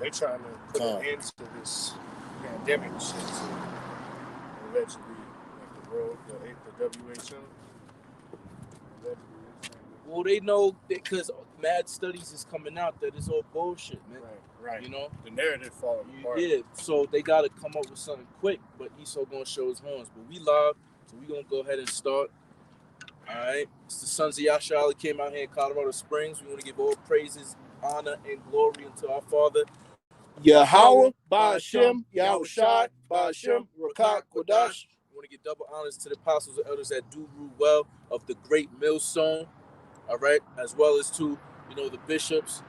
They trying to put an end to this pandemic shit. Allegedly, like the world, the WHO. Well, they know because mad studies is coming out that it's all bullshit, man. Right. You know? The narrative falling apart. Yeah, so they got to come up with something quick, but Esau going to show his horns. But we live, so we going to go ahead and start. All right? It's the sons of Yasharahla came out here in Colorado Springs. We want to give all praises, honor, and glory unto our Father. Yahweh, Ba'ashem, Yahushai, Ba'ashem, Rakak, Kodash. We want to give double honors to the apostles and elders that do rule well of the great millstone. All right, as well as to, the bishops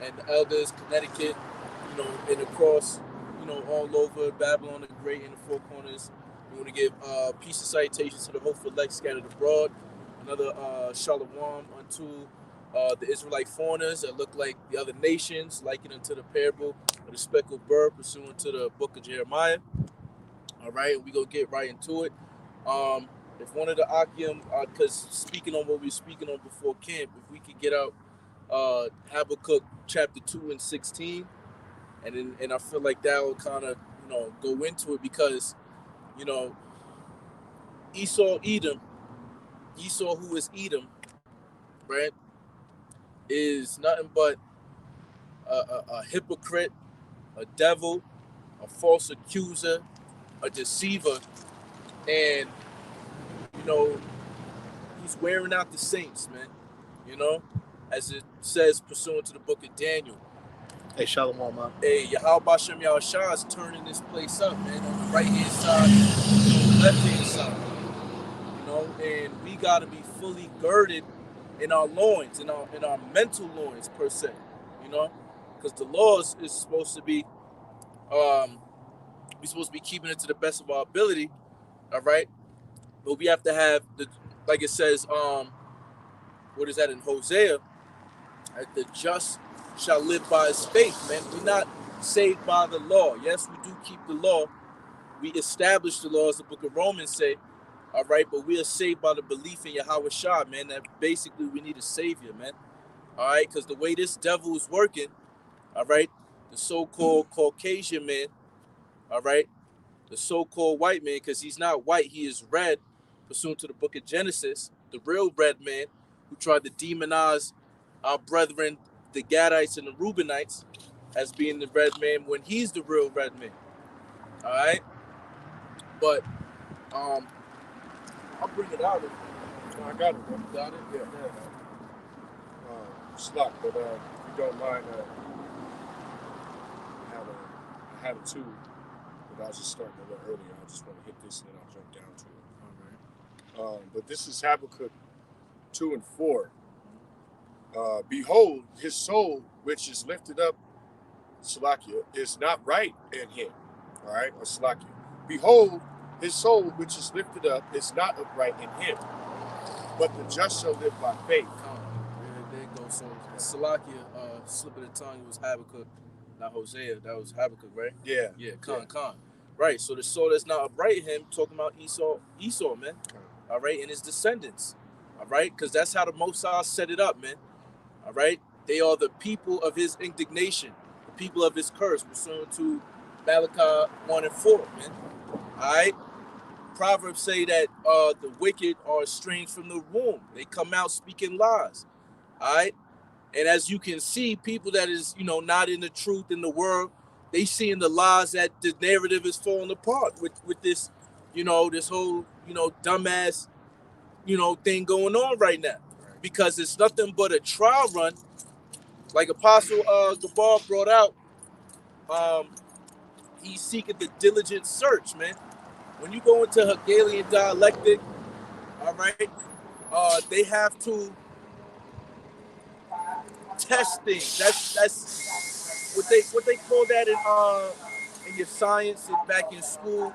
and the elders, Connecticut, and across, all over Babylon the Great in the Four Corners. We want to give peace and salutations to the hopeful elect scattered abroad. Another shalom unto the Israelite foreigners that look like the other nations, likened unto the parable of the speckled bird, pursuant to the book of Jeremiah. All right, we're going to get right into it. If one of the Akim, because speaking on what we were speaking on before camp, if we could get out Habakkuk chapter 2 and 16, and I feel like that will kind of, go into it because, Esau, who is Edom, right, is nothing but a hypocrite, a devil, a false accuser, a deceiver, and he's wearing out the saints, man. As it says, pursuant to the book of Daniel. Hey, Shalom, man. Hey, Yahweh Bashem Yahushua is turning this place up, man, on the right-hand side, on the left-hand side. And we got to be fully girded in our loins, in our mental loins, per se, because the laws is supposed to be, we're supposed to be keeping it to the best of our ability, all right? But we have to have, like it says, what is that in Hosea? The just shall live by his faith, man. We're not saved by the law. Yes, we do keep the law. We establish the law, as the book of Romans say, all right? But we are saved by the belief in Yahweh Shah, man, that basically we need a savior, man. All right? Because the way this devil is working, all right, the so-called Caucasian man, all right, the so-called white man, because he's not white, he is red, pursuant to the book of Genesis, the real red man who tried to demonize our brethren, the Gadites and the Reubenites, as being the red man when he's the real red man. All right? But I'll bring it out. I got it, bro. Got it? Yeah. Slot, but if you don't mind, I had a two, but I was just starting a little earlier. I just want to hit this and then I'll jump down to it. All right. But this is Habakkuk 2 and 4. Behold, his soul, which is lifted up, Salakia, is not right in him. All right, or Salakia. Behold, his soul, which is lifted up, is not upright in him, but the just shall live by faith. There you go. So Salakia, slip of the tongue, it was Habakkuk, not Hosea. That was Habakkuk, right? Yeah. Yeah, Khan. Right, so the soul that's not upright in him, talking about Esau, man. All right, and his descendants. All right, because that's how the Mosai set it up, man. All right, they are the people of his indignation, the people of his curse, pursuant to Malachi 1 and 4, man. All right, Proverbs say that the wicked are estranged from the womb. They come out speaking lies. All right, and as you can see, people that is not in the truth in the world, they seeing the lies that the narrative is falling apart with this, this whole dumbass thing going on right now. Because it's nothing but a trial run, like Apostle Gabar brought out. He's seeking the diligent search, man. When you go into Hegelian dialectic, all right, they have to test things. That's what they call that in your science and back in school.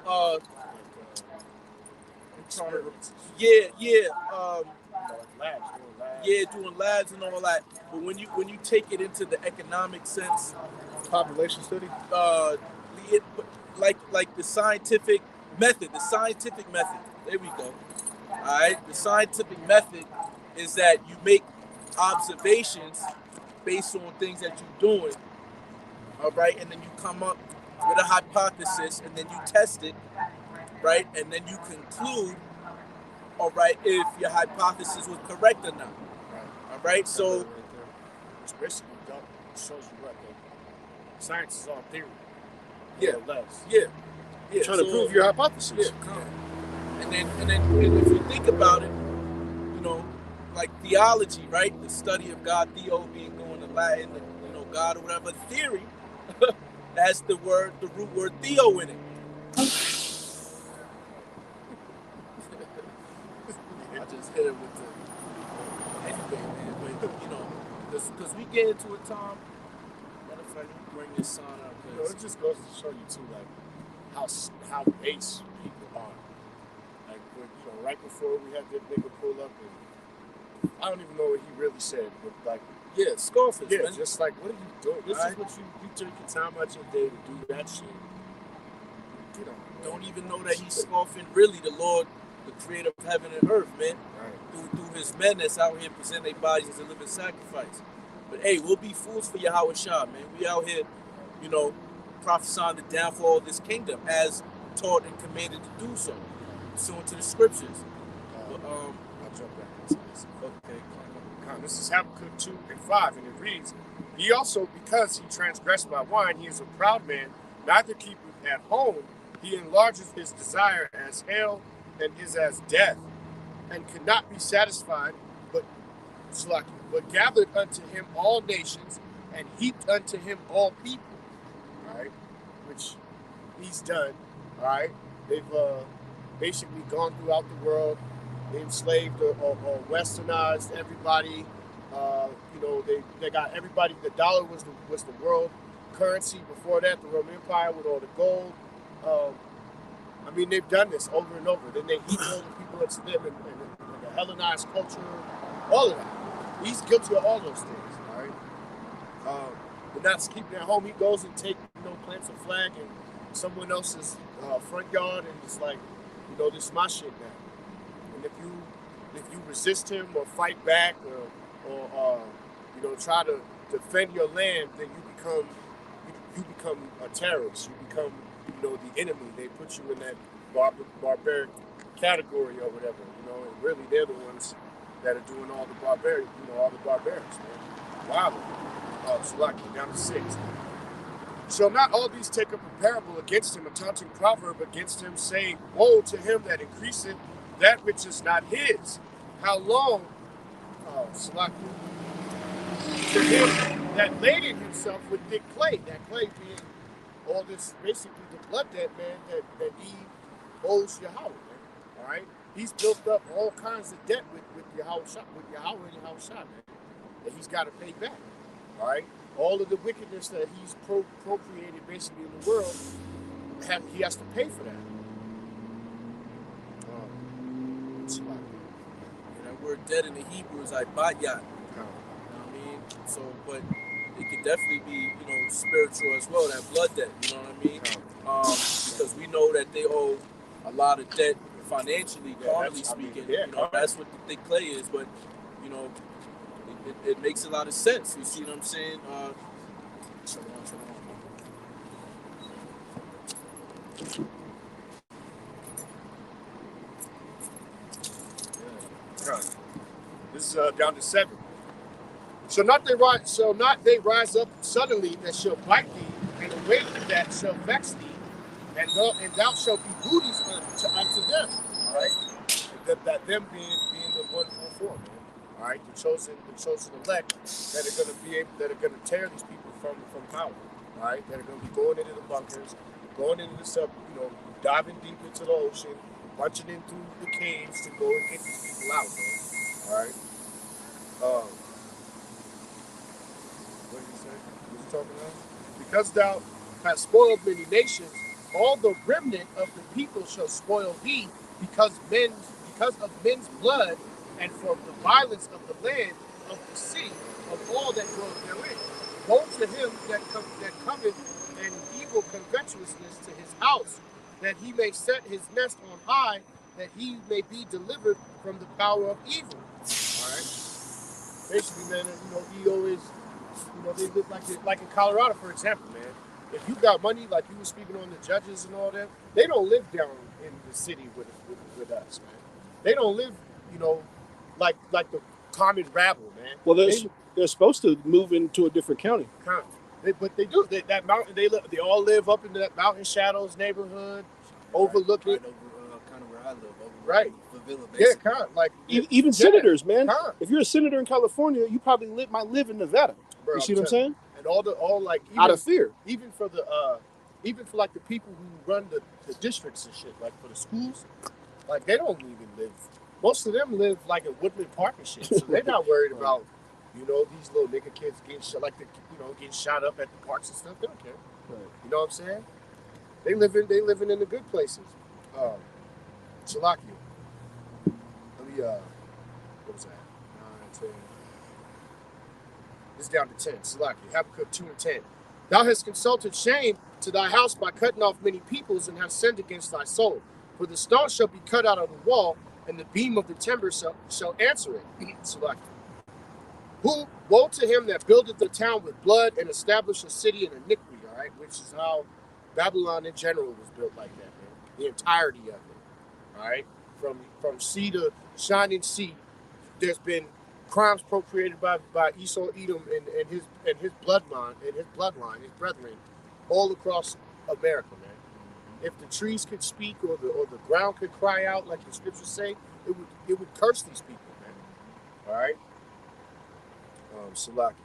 Doing labs and all that. But when you take it into the economic sense, population study, like the scientific method. There we go. All right. The scientific method is that you make observations based on things that you're doing. all right, and then you come up with a hypothesis, and then you test it, right, and then you conclude, all right, if your hypothesis was correct or not. Right. All right, so Right there. Which basically shows you what science is all theory. Yeah. More or less. yeah, You're trying to prove your hypothesis. Yeah. And then if you think about it, you know, like theology, right? The study of God, theo being going to Latin, you know, God or whatever. Theory has the root word theo in it. I just hit it with the anyway, man. But you know, because we get into a time. Matter of fact, let me bring this sign up. You know, it just goes to show you too, like how base people are. Like, when, you know, right before we had that nigga pull up, and I don't even know what he really said, but like, yeah, scoffers. yeah, Man. just like, what are you doing? This Right. is what you take your time out your day to do that shit. You know, Don't even know that he's scoffing really the Lord, the creator of heaven and earth, man. right. Through his men that's out here presenting their bodies as a living sacrifice. But hey, we'll be fools for Yasharahla, man. We out here, you know, prophesying the downfall of this kingdom as taught and commanded to do so, pursuant to the scriptures. I'll jump back into this. Okay. This is Habakkuk 2:5, and it reads, "He also, because he transgressed my wine, he is a proud man, neither keepeth at home. He enlarges his desire as hell, and is as death, and cannot be satisfied, but gathered unto him all nations, and heaped unto him all people." All right, which he's done. All right, they've basically gone throughout the world, enslaved or westernized everybody. You know, they got everybody. The dollar was the world currency. Before that, the Roman Empire with all the gold. I mean, they've done this over and over. Then they heap all the people into them and the Hellenized culture, all of that. He's guilty of all those things, all right? But not keeping at home. He goes and plants a flag in someone else's front yard, and it's like, you know, this is my shit now. And if you resist him or fight back or you know, try to defend your land, then you become a terrorist. You become, you know, the enemy. They put you in that barbaric category or whatever, you know, and really they're the ones that are doing all the barbarians, man. Wow. Salaki, down to 6. Shall not all these take up a parable against him, a taunting proverb against him, saying, woe to him that increaseth that which is not his? How long, Salaki, to him that laded himself with thick clay, that clay being all this, basically the blood debt, man, that he owes Yahweh, man. All right? He's built up all kinds of debt with Yahweh and Yahweh, man, that he's got to pay back. All right? All of the wickedness that he's procreated basically in the world, he has to pay for that. And that word dead in the Hebrew is ibayat. You know what I mean? So, but it could definitely be, you know, spiritual as well, that blood debt, you know what I mean? Because we know that they owe a lot of debt financially, carnally speaking. You know, that's what the thick clay is, but, you know, it makes a lot of sense. You see what I'm saying? This is down to 7. Shall not they rise up suddenly that shall bite thee, and awake that shall vex thee, and thou shalt be booties unto them. All right, that them being the 144, man. All right, the chosen elect that are gonna tear these people from power. All right, that are gonna be going into the bunkers, going into the diving deep into the ocean, punching in through the caves to go and get these people out, man. All right. What did he say? What was he talking about? Because thou hast spoiled many nations, all the remnant of the people shall spoil thee, because of men's blood, and from the violence of the land, of the sea, of all that dwell therein. Woe to him that cometh an evil covetousness to his house, that he may set his nest on high, that he may be delivered from the power of evil. All right. Basically, man, you know, he always You know, they live like in Colorado, for example, man. If you got money, like you were speaking on the judges and all that, they don't live down in the city with us, man. They don't live, you know, like the common rabble, man. Well, they're supposed to move into a different county. But they do. That mountain, they all live up in that Mountain Shadows neighborhood, overlooking. Right over, kind of where I live, over right. The villa, yeah, kind of, like even senators, man. Con. If you're a senator in California, you probably might live in Nevada. Bro, you see what I'm saying? And all like even, out of fear, even for like the people who run the districts and shit, like for the schools, like they don't even live. Most of them live like in Woodland Park and shit, so they're not worried about, you know, these little nigga kids getting shot, like getting shot up at the parks and stuff. They don't care. Right. You know what I'm saying? They living in the good places. Salakia. Let me what was that? 9, 10. It's down to 10. Salakia. Habakkuk 2 and 10. Thou hast consulted shame to thy house by cutting off many peoples, and hast sinned against thy soul. For the stone shall be cut out of the wall, and the beam of the timber shall answer it. Salakia. Woe to him that buildeth the town with blood and established a city in iniquity, all right? Which is how Babylon in general was built like that, man. The entirety of it, all right? From sea to shining sea, there's been crimes procreated by Esau, Edom, and his bloodline, his brethren, all across America, man. If the trees could speak or the ground could cry out, like the scriptures say, it would curse these people, man. All right. Salakia.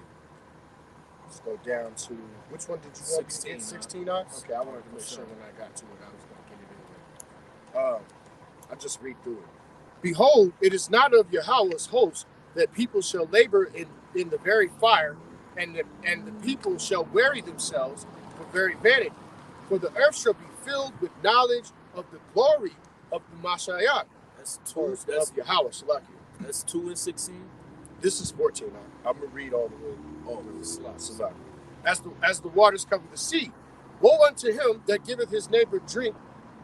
Let's go down to, which one did you want to get? 16 on? Okay, I wanted to make sure when I got to it, I was going to get it anyway. I'll just read through it. Behold, it is not of Yahweh's host that people shall labor in the very fire, and the people shall weary themselves for very vanity. For the earth shall be filled with knowledge of the glory of the Mashiach. That's of Yahweh, Salakia. That's 2 and 16. This is 14. I'm gonna read all the way. Salakia. As the waters cover the sea, woe unto him that giveth his neighbor drink,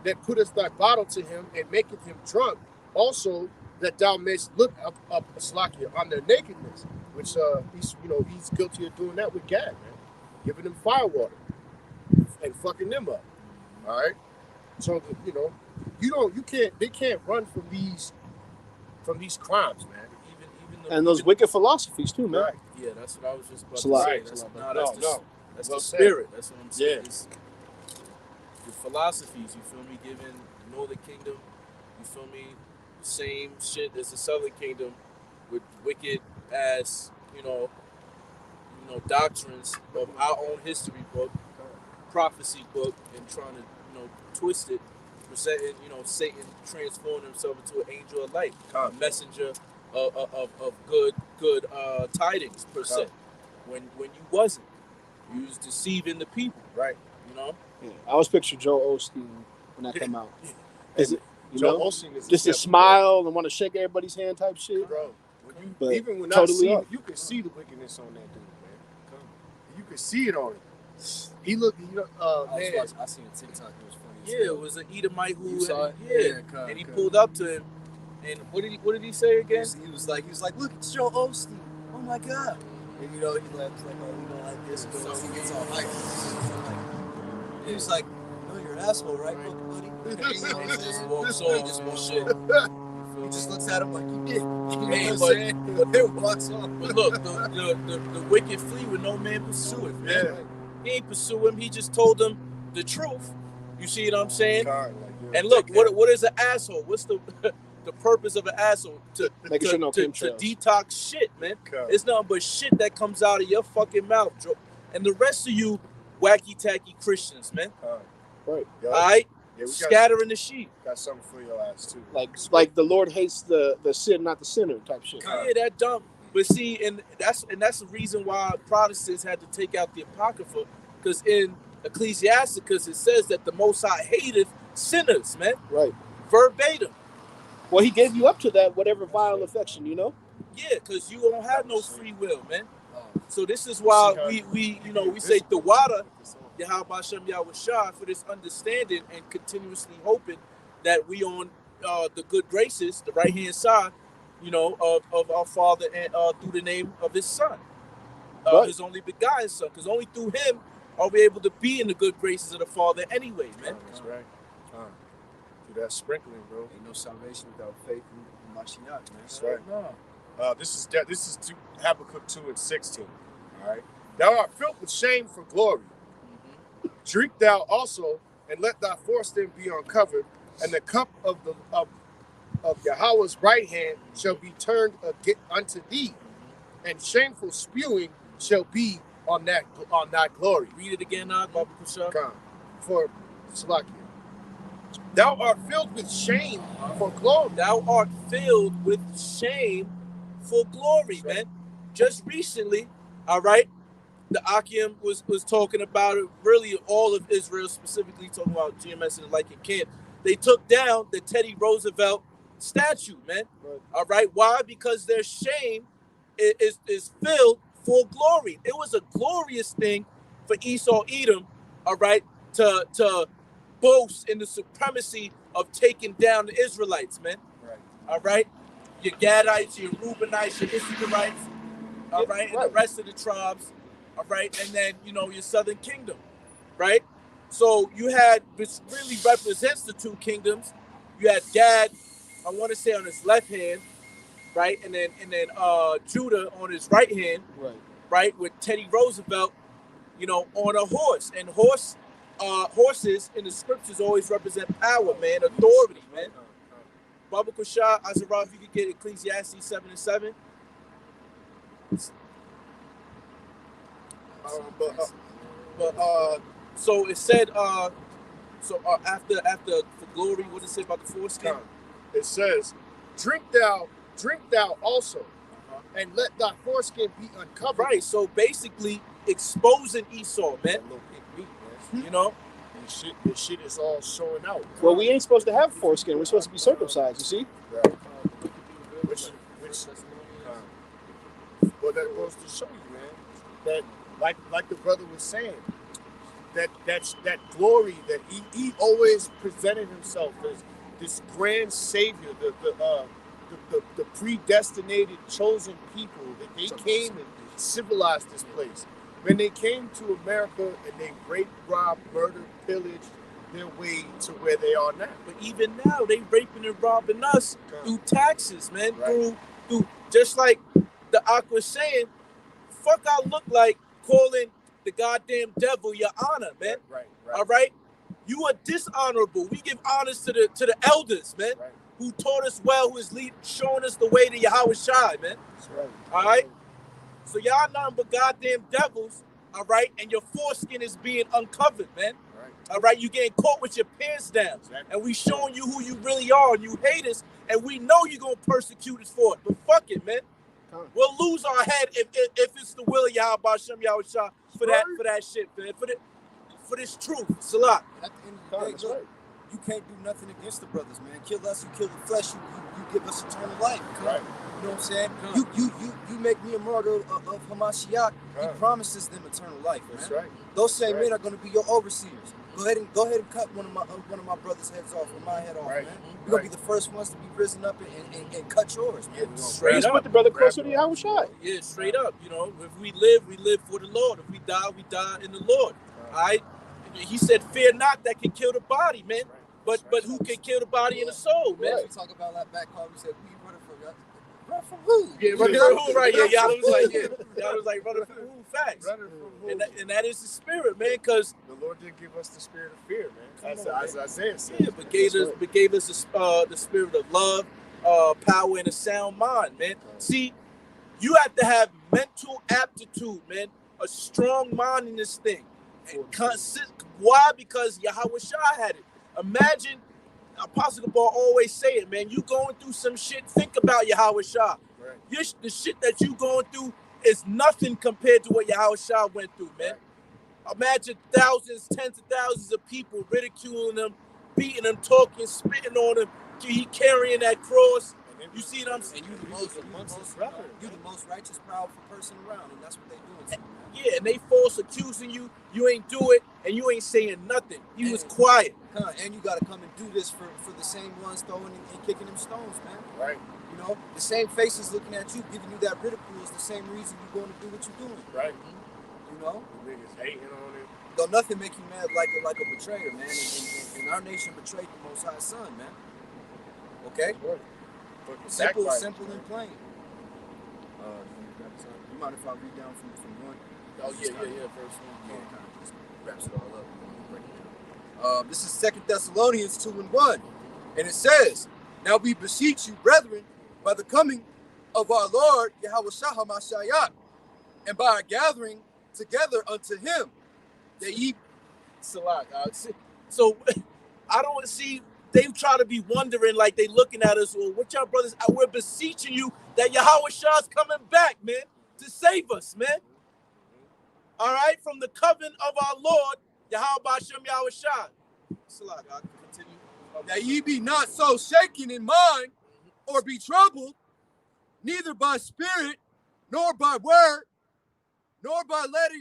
that putteth thy bottle to him and maketh him drunk. Also, that thou mayst look up Salakia on their nakedness, which he's guilty of doing that with Gad, man, giving them fire water and fucking them up. All right. So they can't run from these crimes, man. And those wicked philosophies too, man. Right. Yeah, that's what I was just about Salakia. to say. That's Well the spirit. That's what I'm saying. Yeah. The philosophies, you feel me, giving the Northern Kingdom, you feel me, the same shit as the Southern Kingdom with wicked ass, doctrines of our own history book, prophecy book, and trying to, twist it, presenting, Satan transforming himself into an angel of light, a messenger of good tidings per se. When you wasn't, you was deceiving the people, right? Yeah. I always picture Joel Osteen when that come out. Is it Joel Osteen is just a smile and want to shake everybody's hand type shit, bro? When totally you can see the wickedness on that dude, man. You can see it on him. He looked, man. I seen a TikTok. It was funny. Yeah, it was an Edomite who saw it? Yeah, and he pulled up to him. And what did he say again? He was like, look, it's Joel Osteen. Oh my God. And he laughed like, oh, you don't like this. So he gets all hyped. He was like, no, you're an asshole, right, buddy? He just walks off and shit. He just looks at him like, you did. But it walks off. But look, the wicked flee when no man pursue it. Man. Yeah. He ain't pursue him. He just told him the truth. You see what I'm saying? And look, what is an asshole? What's the purpose of an asshole? To detox shit, man. It's nothing but shit that comes out of your fucking mouth, Joe. And the rest of you wacky tacky Christians, man. Right. All right. Yeah, scattering the sheep. Got something for your ass too. Like the Lord hates the sin, not the sinner type shit. Yeah, that dumb. But see, and that's the reason why Protestants had to take out the Apocrypha, because in Ecclesiastes it says that the Most High hateth sinners, man. Right. Verbatim. Well, he gave you up to that whatever vile affection, Yeah, because you don't have no free will, man. So this is why we say the water, Yahweh Hashem Yahweh Shah, for this understanding and continuously hoping that we on the good graces, the right hand side, of our Father and through the name of His Son. Right. his only begotten Son, because only through him are we able to be in the good graces of the Father anyway, man. That's right. Through that sprinkling, bro. Ain't no salvation without faith in Mashiach, man. That's right. No. This is Habakkuk 2:16. All right. Thou art filled with shame for glory. Drink thou also, and let thy foreskin be uncovered, and the cup of Yahweh's right hand shall be turned unto thee, and shameful spewing shall be on that glory. Read it again now, Baba Kusha. Come for Salakia. Thou art filled with shame for glory. Thou art filled with shame for glory, man. Just recently, all right, the Akim was talking about it, really all of Israel, specifically talking about GMS and the Lycan camp. They took down the Teddy Roosevelt statue, man. Right. All right, why? Because their shame is filled for glory. It was a glorious thing for Esau Edom, all right, to boast in the supremacy of taking down the Israelites, man. Right. All right, your Gadites, your Reubenites, your Issacharites, all right, and the rest of the tribes, all right, and then your southern kingdom, right? So you had, which really represents the two kingdoms. You had Gad, I want to say on his left hand, right, and then Judah on his right hand, right, with Teddy Roosevelt, on a horse. And horses in the scriptures always represent power, man, authority, man. Baba Kushah, Azarah, if you could get Ecclesiastes 7:7. So it said, after for glory, what does it say about the foreskin? It says, drink thou also, and let thy foreskin be uncovered. Right. So basically, exposing Esau, man. The shit is all showing out. Well, we ain't supposed to have foreskin. We're supposed to be circumcised. You see? Right. Well, that goes to show you, man, that like the brother was saying, that glory that he always presented himself as this grand savior, the predestinated chosen people, that they came and civilized this place. When they came to America and they raped, robbed, murdered, pillaged their way to where they are now. But even now, they raping and robbing us through taxes, man. Right. Through just like the Aqua saying, fuck I look like calling the goddamn devil your honor, man. Right. All right? You are dishonorable. We give honors to the elders, man, who taught us well, who is showing us the way to Yahweh Shai, man. That's right. All right? So y'all nothing but goddamn devils, all right? And your foreskin is being uncovered, man. Right. All right? You getting caught with your pants down. Exactly. And we showing you who you really are, and you hate us, and we know you're going to persecute us for it. But fuck it, man. We'll lose our head if it's the will of Yahweh Hashem Yahweh Shah for that shit, man. For this truth. Salah. At the end of the day, look, you can't do nothing against the brothers, man. Kill us, you kill the flesh, you give us eternal life. Right. You know what I'm saying? You make me a martyr of Hamashiach. He promises them eternal life, man. That's right. Those same men are going to be your overseers. Go ahead and cut one of my brothers' heads off, or my head off, man. We're gonna be the first ones to be risen up and cut yours, man. Straight up. Put the brother closer to Yahweh Shai. Yeah, straight up. If we live for the Lord. If we die in the Lord. All right. He said, "Fear not that can kill the body, man. But who can kill the body and the soul, man?" We talk about that back call. We said, "We running from that." Run from who? Yeah, running from who? Right? Yeah, y'all was like running from who? Facts. Running from who? And that is the spirit, man. Because the Lord didn't give us the spirit of fear, man. As Isaiah said. Yeah, but gave us the spirit of love, power, and a sound mind, man. See, you have to have mental aptitude, man. A strong mind in this thing. And why? Because Yahweh Shai had it. Imagine, Apostle Ball always say it, man. You going through some shit, think about Yahweh Shai. Right. The shit that you going through is nothing compared to what Yahweh Shai went through, man. Right. Imagine thousands, tens of thousands of people ridiculing him, beating him, talking, spitting on him. He carrying that cross. You see what I'm saying? And you the most righteous, powerful person around, and that's what they doing to you, man. Yeah, and they false accusing you. You ain't do it, and you ain't saying nothing. You was quiet. And you got to come and do this for the same ones throwing and kicking them stones, man. Right. You know, the same faces looking at you, giving you that ridicule is the same reason you're going to do what you're doing. Right. You know? The niggas hating on it. Don't nothing make you mad like a betrayer, man. And our nation betrayed the Most High Son, man. Okay? Sure. Simple and plain. You mind if I read down from one? Oh, yeah, verse 1. Yeah, kind of just wraps it all up. Break it down. This is 2 Thessalonians 2:1. And it says, "Now we beseech you, brethren, by the coming of our Lord Yahushua HaMashiach, and by our gathering together unto him, that ye..." Salat. So I don't see, they try to be wondering like they looking at us, well, what y'all brothers, we're beseeching you that Yahushua is coming back, man, to save us, man. All right, from the covenant of our Lord, Yahushua Yahushua. Salat, I'll continue. "That ye be not so shaken in mind, or be troubled, neither by spirit, nor by word, nor by letter,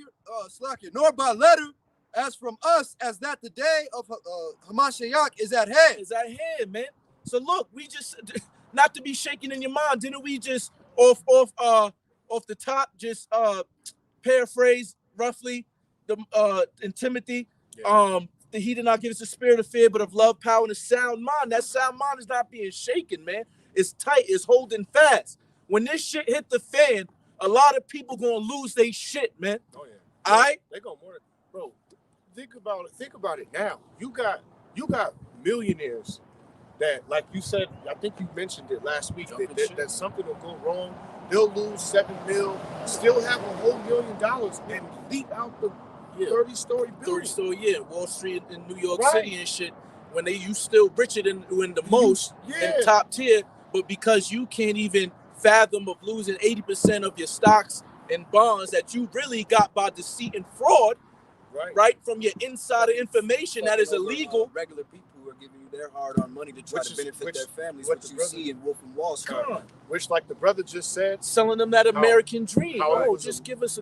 as from us, as that the day of Hamashiach is at hand." Is at hand, man. So look, we just, not to be shaken in your mind, didn't we just off the top just paraphrase roughly in Timothy, that he did not give us a spirit of fear, but of love, power, and a sound mind. That sound mind is not being shaken, man. It's tight, it's holding fast. When this shit hit the fan, a lot of people gonna lose their shit, man. Oh yeah. All right? They gonna more, bro. Think about it now. You got millionaires that, like you said, I think you mentioned it last week, that something will go wrong. They'll lose $7 million, still have a whole $1 million, and leap out the 30-story building. 30-story, yeah. Wall Street in New York City and shit. When you still richer than the most and top tier, but because you can't even fathom of losing 80% of your stocks and bonds that you really got by deceit and fraud, right from your insider information that is illegal. Regular people who are giving you their hard-earned money to try to benefit their families, what you see in Wolf and Wall Street. Which, like the brother just said, selling them that American dream. Oh, just give us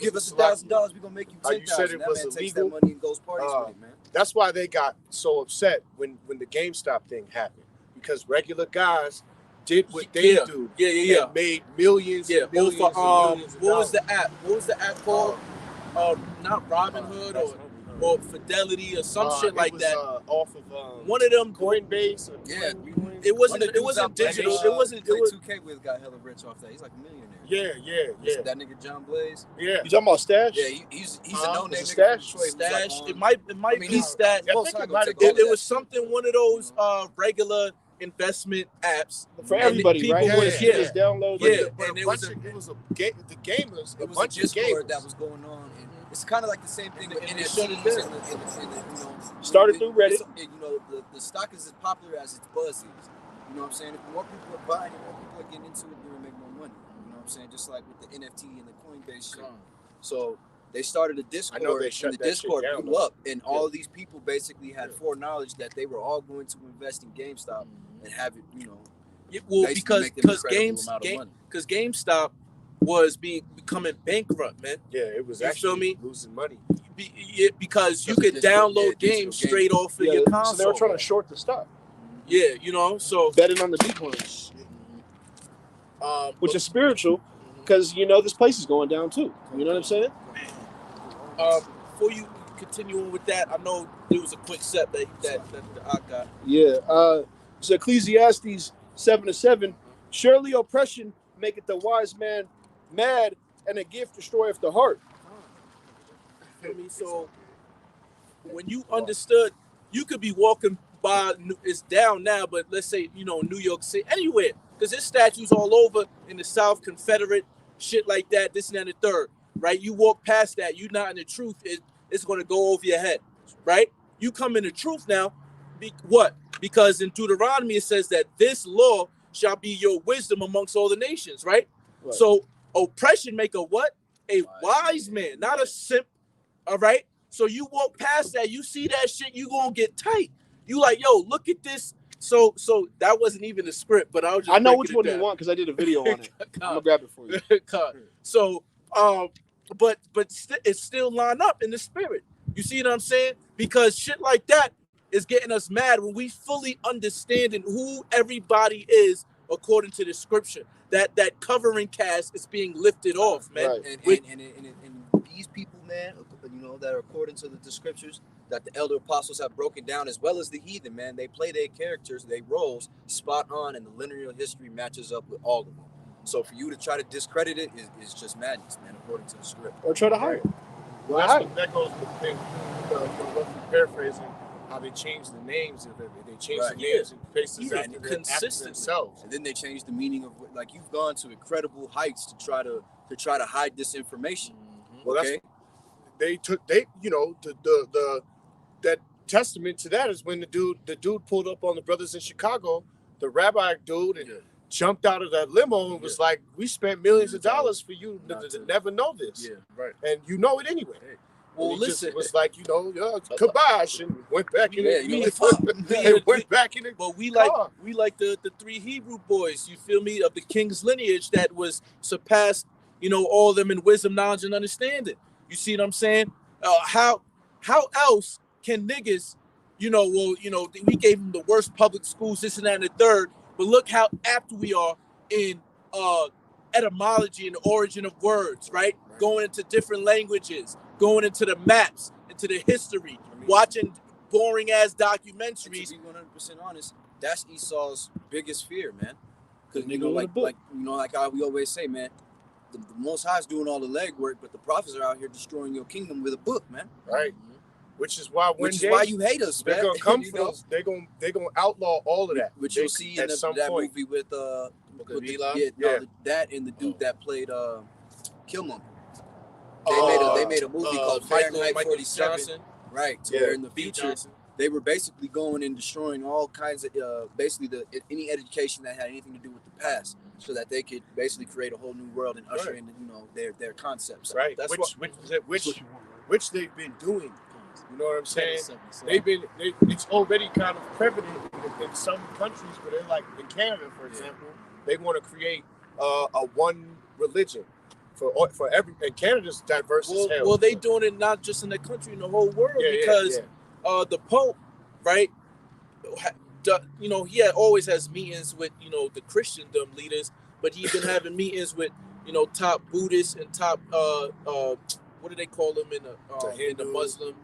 give us $1,000, we're gonna make you $10,000. You said it was illegal. Takes that money and goes parties with it, man. That's why they got so upset when the GameStop thing happened, because regular guys did what they do. Yeah. And made millions. Yeah. And millions What of was the app? What was the app called? Not Robinhood or Fidelity or some shit like that. Off of one of them Coinbase. It wasn't digital. It wasn't. 2K with got hella rich off that. He's like a millionaire. Yeah. That nigga John Blaze. Yeah. You talking about Stash? Yeah, he's a no-name Stash. Stash. It might be Stash. It was something, one of those regular investment apps for everybody, people right? would just download. And it was the gamers. It was a Discord that was going on. And it's kind of like the same thing with NFTs started through Reddit. The stock is as popular as its buzz is. You know what I'm saying? If more people are buying it, more people are getting into it, they're gonna make more money. You know what I'm saying? Just like with the NFT and the Coinbase shit. So they started a Discord, and the Discord blew up, and all these people basically had foreknowledge that they were all going to invest in GameStop and have it, because GameStop was becoming bankrupt, man. Yeah, it was losing money. Because you could download games straight off of your console. So they were trying to short the stock. Yeah, so betting on the Bitcoins, which is spiritual, because this place is going down too. You know what I'm saying? Before you continue on with that, I know there was a quick set that I got. Yeah. So Ecclesiastes 7:7. Surely oppression maketh the wise man mad, and a gift destroyeth the heart. So when you understood, you could be walking by, it's down now, but let's say, New York City, anywhere, because there's statues all over in the South, Confederate, shit like that, this and that and the third, right? You walk past that, you're not in the truth, it's going to go over your head, right? You come in the truth now, what? Because in Deuteronomy, it says that this law shall be your wisdom amongst all the nations, right? So oppression make a what? A wise man, not a simp, all right? So you walk past that, you see that shit, you gonna get tight. You like, yo, look at this So that wasn't even the script, but I was just I know breaking which it one down. you want because I did a video on it. I'm gonna grab it for you. So, but it still line up in the spirit. You see what I'm saying? Because shit like that is getting us mad when we fully understanding who everybody is according to the scripture. That covering cast is being lifted off, man. Right. And these people, man, you know, that are according to the scriptures that the elder apostles have broken down, as well as the heathen, man, they play their characters, their roles spot on, and the linear history matches up with all of them. So for you to try to discredit it is just madness, man, according to the script. Or try to hide it. Well, that goes with the thing, roughly paraphrasing, how they changed the names of it. They changed the names and places after themselves. And then they changed the meaning of what, like, you've gone to incredible heights to try to hide this information. Well, okay? That testament to that is when the dude pulled up on the brothers in Chicago, the rabbi dude, and jumped out of that limo and was like, "We spent millions of dollars for you to never know this." Yeah, right. And you know it anyway. Well, and listen, just was like, kibosh, and went back in went back in the But we car. like the three Hebrew boys, you feel me, of the king's lineage that was surpassed, all of them in wisdom, knowledge, and understanding. You see what I'm saying? How else can niggas, we gave them the worst public schools, this and that and the third, but look how apt we are in etymology and the origin of words, right? Going into different languages, going into the maps, into the history, watching boring ass documentaries. To be 100% honest, that's Esau's biggest fear, man. Because like how we always say, man, the Most High is doing all the legwork, but the prophets are out here destroying your kingdom with a book, man. Right. Which is why why you hate us, man. They're gonna come for us. They're gonna outlaw all of that. Which you'll see in that movie with that and the dude that played Killmonger. They made a movie called Fahrenheit 47. Right. So where in the future they were basically going and destroying all kinds of any education that had anything to do with the past, so that they could basically create a whole new world and usher in their concepts. Right. That's which they've been doing. You know what I'm saying? It's already kind of prevalent in some countries, but they're like in Canada, for example, they want to create a one religion for every. And Canada's diverse as hell. Well, they doing it not just in the country, in the whole world, because the Pope, right? He always has meetings with the Christendom leaders, but he's been having meetings with top Buddhists and top what do they call them in the Muslim.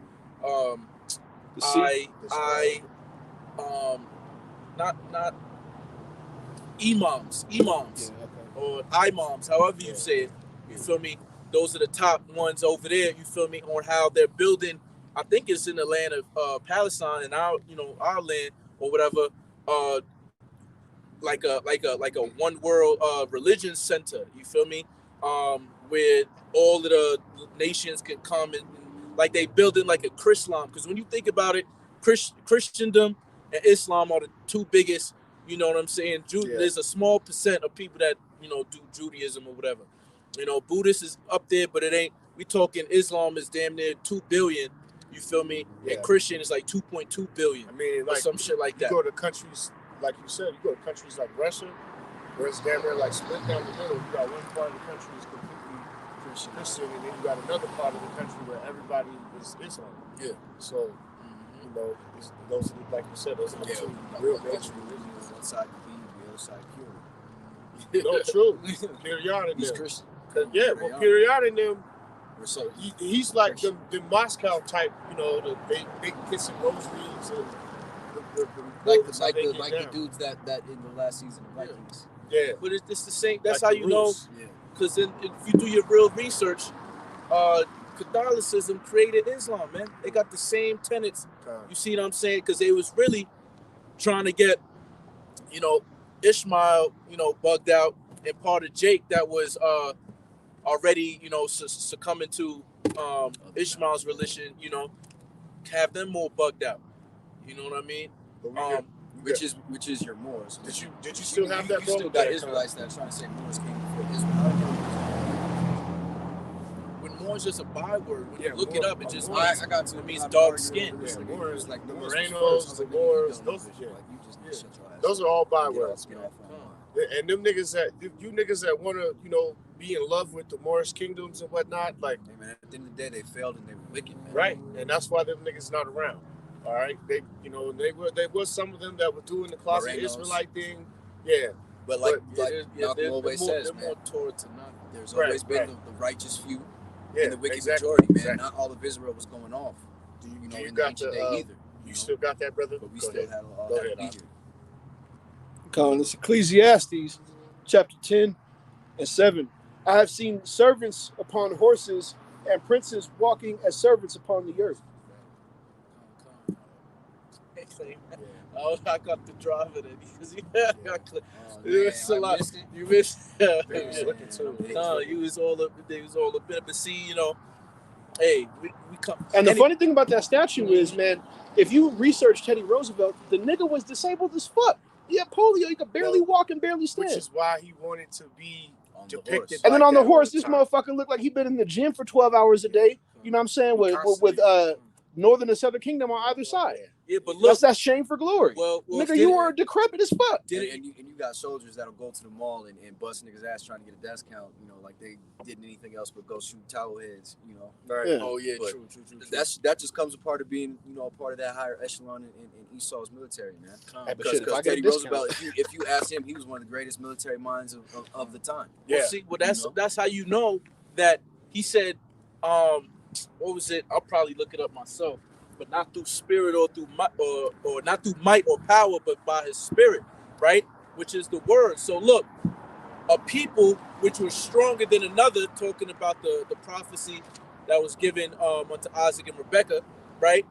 Not imams, or imams, however you say it. You feel me? Those are the top ones over there. You feel me? On how they're building. I think it's in the land of Palestine and our land or whatever. Like a one world religion center. You feel me? Where all of the nations can come and like they building like a Chrislam, because when you think about it, Christendom and Islam are the two biggest. You know what I'm saying? There's a small percent of people that do Judaism or whatever. Buddhist is up there, but it ain't. We talking Islam is damn near 2 billion. You feel me? Yeah. And Christian is like 2.2 billion. I mean, like some shit like that. You go to countries like you said. You go to countries like Russia, where it's damn near like split down the middle. You got one part of the country is completely Christian, and then you got another part of the country where everybody is Islam. Yeah. So, those are like you said, those are the two real major religions. One side Khabib, the other side Curie. No, true. Period in He's them. Christian. Period in them. So he's like the Moscow type, the big kissing rosaries and the dudes that in the last season of Vikings. Yeah. But it's the same. That's like how you know. Because if you do your real research, Catholicism created Islam, man. They got the same tenets. You see what I'm saying? Because they was really trying to get, Ishmael, bugged out, and part of Jake that was already, succumbing to Ishmael's religion, have them more bugged out. You know what I mean? Which is your Moors. Did you still have that? You still got Israelites that are trying to say Moors came before Israel. is just a byword. When Yeah, you look it up, it just Moors. means, I got to. it means I'm dark arguing skin. with this Yeah, nigga. He Moors, was like, the no, this was Morenos, first. I was the like, Moors, you don't know those- this. yeah. Like, you just need to shut your ass Those up. are all Get off- bywords, get man. off on mine. And them niggas that want to, be in love with the Moorish kingdoms and whatnot, like, Hey, man, at the end of the day, they failed and they were wicked, man. right? And that's why them niggas not around. All right, they were some of them that were doing the closet Morenos. Israelite thing, yeah. But like Yeah, Malcolm always says, they're man, more toward to not. there's Right, always been right. the righteous few Yeah, and the wicked exactly, majority, man. exactly. Not all of Israel was going off, Do you you know, in the got ancient the, day either. You know? still got that, brother? But we Go still ahead. had all Go that ahead, to be Al. here. Colin, it's Ecclesiastes chapter 10 and 7. I have seen servants upon horses and princes walking as servants upon the earth. Oh, I got the drive of it because you Oh, it was man, a I lot. missed it. You missed. They was looking too. No, you was all up. They was all up. But see, hey, we come. And the funny thing about that statue is, man, if you research Teddy Roosevelt, the nigga was disabled as fuck. He had polio. He could barely walk and barely stand. Which is why he wanted to be On the depicted. horse. And then like on the that all horse, this time. motherfucker looked like he'd been in the gym for 12 hours a day. You know what I'm saying? With Northern and Southern Kingdom on either side. Yeah, but look, That's shame for glory. well, Nigga, you were decrepit as fuck. And you got soldiers that'll go to the mall and bust niggas' ass trying to get a desk count, like they didn't anything else but go shoot towel heads, Right. Yeah. Oh yeah, But true. that just comes a part of being, a part of that higher echelon in Esau's military, man. Hey, but Because shit, if I get a Teddy discount- Roosevelt, if you ask him, he was one of the greatest military minds of the time. Yeah. Well, see, that's You know? that's how you know that he said, what was it? I'll probably look it up myself, but not through spirit or through might, or not through might or power, but by his spirit, right? Which is the word. So look, a people which was stronger than another, talking about the prophecy that was given unto Isaac and Rebekah, right?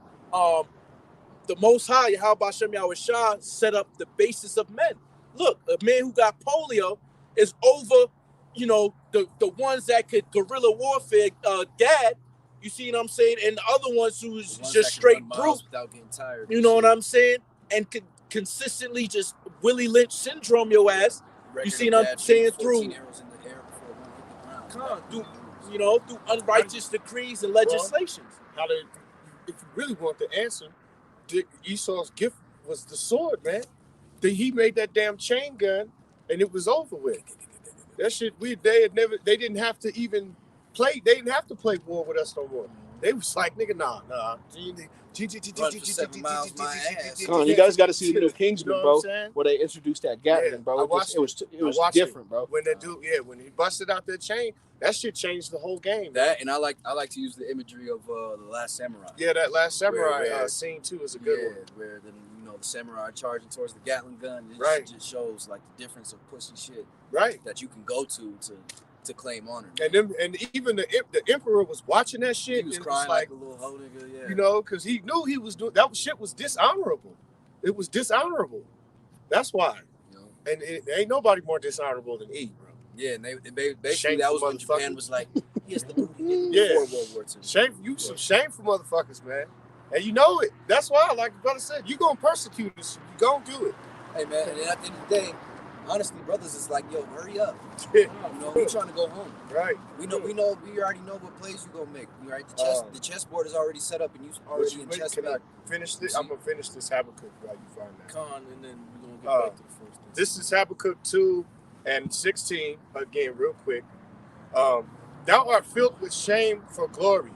The Most High, Yahweh Hashem Yahweh Shah, set up the basis of men. Look, a man who got polio is over, the ones that could guerrilla warfare, Gad. You see what I'm saying? And the other ones who's The ones just that can straight run miles brute. without getting tired. You know what I'm saying? And could consistently just Willie Lynch syndrome your ass. Record see of what I'm Dad saying? shooting 14 Through- arrows in the air before one hit the ground. Through unrighteous decrees and legislations. If you really want the answer, Esau's gift was the sword, man. He made that damn chain gun, and it was over with. That shit, they didn't have to even play. They didn't have to play war with us no more. They was like, nigga, nah. Run for 7 miles, my ass. Come on, you guys got to see the new Kingsman, You know bro, what I'm saying? where they introduced that Gatling, Yeah, bro. I It watched was I watched different, bro. When that dude, when he busted out that chain, that shit changed the whole game. That, and I like to use the imagery of the Last Samurai. Yeah, that Last Samurai Where- scene too is a good one. Where the samurai charging towards the Gatling gun. It Right. just shows like the difference of pussy shit Right. that you can go to claim honor. And even the emperor was watching that shit. He was and crying like a little hoe nigga, yeah. because he knew he was doing that. Shit was dishonorable. It was dishonorable. That's why. And it ain't nobody more dishonorable than E, bro. Yeah, and they basically Shameful that was when motherfucker. Japan was like, yes, the booty Yeah. before World War II. Some shameful motherfuckers, man. And you know it. That's why, like the brother said, you gonna persecute us. You gonna do it. Hey man, and at the end of the day, honestly, brothers is like, yo, hurry up. Yeah. We trying to go home. Right. We already know what plays you gonna make. Right? The chessboard is already set up and you already in chess Can I back. finish this? I'm gonna finish this Habakkuk while you find that. Con, and then we're gonna get back to the first one. This is Habakkuk 2 and 16 again, real quick. Thou art filled with shame for glory.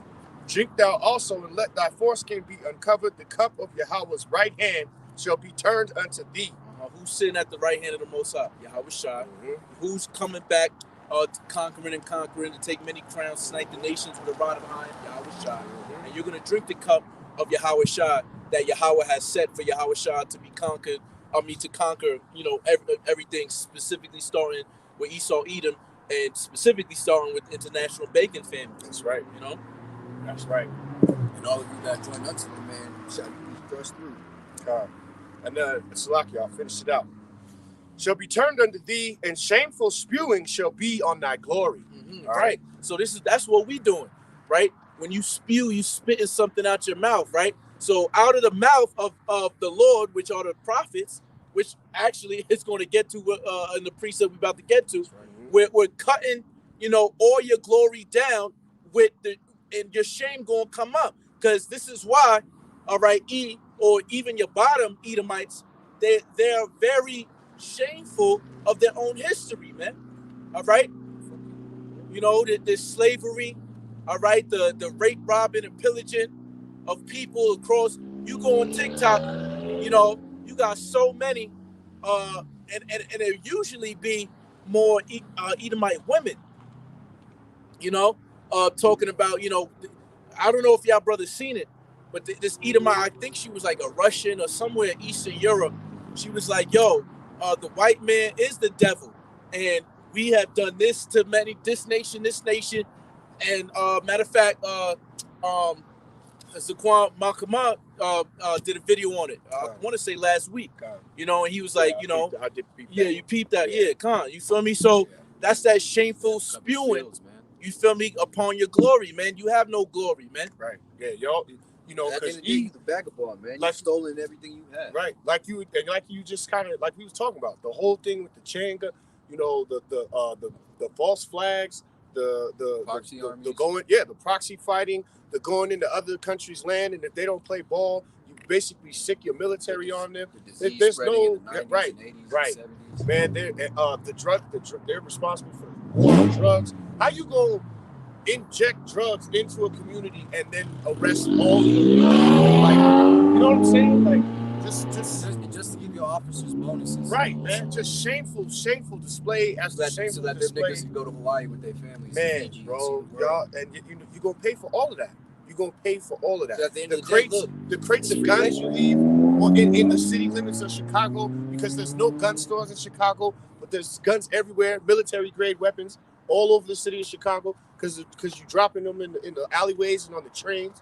Drink thou also, and let thy foreskin be uncovered. The cup of Yahweh's right hand shall be turned unto thee. Who's sitting at the right hand of the Most High? Yahweh Shai. Mm-hmm. Who's coming back, conquering and conquering, to take many crowns, smite the nations with a rod of iron? Yahweh Shai. Mm-hmm. And you're going to drink the cup of Yahweh Shai that Yahweh has set for Yahweh Shai to be conquered. To conquer, everything, specifically starting with Esau, Edom, and specifically starting with international bacon family. That's right. That's right. And all of you that join unto the man shall you be thrust through. And Salaki, I'll finish it out. Shall be turned unto thee, and shameful spewing shall be on thy glory. Mm-hmm. All Right. So that's what we doing, right? When you spew, you spitting something out your mouth, right? So out of the mouth of the Lord, which are the prophets, which actually is going to get to in the precept we're about to get to, we're cutting, all your glory down and your shame gonna come up, because this is why, all right, or even your bottom Edomites, they're very shameful of their own history, man. All right, you know, the slavery, all right, the rape, robbing, and pillaging of people across. You go on TikTok, you know, you got so many, and it usually be more Edomite women, you know, talking about, you know, I don't know if y'all brothers seen it, but this Edomite, I think she was like a Russian or somewhere in Eastern Europe. She was like, yo, the white man is the devil, and we have done this to this nation, and matter of fact, Zaquan Malcolm did a video on it. I want to say last week. You know, and he was like, you know, I did peep yeah, that. you peeped that, yeah, con. You feel me? So that's that shameful spewing. Fields, man. You feel me? Upon your glory, man. You have no glory, man. Right. Yeah, y'all. You know, At the because end of the day, you the vagabond, man. like- You've stolen everything you had. right, like you just kind of like we was talking about the whole thing with the Changa, you know, the false flags, the Proxy armies. the going, the proxy fighting, the going into other countries' land, and if they don't play ball, you basically sick your military on them. The disease There's spreading no in the 90s right, and 80s right. and 70s. Man, they're responsible for war on drugs. How you gonna inject drugs into a community and then arrest all the people? Like, you know what I'm saying? Like, Just to give your officers bonuses. right, man. Just shameful display after shameful So that them display. niggas can go to Hawaii with their families. Man, Fiji, bro, and see the world. y'all, and you gonna pay for all of that. You're gonna pay for all of that. So at the end of the day, look, The crates of free guns labor. you leave in the city limits of Chicago, because there's no gun stores in Chicago, but there's guns everywhere, military grade weapons all over the city of Chicago, because you dropping them in the alleyways and on the trains.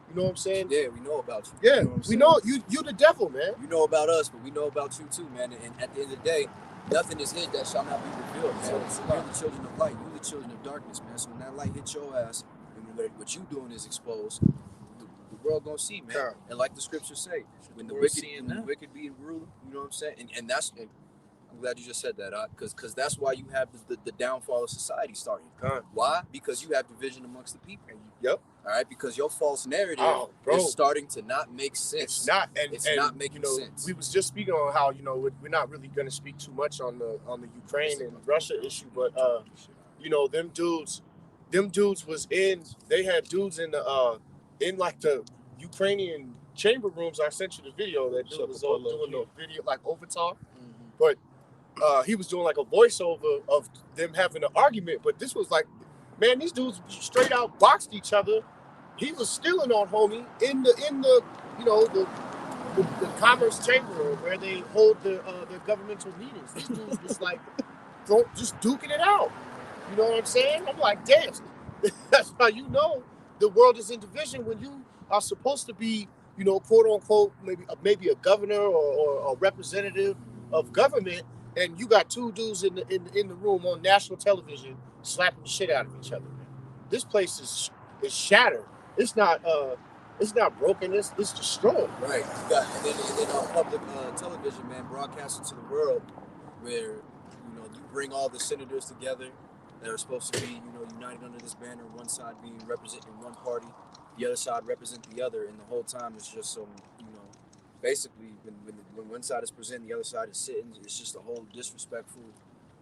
You know what I'm saying? Yeah, we know about you. Yeah, You know what I'm we saying? know you the devil, man. You know about us, but we know about you too, man. And at the end of the day, nothing is hid that shall not be revealed, man. So you're the children of light. You're the children of darkness, man. So when that light hits your ass, and what you doing is exposed, the world gonna see, man. Sure. And like the scriptures say, when the world seeing that. wicked be ruled, you know what I'm saying? And that's, I'm glad you just said that, because that's why you have the downfall of society starting. Why? Because you have division amongst the people. Yep. All right, because your false narrative Bro. is starting to not make sense. It's not, and It's not making sense. We was just speaking on how, you know, we're not really going to speak too much on the Ukraine and Russia issue, but you know, them dudes they had dudes in the in like the Ukrainian chamber rooms. I sent you the video. That dude was doing the video like overtalk, but he was doing like a voiceover of them having an argument. But this was like, man, these dudes straight out boxed each other. He was stealing on homie in the you know the commerce chamber where they hold the governmental meetings. These dudes was like just duking it out. You know what I'm saying? I'm like, damn. That's how you know the world is in division, when you are supposed to be, you know, quote unquote, maybe a governor or a representative of government, and you got two dudes in the room on national television slapping the shit out of each other. This place is shattered. It's not broken. It's destroyed. Right. You got, and then on public television, man, broadcasting to the world, where, you know, you bring all the senators together that are supposed to be, you know, united under this banner. One side being representing one party, the other side represent the other, and the whole time it's just so, you know, basically when one side is presenting, the other side is sitting. It's just a whole disrespectful,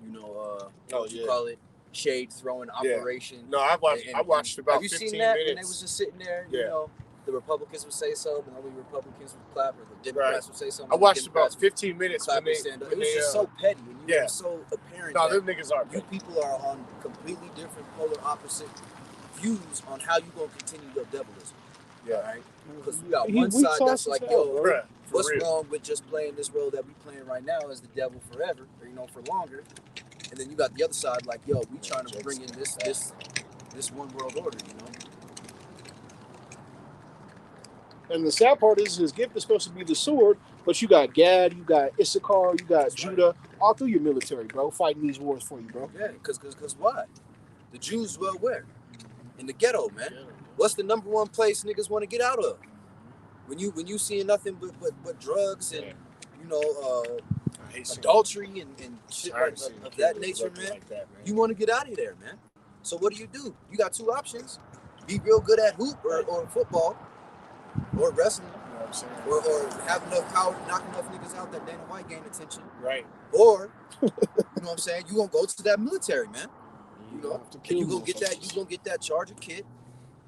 you know, what you call it, shade throwing operation. No, I watched about 15 minutes. Have you seen that when they was just sitting there? Yeah. You know, the Republicans would say something, and only Republicans would clap, or the Democrats would say something. I watched about 15 minutes when they stand up. It was just so petty, and it was so apparent. No, that them niggas are. you people are on completely different, polar opposite views on how you gonna continue your devilism. Yeah. Right? Because we got one side that's like, yo, what's wrong with just playing this role that we playing right now as the devil forever, or, you know, for longer? And then you got the other side like, yo, we trying to bring in this one world order, you know? And the sad part is his gift is supposed to be the sword, but you got Gad, you got Issachar, you got Judah, all through your military, bro, fighting these wars for you, bro. Yeah, because why? The Jews dwell where? In the ghetto, man. What's the number one place niggas want to get out of? When you seeing nothing but drugs and, you know, adultery and shit of that nature, man, you want to get out of there, man. So what do? You got two options: be real good at hoop or football, or wrestling. You know what I'm saying? Or have enough power to knock enough niggas out that Dana White gain attention. Right. Or, you know what I'm saying, you gonna go to that military, man. You know, have to and kill you gonna get that Charger kit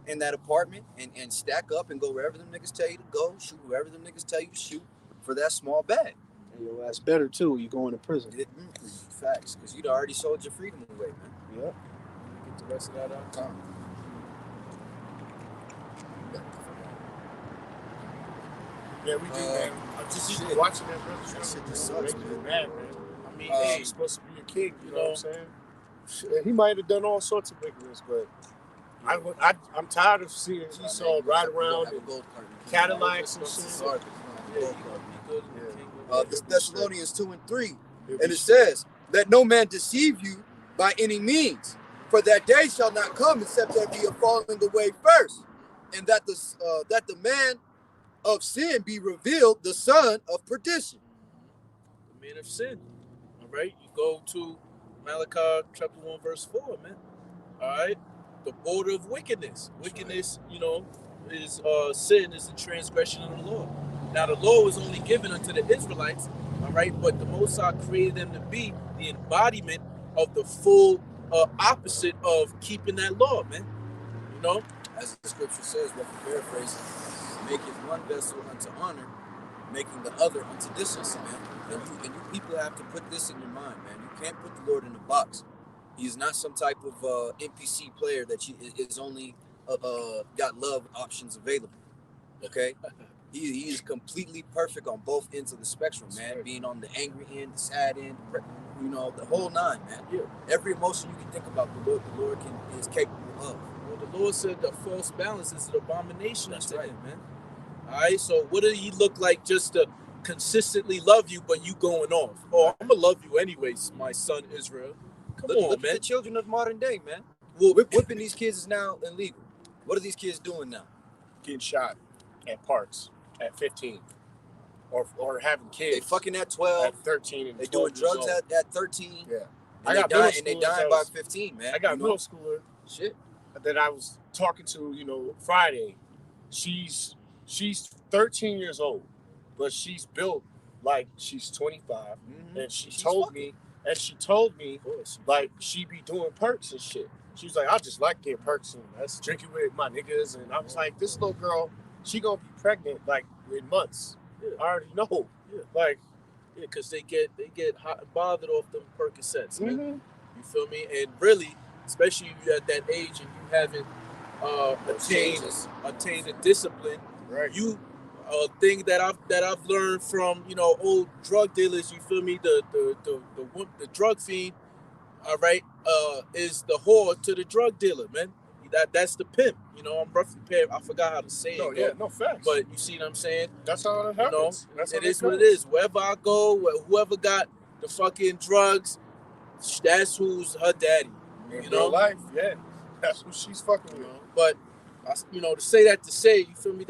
in that apartment and stack up and go wherever them niggas tell you to go, shoot whoever them niggas tell you to shoot for that small bag. And your ass better too. You going to prison. Facts, because you'd already sold your freedom away, man. Yep. Get the rest of that out. Time. Yeah, we do, man. I'm just watching that brother. That shit just sucks, man. Mad, man. I mean, He's supposed to be a king, you know what I'm saying? Shit, he might have done all sorts of wickedness, but I'm tired of seeing Esau ride around in Cadillacs and shit. This Thessalonians 2 and 3. And it says, let no man deceive you by any means, for that day shall not come except there be a falling away first, and that the man of sin be revealed, the son of perdition. The man of sin. All right, you go to Malachi chapter 1 verse 4, man. All right, the border of wickedness. Wickedness, you know, is sin is the transgression of the law. Now the law was only given unto the Israelites, all right, but the Most High created them to be the embodiment of the full opposite of keeping that law, man. You know, as the scripture says, what we paraphrase, maketh one vessel unto honor, making the other unto decency, man. And you people have to put this in your mind, man. You can't put the Lord in a box. He is not some type of NPC player that is only got love options available. Okay, he is completely perfect on both ends of the spectrum, man. Being on the angry end, the sad end, you know, the whole nine, man. Yeah. Every emotion you can think about, the Lord is capable of. Well, the Lord said the false balance is an abomination unto him, man. All right, so what did he look like just to consistently love you, but you going off? Oh, I'm gonna love you anyways, my son Israel. Come on, look man. At the children of modern day, man. Well, whipping these kids is now illegal. What are these kids doing now? Getting shot at parks at 15, or having kids. They fucking at 12, at 13, and they doing drugs at 13. Yeah, and they dying by 15, man. I got a middle schooler. Shit. That I was talking to, you know, Friday. She's 13 years old, but she's built like she's 25, and she told me, like she be doing perks and shit. She was like, I just like getting perks and that's drinking with my niggas, and I was like, this little girl, she gonna be pregnant like in months. Yeah. I already know. Yeah. Like, yeah, because they get hot and bothered off them Percocets, man. You feel me? And really, especially if you're at that age and you haven't attained a discipline, right? You thing that I've learned from, you know, old drug dealers. You feel me? The drug fiend, all right, is the whore to the drug dealer, man. That's the pimp. You know, I'm roughly paired. I forgot how to say it. Yeah, no facts. But you see what I'm saying? That's how it happens. You know, it is what it is. Wherever I go, whoever got the fucking drugs, that's who's her daddy. In real life, yeah, that's who she's fucking with. But you know, to say, you feel me?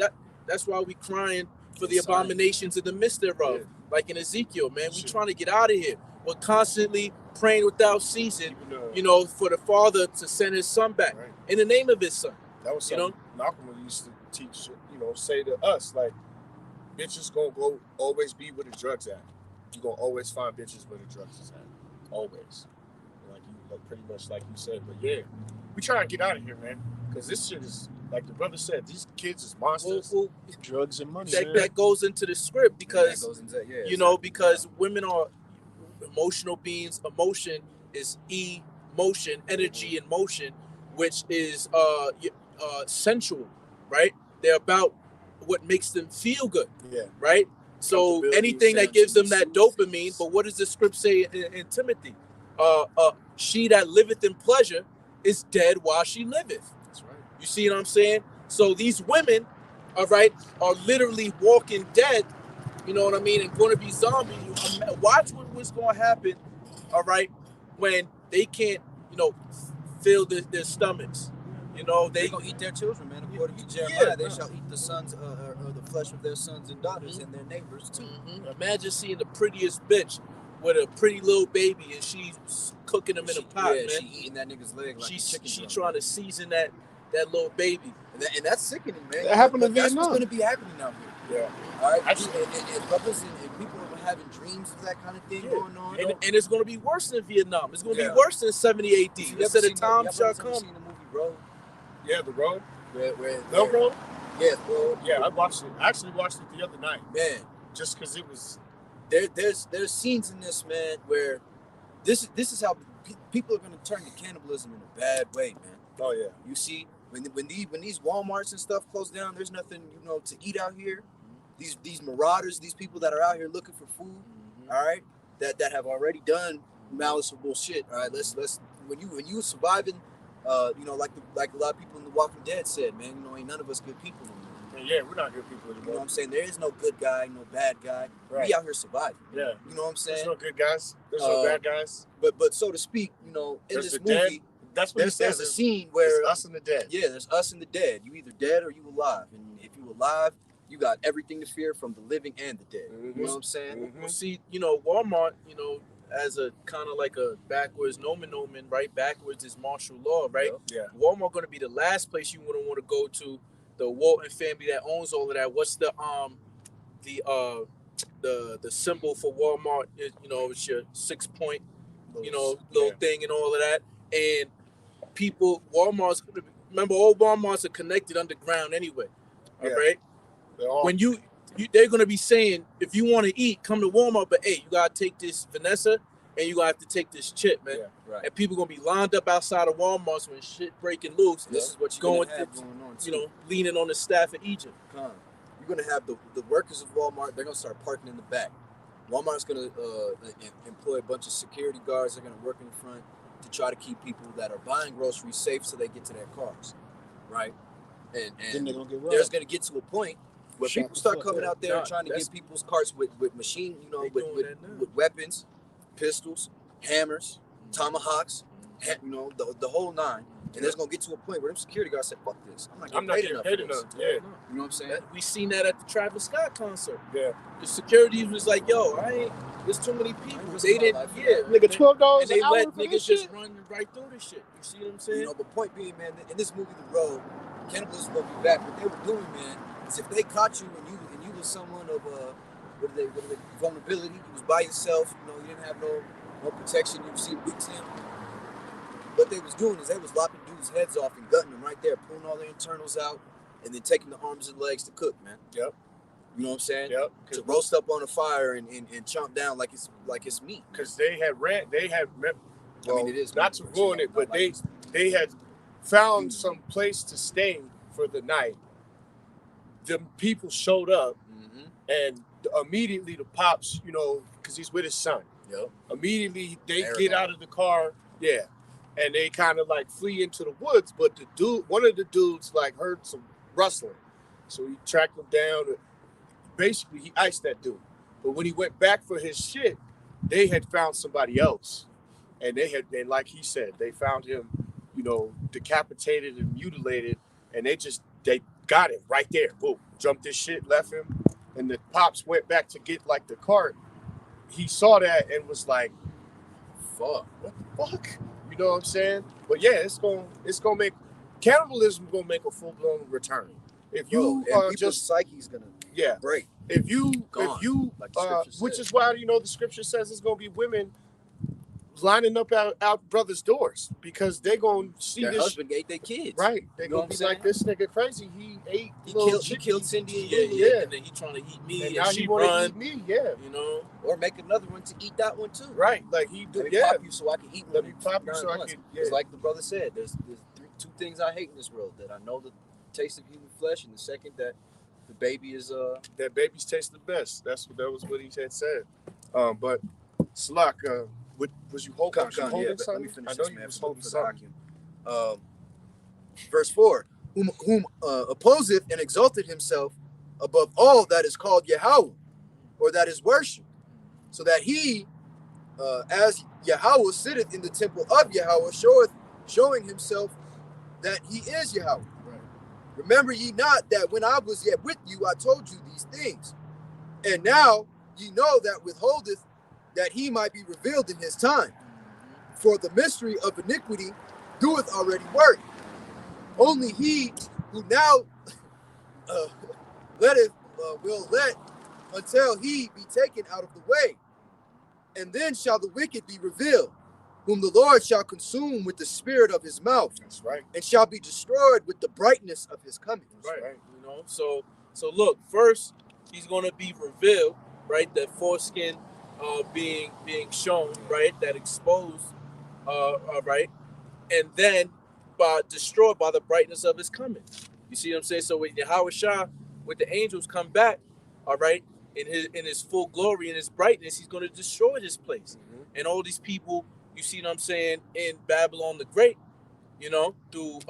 That's why we crying for the abominations of the midst thereof. Yeah. Like in Ezekiel, man, we trying to get out of here. We're constantly praying without ceasing, you know, for the Father to send his son back in the name of his son. That was something Malcolm used to teach, you know, say to us, like, bitches gonna go always be where the drugs at. You're gonna always find bitches where the drugs is at. Always. Like pretty much like you said. But yeah, we try to get out of here, man. Because this shit is, like the brother said, these kids is monsters. Well, drugs and money. That goes into the script because, you know, because women are emotional beings. Emotion is emotion, energy in motion, which is sensual, right? They're about what makes them feel good, right? So anything that gives them that dopamine. But what does the script say in Timothy? She that liveth in pleasure is dead while she liveth. That's right. You see what I'm saying? So these women, all right, are literally walking dead, you know what I mean, and going to be zombies. Watch what's going to happen, all right, when they can't, you know, fill their stomachs. You know, they gonna eat their children, man. According to Jeremiah, they shall eat the sons or the flesh of their sons and daughters and their neighbors too. Imagine seeing the prettiest bitch with a pretty little baby, and she's cooking him in a pot, man. She eating that nigga's leg like She trying to season that little baby. And that's sickening, man. That happened in That's Vietnam. what's going to be happening out here. Yeah. All right? Actually, and brothers and people are having dreams of that kind of thing going on. And it's going to be worse than Vietnam. It's going to be worse than 70 AD. Instead of time shall come. Seen the movie Road? Yeah, The Road. Where Road? Yeah, bro. Yeah, I watched it. I actually watched it the other night. Man, Just because it was... there's scenes in this, man, where this is how people are going to turn to cannibalism in a bad way, man. Oh, yeah. You see, when these Walmarts and stuff close down, there's nothing, to eat out here. These marauders, these people that are out here looking for food, all right, that have already done maliceable shit. All right, let's when you surviving, like a lot of people in The Walking Dead said, man, ain't none of us good people anymore. Yeah, we're not good people anymore. You know what I'm saying? There is no good guy, no bad guy. Right. We out here surviving. Yeah. You know what I'm saying? There's no good guys. There's no bad guys. But so to speak, in There's this the dead. movie, That's what he says. there's a scene where It's us and the dead. yeah, there's us and the dead. You either dead or you alive. And if you alive, you got everything to fear from the living and the dead. You know what I'm saying? Well, see, Walmart, as a kind of like a backwards nomen, right? Backwards is martial law, right? Yeah. Walmart going to be the last place you wouldn't want to go to. The Walton family that owns all of that. What's the symbol for Walmart? It's your 6-point, little thing and all of that. And people, Walmart's gonna be, remember, all Walmarts are connected underground anyway. All right. When they're gonna be saying, if you want to eat, come to Walmart, but hey, you gotta take this Vanessa and you gotta have to take this chip, man. Yeah, right. And people gonna be lined up outside of Walmarts when shit breaking loose. This is what you're going gonna have going on too. Leaning on the staff of Egypt. You're gonna have the workers of Walmart. They're gonna start parking in the back. Walmart's gonna employ a bunch of security guards. They're gonna work in front to try to keep people that are buying groceries safe so they get to their cars, right? And Then they're gonna get robbed. there's gonna get to a point where people start coming out there Nah, and trying to that's- get people's carts with machine, They with doing that now. with weapons, pistols, hammers, tomahawks, the whole nine. And there's gonna get to a point where them security guards say, "Fuck this! I'm not getting paid enough." Yeah. You know what I'm saying? We seen that at the Travis Scott concert. Yeah. The security was like, "Yo, there's too many people." They didn't, Nigga, $12 and they an hour let for niggas this just shit? run right through this shit. You see what I'm saying? But point being, man, in this movie, The Road, cannibalism will be back. What they were doing, man, is if they caught you and you was someone of what are they vulnerability, you was by yourself, you didn't have no protection, you see weak him. What they was doing is they was lopping dudes' heads off and gutting them right there, pulling all their internals out, and then taking the arms and legs to cook, man. Yep. You know what I'm saying? Yep. To roast up on a fire and chomp down like it's meat. Because they had It is not to ruin it, but they had found some place to stay for the night. The people showed up, and immediately the pops, because he's with his son. Yep. Immediately they get out of the car, and they kind of like flee into the woods. But one of the dudes like heard some rustling, so he tracked him down. Basically, he iced that dude. But when he went back for his shit, they had found somebody else, and and like he said, they found him, decapitated and mutilated, and they got it right there. Boom, jumped his shit, left him, and the pops went back to get like the cart. He saw that and was like, "Fuck, what the fuck?" You know what I'm saying? But yeah, it's gonna make cannibalism gonna make a full blown return. If you and people's psyche's gonna break. If you like the scripture which says. is why the scripture says it's gonna be women lining up out brothers' doors because they're gonna see Their this husband ate their kids. right. They're You know gonna what be I'm like, this nigga crazy. He ate He little killed Cindy and Yeah, you, and then he trying to eat me, and and, now she he wanna run. eat me. or make another one to eat that one too. Right. Like he do. Let me pop you so I can eat. Let me pop you so I can. It's like the brother said. There's two things I hate in this world: that I know the taste of human flesh, and the second that the baby is that babies taste the best. That was what he had said. But Slak, was you holding Let me something? finish I know this, you man. was For holding the something. vacuum. Verse 4: Whom opposeth and exalted himself above all that is called Yahweh, or that is worshipped, so that he, as Yahweh sitteth in the temple of Yahweh, showing himself that he is Yahweh. Right. Remember ye not that when I was yet with you, I told you these things, and now ye know that that he might be revealed in his time. For the mystery of iniquity doeth already work. Only he who now will let until he be taken out of the way. And then shall the wicked be revealed, whom the Lord shall consume with the spirit of his mouth. That's right. And shall be destroyed with the brightness of his coming. Right. You know, so look, first he's gonna be revealed, right? That foreskin being shown, right? That exposed, right? And then destroyed by the brightness of his coming. You see what I'm saying? So when Yahweh Shah, with the angels come back, all right, in his full glory and his brightness, he's going to destroy this place. And all these people, you see what I'm saying, in Babylon the Great, you know, through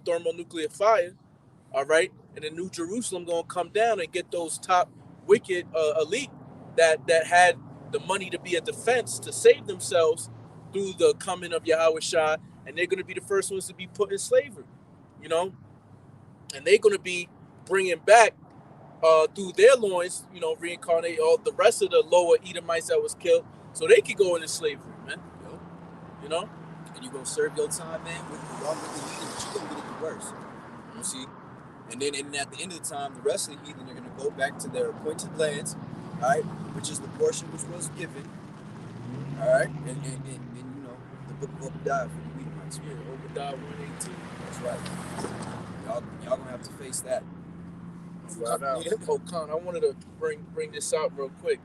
thermonuclear fire, all right, and the New Jerusalem going to come down and get those top wicked elite that had the money to be a defense to save themselves through the coming of Yahweh Shah, and they're going to be the first ones to be put in slavery, you know, and they're going to be bringing back through their loins, you know, reincarnate all the rest of the lower Edomites that was killed, so they could go into slavery, man. You know, and you're gonna serve your time, man, with the heathen, but you're gonna get it worse. You see, and then at the end of the time, the rest of the heathen are gonna go back to their appointed lands, all right, which is the portion which was given, all right, and you know, the book of Obadiah for the Edomites. Yeah, Obadiah 1:18. That's right. Y'all gonna have to face that. Oh, Khan, I wanted to bring this out real quick.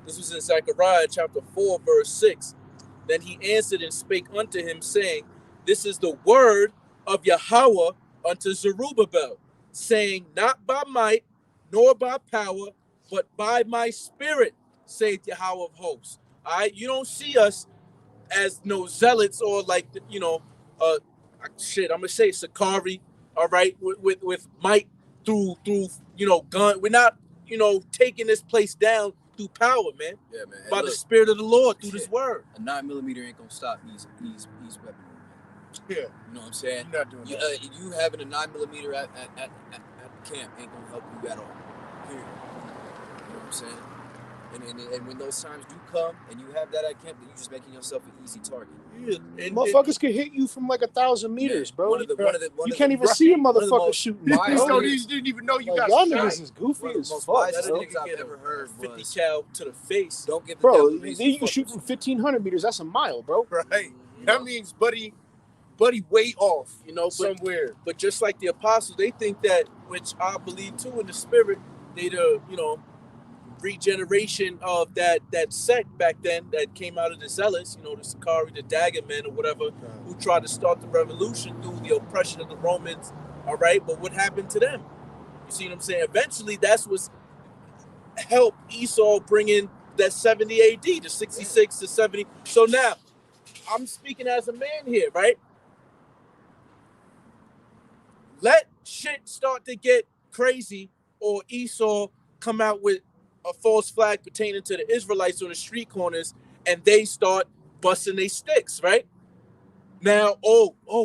This was in Zechariah chapter 4, verse 6. Then he answered and spake unto him, saying, This is the word of Yahweh unto Zerubbabel, saying, Not by might, nor by power, but by my spirit, saith Yahweh of hosts. All right, you don't see us as no zealots or like, you know, I'm gonna say Sakari, all right, with might through you know, gun. We're not, you know, taking this place down through power, man. Yeah, man. By the Spirit of the Lord through shit, this word. A 9mm ain't gonna stop these weaponry, man. Yeah. You know what I'm saying? You're not doing that. You having a 9mm at the camp ain't gonna help you at all. Period. You know what I'm saying? And when those times do come and you have that at camp, then you're just making yourself an easy target. Yeah, and Motherfuckers can hit you from like 1,000 meters, bro. You can't even right, see a motherfucker shooting. So these didn't even know you Like, got y'all shot. niggas is goofy as most fuck, wisest bro. things I've ever heard 50 was, cal to the face. don't give the Bro, devil then reason you to can fuck shoot with from 1,500 meters. That's a mile, bro. Right. You That know? means buddy way off. You know, somewhere. But just like the apostles, they think that, which I believe too in the spirit, they the, you know, regeneration of that sect back then that came out of the zealots, you know, the Sakari, the Dagger men or whatever, who tried to start the revolution through the oppression of the Romans. All right, but what happened to them? You see what I'm saying? Eventually, that's what's helped Esau bring in that 70 AD, the 66 to 70. So now, I'm speaking as a man here, right? Let shit start to get crazy, or Esau come out with a false flag pertaining to the Israelites on the street corners, and they start busting their sticks, right? Now,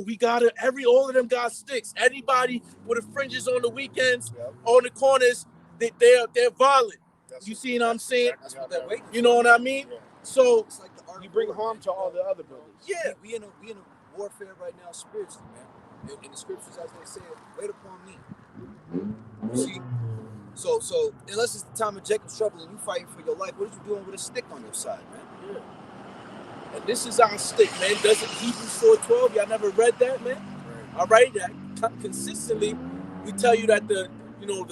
we gotta all of them got sticks. Anybody with the fringes on the weekends, on the corners, they're violent. You see what I'm saying? That's what that weight. You know what I mean? Yeah. So It's like the art You of bring war, harm man. to all the other brothers. yeah, We in a warfare right now spiritually, man. In the scriptures, as they say, wait upon me. You see? So unless it's the time of Jacob's trouble and you fighting for your life, what are you doing with a stick on your side, man? yeah. And this is our stick, man. Doesn't Hebrews 4:12? Y'all never read that, man? All right, that consistently we tell you that the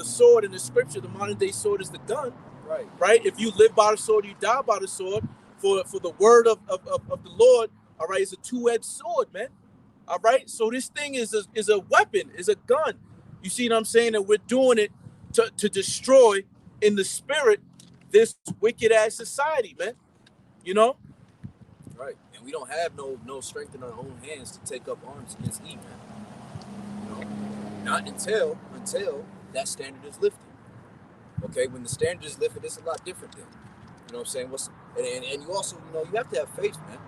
sword in the scripture, the modern day sword, is the gun. Right? If you live by the sword, you die by the sword. For the word of the Lord, all right, is a two-edged sword, man. All right, so this thing is a weapon, is a gun. You see what I'm saying? And we're doing it to destroy in the spirit this wicked ass society, man. You know? Right. And we don't have no strength in our own hands to take up arms against Eve, man. You know? Not until that standard is lifted. Okay, when the standard is lifted, it's a lot different then. You know what I'm saying? And you also, you have to have faith, man.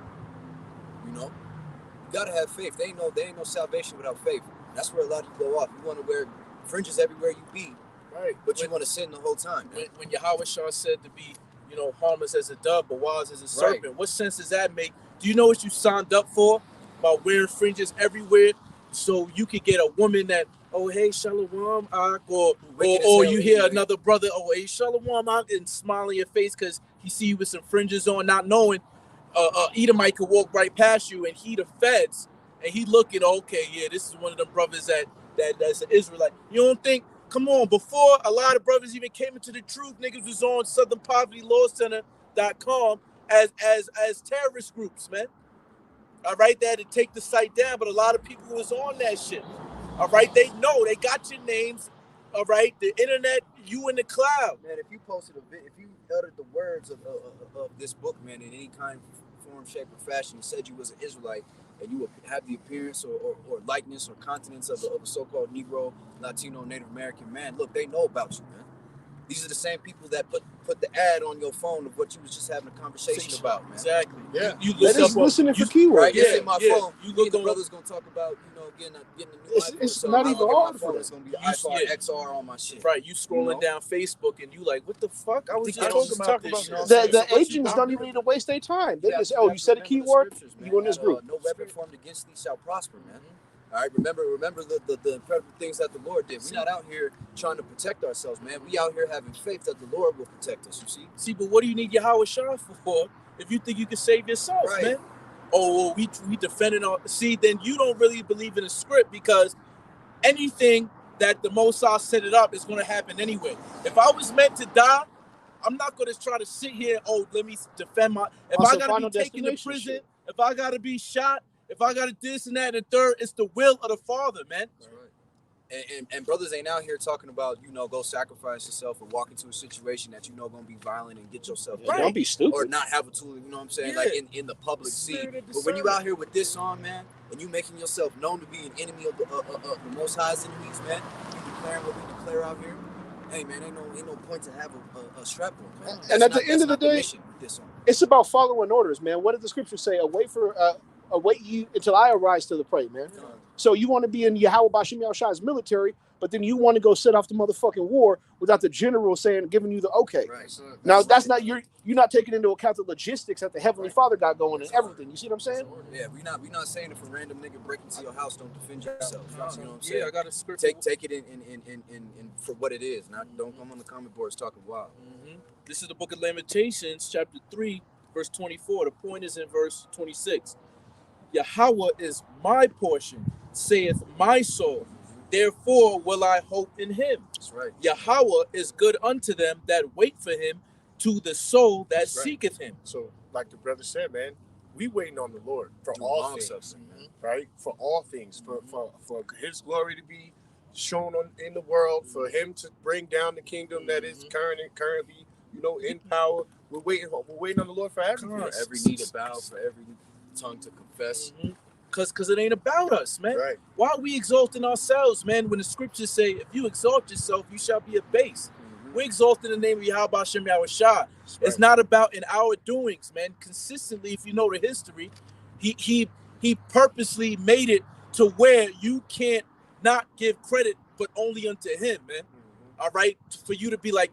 You know? You gotta have faith. There ain't no salvation without faith. That's where a lot of you go off. You want to wear fringes everywhere you be, Right. but you want to sin the whole time, man. When Yahweh Shah said to be, harmless as a dove, but wise as a serpent. What sense does that make? Do you know what you signed up for by wearing fringes everywhere? So you could get a woman that, oh, hey, Shalom, or you hear another brother, oh, hey, Shalom, and smile in your face because he see you with some fringes on, not knowing Edomite could walk right past you and he the feds, and he looking, okay, yeah, this is one of them brothers that's an Israelite. You don't think, come on, before a lot of brothers even came into the truth, niggas was on southernpovertylawcenter.com as terrorist groups, man. All right, they had to take the site down, but a lot of people was on that shit. All right, they know, they got your names. All right, the internet, you in the cloud. Man, if you posted if you uttered the words of this book, man, in any kind of form, shape, or fashion, and said you was an Israelite, and you would have the appearance or likeness or countenance of a so-called Negro, Latino, Native American man, look, they know about you, man. These are the same people that put the ad on your phone of what you was just having a conversation about, man. Exactly. Yeah. You listening for keywords. Right, it's in my phone. You the look brother's gonna talk about, getting a new iPhone. It's not even hard for It's gonna be iPhone XR on my shit. Right, you scrolling down Facebook and you like, what the fuck? I was just talking about this. The agents don't even need to waste their time. They just, you said a keyword, you in this group. No weapon formed against thee shall prosper, man. All right, remember the incredible things that the Lord did. We're not out here trying to protect ourselves, man. We out here having faith that the Lord will protect us, you see? See, but what do you need Yahweh Shah for if you think you can save yourself, man? Oh, we defending our... See, then you don't really believe in the script, because anything that the Most High set it up is going to happen anyway. If I was meant to die, I'm not going to try to sit here, let me defend my... If I got to be taken to prison, if I got to be shot, if I got to this and that and the third, it's the will of the Father, man. That's right. And brothers ain't out here talking about, go sacrifice yourself or walk into a situation that gonna be violent and get yourself killed. Don't be stupid. Or not have a tool, you know what I'm saying? Like in the public scene. But when you out here with this on, man, and you making yourself known to be an enemy of the Most High's enemies, man, you declaring what we declare out here. Hey, man, ain't no point to have a strap on, man. And at the end of the day, it's about following orders, man. What did the scripture say? Await you until I arise to the prey, man. So you want to be in Yahweh Bashim Yahushai's military, but then you want to go set off the motherfucking war without the general giving you the okay. Right. So now that's not you're not taking into account the logistics that the Heavenly Father got going and everything. You see what I'm saying? Yeah, we not saying if a random nigga break into your house, don't defend yourself. You know what I'm saying? Yeah, I got a script. Take it in for what it is. Don't come on the comment boards talking wild. Mm-hmm. This is the book of Lamentations, chapter 3, verse 24. The point is in verse 26. Yahweh is my portion, saith my soul. Therefore will I hope in him. That's right. Yahweh is good unto them that wait for him, to the soul that seeketh him. So, like the brother said, man, we waiting on the Lord for all things, right? For all things, for his glory to be shown in the world, for him to bring down the kingdom that is currently, in power. We're waiting on the Lord for everything. For every knee to bow, for every tongue to confess. Because it ain't about us, man. Right. Why are we exalting ourselves, man, when the scriptures say, if you exalt yourself, you shall be abased? We exalt in the name of Yahweh Hashem Yahushua. It's not about in our doings, man. Consistently, if you know the history, he purposely made it to where you can't not give credit, but only unto him, man. All right? For you to be like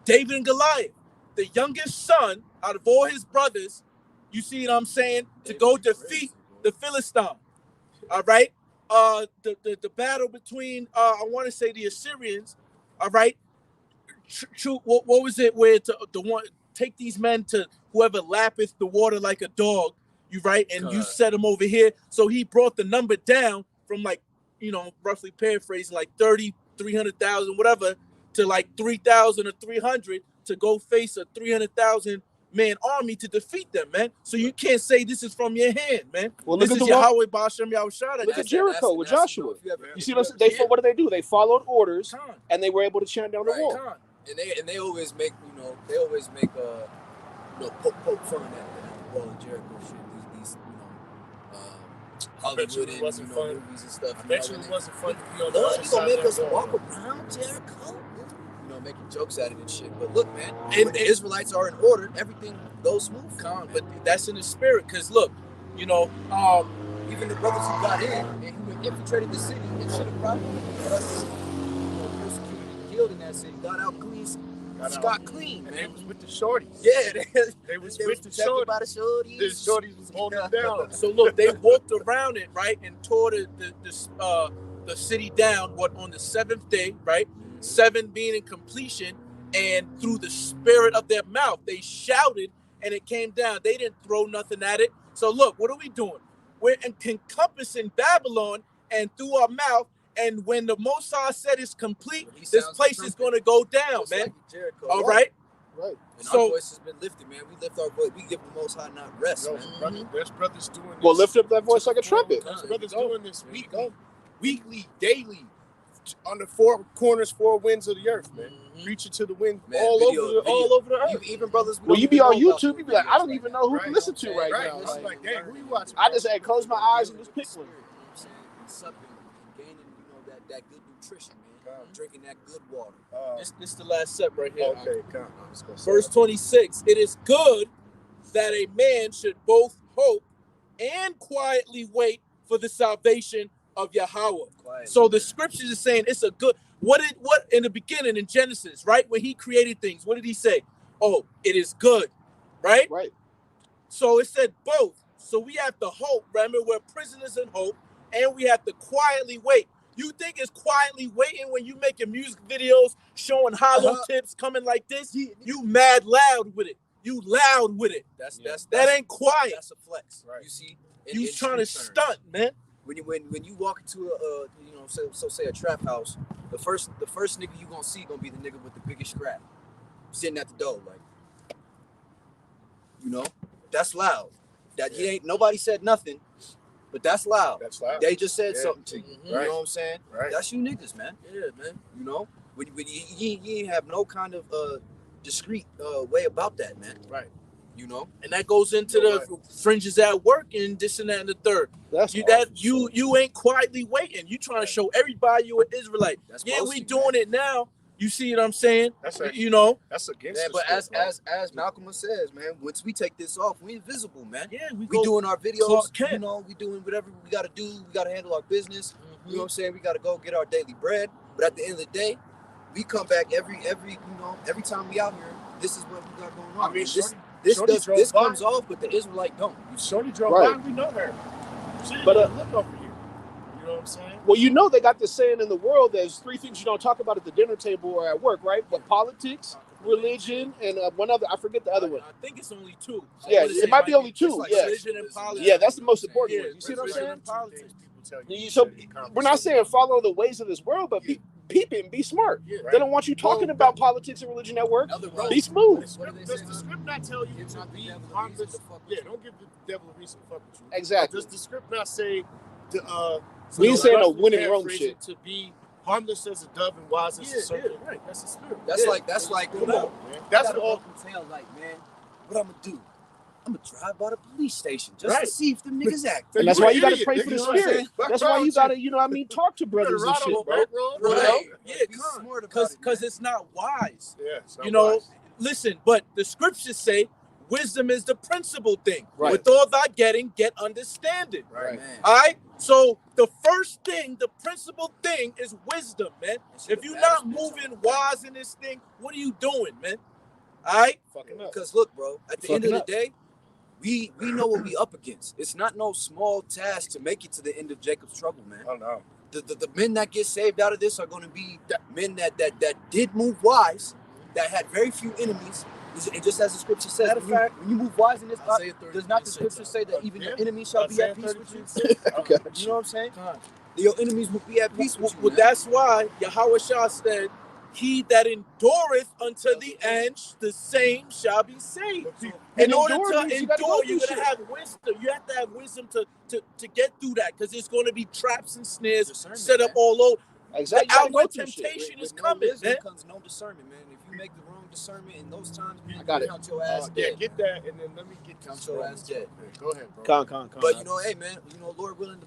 David and Goliath, the youngest son out of all his brothers, you see what I'm saying? To go defeat the Philistine. All right? The battle between, I want to say the Assyrians, all right? What was it where the one, take these men to whoever lappeth the water like a dog, you right? And you set him over here. So he brought the number down from roughly paraphrasing, like 300,000, whatever, to like 3,000 or 300 to go face a 300,000 man army to defeat them, man. So you can't say this is from your hand, man. Well, this is Yahweh B'Shem Yahushua. Look at Jericho with Joshua. You see what I'm saying? What did they do? They followed orders, and they were able to tear down the wall. And they always make poke fun at the wall of Jericho shit. These Hollywood and movies and stuff. I bet you it wasn't fun to be on the other side. You gonna make us walk around Jericho? Making jokes at it and shit. But look, man, when the Israelites are in order, everything goes smooth. But that's in the spirit, because look, even the brothers who got in and who infiltrated the city and should have probably persecuted and killed in that city. Got out clean. Scott clean, And man. they was with the shorties. Yeah, They was they with the protected shorties. by the shorties. The shorties was holding them down. So look, they walked around it, right, and tore the city down. What, on the seventh day, right? 7 being in completion, and through the spirit of their mouth, they shouted, and it came down. They didn't throw nothing at it. So look, what are we doing? We're encompassing Babylon, and through our mouth. And when the Most High said it's complete, this place is going to go down, man. Like Jericho. All right. Right. And So- our voice has been lifted, man. We lift our voice. We give the Most High not rest, Yo, man. there's brothers doing this. Well, lift up that voice like a trumpet. There's There brothers you go. doing this There you weekly, daily, on the 4 corners, 4 winds of the earth, man. Mhm. Preaching to the wind Man, all video- over the earth. Even brothers. Well, you don't be even on know about YouTube, you be like, I don't even know who to Right. listen to right Right. now. It's Like, like, dang, who you watching? I just had close my eyes and just pick one. You know what I'm saying? And supping and gaining, that good nutrition, man. God. Drinking that good water. This is the last step right here. Okay, come on. Let's go. Verse 26, it is good that a man should both hope and quietly wait for the salvation of Yahweh. Quiet. So the scriptures is saying it's a good, what in the beginning in Genesis, right? When he created things, what did he say? Oh, it is good, right? Right. So it said both. So we have to hope, remember, we're prisoners in hope, and we have to quietly wait. You think it's quietly waiting when you making music videos showing hollow tips coming like this? You mad loud with it. You loud with it. That ain't quiet. That's a flex. Right. You see, You trying to street stunt, man. When you walk into a say a trap house, the first nigga you gonna see gonna be the nigga with the biggest scrap, sitting at the door, like, that's loud. That he ain't nobody said nothing, but that's loud. That's loud. They just said Yeah. something to you. Mhm. You know what I'm saying? Right. That's you niggas, man. Yeah, man. You know, when you ain't have no kind of discreet way about that, man. Right. You know, And that goes into You know the fringes at work and this and that and the third. That's You ain't quietly waiting. You trying to show everybody you an Israelite. that's Yeah, boasting, we doing it now. You see what I'm saying? That's right. You know? That's against man. the But script, as Malcolm says, man, once we take this off, we invisible, man. Yeah, We go doing our videos, Clark Kent. we doing whatever we got to do. We got to handle our business. Mhm. You know what I'm saying? We got to go get our daily bread. But at the end of the day, we come back every time we out here. This is what we got going on. I mean, this comes off, but the Israelite don't. Shorty drove Right. by, we know her. She But, didn't look over here. You know what I'm saying? Well, you know they got this saying in the world, there's 3 things you don't talk about at the dinner table or at work, right? But politics, religion, and one other, I forget the other one. I think it's only 2. Yeah, it might be only 2, like yeah. religion and politics. Yeah, that's the most important Yeah, one. You see what I'm religion saying? and politics. So we're not saying follow the ways of this world, but peep it and be smart. Yeah, They don't want you talking about politics and religion at work. Otherwise, Be smooth. Does the script not tell you to be harmless? Yeah, don't give the devil a reason to fuck with you. Exactly. Does the script not say to We ain't saying no roughly winning Rome paraphrase shit. it, to be harmless as a dove and wise as a serpent? right. That's the spirit. That's Yeah. like Come on, man. That's all. tell, like, man, what I'm gonna do? I'm gonna drive by the police station just Right. to see if them niggas act. And that's You why an you got to idiot, pray nigga, for the you know what I'm spirit. saying? Fuck That's wrong why you with got to, talk to brothers and shit, bro. Right. Yeah, Be come smart about it, because man. it's not wise. Yeah, it's not You know, wise. listen, but the scriptures say wisdom is the principal thing. Right. With all thy getting, get understanding. Right. Man. All right. So the first thing, the principal thing is wisdom, man. If you're not moving wise in this thing, what are you doing, man? All right. Fucking up. Because look, bro, at the end of Fucking the day, we know what we up against. It's not no small task to make it to the end of Jacob's trouble, man. Oh no. The men that get saved out of this are going to be men that did move wise, that had very few enemies. And just as the scripture says, Matter of when fact, you move wise in this, Isaiah does not the 33:6, scripture say that even yeah. your enemies shall be at peace with you? Okay. You know what I'm saying? Your enemies will be at peace with you. Well, man. that's why Yahweh Shah said, "He that endureth unto the end, the same shall be saved." In And order endure to means you gotta go endure, through you're gonna shit. have wisdom. You have to have wisdom to get through that, because there's going to be traps and snares Discernment, set up man. all over. Exactly. The You gotta go outward through shit. temptation is With coming, no wisdom man. comes no discernment, man. If you make the wrong discernment in those times, I got it. count your ass Yeah, dead. get that, and then let me get Count your ass dead. Go ahead, bro. Con. But you know, hey man, Lord willing,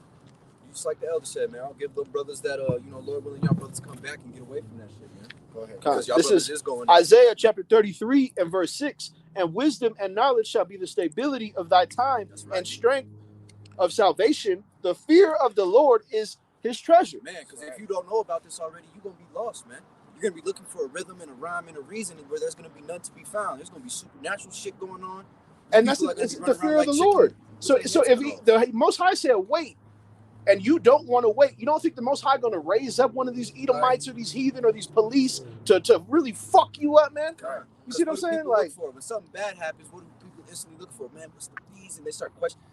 just like the elder said, man, I'll give the brothers that Lord willing, y'all brothers come back and get away from that shit, man. Go ahead. Con. Because y'all This brothers is is going. Isaiah chapter 33 and verse 6. And wisdom and knowledge shall be the stability of thy time, That's right. and strength of salvation. The fear of the Lord is his treasure. Man, because if you don't know about this already, you're gonna be lost, man. You're gonna be looking for a rhythm and a rhyme and a reason where there's gonna be none to be found. There's gonna be supernatural shit going on. And that's the fear of the Lord. So if the Most High said wait, and you don't want to wait, you don't think the Most High going to raise up one of these Edomites or these heathen or these police to really fuck you up, man? You see what I'm saying? Like, when something bad happens, what do people instantly look for? Man, what's the reason? They start questioning,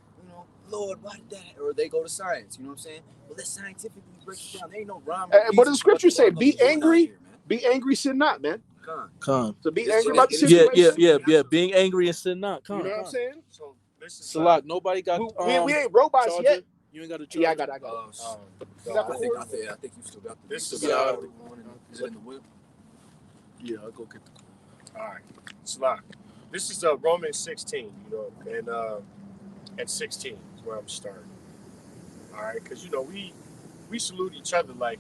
Lord, why did that? Or they go to science, you know what I'm saying? Well, let's scientifically break it down. There ain't no rhyme. What does the scripture say? Be angry, be angry, sin not, man. Con. So be angry about the situation. Yeah. Being angry and sin not. Con. You know what I'm saying? So this is Salak, nobody got. We ain't robots charger? yet. You ain't got a charger. Yeah, I got it. I think you still got the. This is Is it in the whip? Yeah, I'll go get the. all right. Salak. This is Romans 16. And 16 is where I'm starting. All right, because we salute each other like,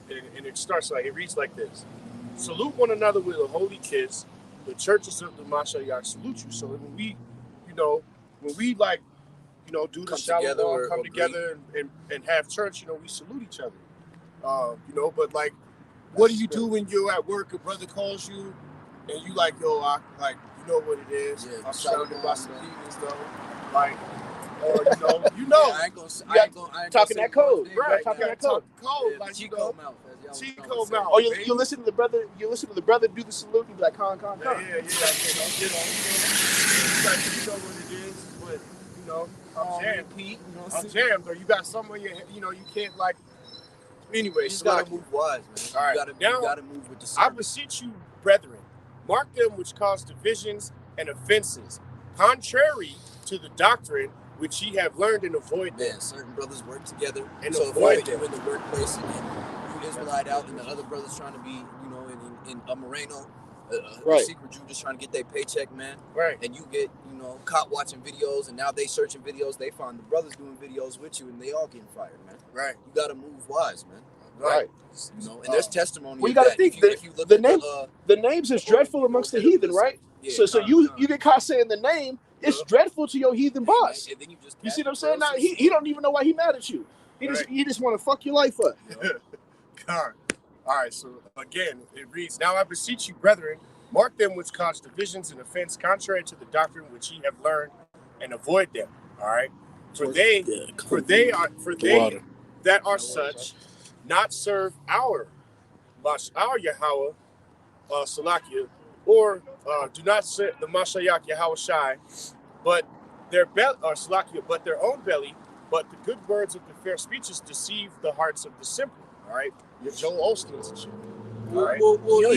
and it starts like it reads like this: salute one another with a holy kiss. The churches of the Mashiach salute you. So when we, like, do the shalom, come together and have church, we salute each other. But like, what do you do when you're at work? A brother calls you, and you like, yo, I like, you know what it is. Yeah, I'm surrounded by some demons, though. Like, or yeah, I ain't gonna talking that code, right? Talking that code. Yeah, Like Chico mouth. Chico mouth. Oh, you listen to the brother. You listen to the brother do the salute. You be like, con. Yeah. Like, you know what it is, but I'm jammed. Pete, I'm jammed, or you got somewhere you can't like. Anyway, you just gotta move wise, man. All right, you gotta move with the. I beseech you, brethren, mark them which cause divisions and offenses, contrary to the doctrine which ye have learned, and avoid them. Man, certain brothers work together, and so avoid them in the workplace, and you Israelite out, and the other brothers trying to be, in a Moreno, a secret Jew just trying to get their paycheck, man. Right. And you get, caught watching videos, and now they searching videos. They find the brothers doing videos with you, and they all getting fired, man. Right. You gotta move wise, man. Right. And there's testimony. Well, you gotta think if you look at the names is dreadful amongst the heathen, right? Yeah, so you get caught saying the name. It's dreadful to your heathen boss. And then you see what I'm saying? Now he don't even know why he mad at you. He just want to fuck your life up. All right. So again, it reads: Now I beseech you, brethren, mark them which cause divisions and offense, contrary to the doctrine which ye have learned, and avoid them. All right. For they that are such not serve our Yahweh, Salakia, or do not serve the Mashiach Yahweh Shai, but their own belly, but the good words of the fair speeches deceive the hearts of the simple. All right, your Joel Osteen's and shit. All right. Well,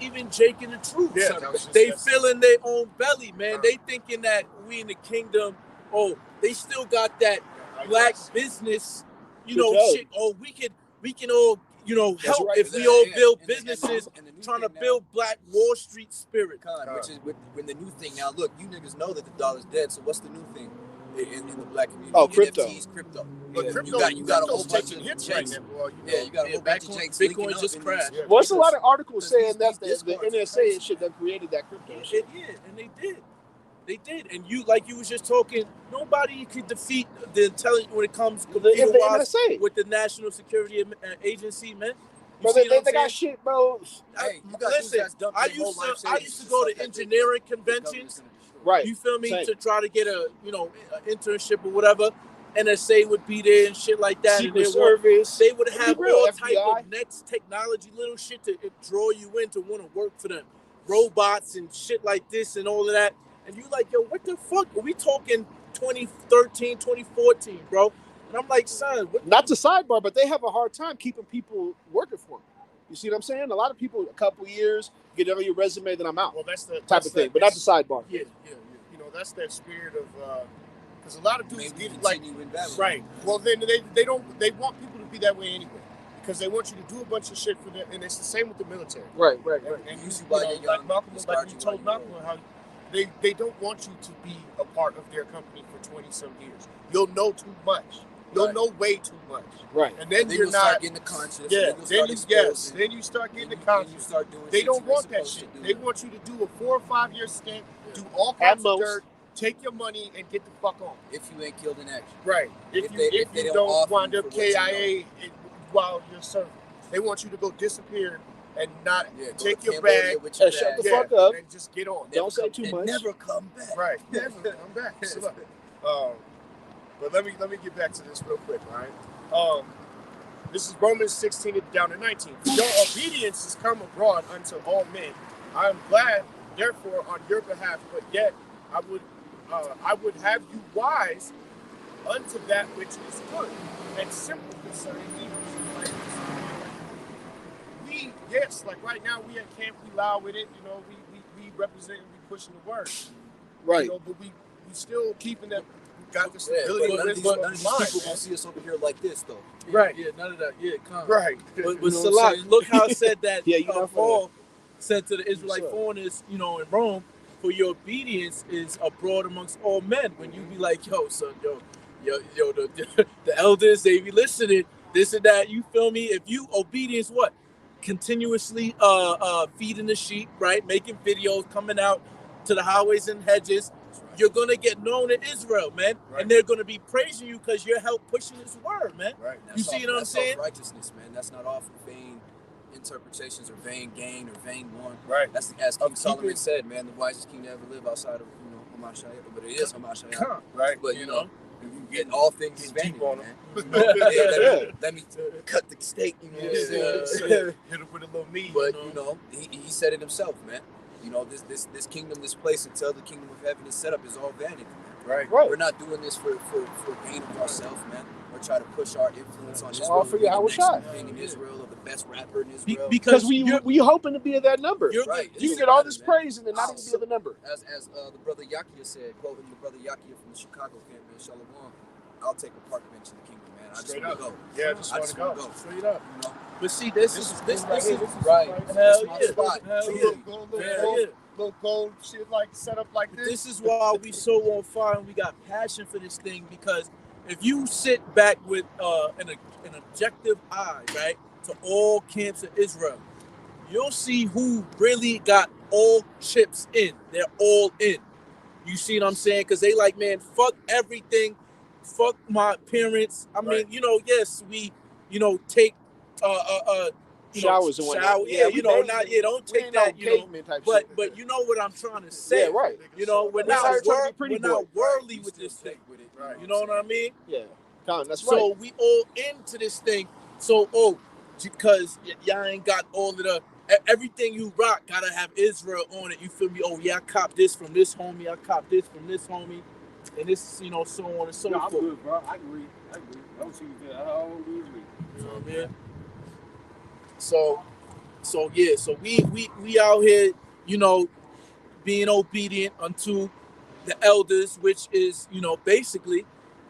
even Jake and the Troops, Yeah, they feeling their own belly, man. They thinking that we in the kingdom. Oh, they still got that black business, shit. Oh, we can all, help if we all build businesses, trying to build Black Wall Street spirit. Which is when the new thing. Now, look, you niggas know that the dollar's dead. So what's the new thing in the black community? Oh, crypto. NFTs, crypto. But You got a whole bunch of hits jakes. right now. You got a whole bunch of jakes. Bitcoin just crashed. Well, there's a lot of articles saying that the NSA and shit that created that crypto shit. And they did. They did, and you was just talking. Nobody could defeat the intelligence when it comes to NSA with the National Security Agency, man. Bro, they got shit, bro. Hey, listen, I used to go to engineering conventions. Right. You feel me? Same. To try to get a an internship or whatever. NSA would be there and shit like that. Secret Service. They would have all FBI. type of next technology, little shit to draw you in to want to work for them. Robots and shit like this and all of that. And you like, yo, what the fuck? Are we talking 2013, 2014, bro? And I'm like, son, what? Not to sidebar, but they have a hard time keeping people working for them. You see what I'm saying? A lot of people, a couple years, get over your resume, then I'm out. Well, that's the type of thing, but not the sidebar. Yeah. That's that spirit of, because a lot of dudes get like, right. Well, then they want people to be that way anyway, because they want you to do a bunch of shit for them, and it's the same with the military. Right. And you see, like Malcolm, like you told Malcolm how. They don't want you to be a part of their company for 20-some years. You'll know too much. You'll know way too much. Right. And then you're not start getting the conscience. Yeah. Then you start getting the conscience. They don't want that shit. They want you to do a 4 or 5 year stint, do all kinds of dirt, take your money, and get the fuck on. If you ain't killed in action. Right. If you don't wind up KIA while you're serving. They want you to go disappear and not Yeah, take your bag. with your Shut the bag. fuck up. And just get on. Don't say too much. Never come back. Right. Never come back. So, but let me get back to this real quick, right? This is Romans 16 down to 19. Your obedience is come abroad unto all men. I am glad, therefore, on your behalf, but yet I would have you wise unto that which is good and simple concerning evils. Like right now we at camp, we loud with it, you know, we represent, we pushing the word. Right. You know, but we still keeping that, we got this Yeah, ability but with none of these people gonna see us over here like this, though. Right. Yeah, none of that. Yeah, come. Right. But You know what I'm Salah, saying? look how it said that Yeah, you not Paul said to the Israelite What's up? foreigners, you know, in Rome, for your obedience is abroad amongst all men. When you be like, yo, son, yo, the elders, they be listening, this and that, you feel me? If you obedience what? Continuously feeding the sheep, right? Making videos, coming out to the highways and hedges, you're gonna get known in Israel, man. Right. And they're gonna be praising you because you're help pushing this word, man. Right. You see what I'm saying? Righteousness, man. That's not off of vain interpretations or vain gain or vain want. Right. That's as King Solomon keeping- said, man. The wisest king to ever live outside of Hamashiach, but it is Hamashiach. Right. But You know? in all things is Get vanity, deep on man. them. Let me cut the steak, you know what I'm Yeah. saying? Hit it with a little meat. But he said it himself, man. You know, this kingdom, this place until the kingdom of heaven is set up is all vanity, man. Right. Right. We're not doing this for gain of ourselves, man. Or try to push our influence on It's Israel. all for Being the Yahweh next thing in Israel or the best rapper in Israel. Because we hoping to be of that number. You're Right. You It's get all matter, this man. praise and then not even be of the number. As the brother Yakia said, quoting the brother Yakia from the Chicago camp, man, Shalom, I'll take a park bench in the kingdom, man. I just Straight want to up. go. Yeah, I just I want just to want go. to go. straight up. You know? But see, this is Right. Hell my yeah. spot. Hell Truly. yeah. Little gold shit like set up like this. This is why we so on fire and we got passion for this thing, because if you sit back with an objective eye, right, to all camps of Israel, you'll see who really got all chips in. They're all in. You see what I'm saying? Because they like, man, fuck everything. Fuck my parents. I mean, Right. yes, we, take Showers and whatnot. shower. Yeah, we bathe. don't We take ain't that, no caveman type but shit. but you know what I'm trying to say. Yeah, right. We're We're not not trying to be pretty we're not boy. worldly We with still this thing. take with it. Right. You know what I mean? Yeah. Con, that's So right. we all into this thing. So because y'all ain't got all of the everything you rock gotta have Israel on it. You feel me? Oh yeah, I cop this from this homie. I cop this from this homie, and this so on and so No, I'm forth. good, bro. I agree. I don't see you good. I don't agree. You know what I mean? So yeah. So we out here, being obedient unto the elders, which is basically,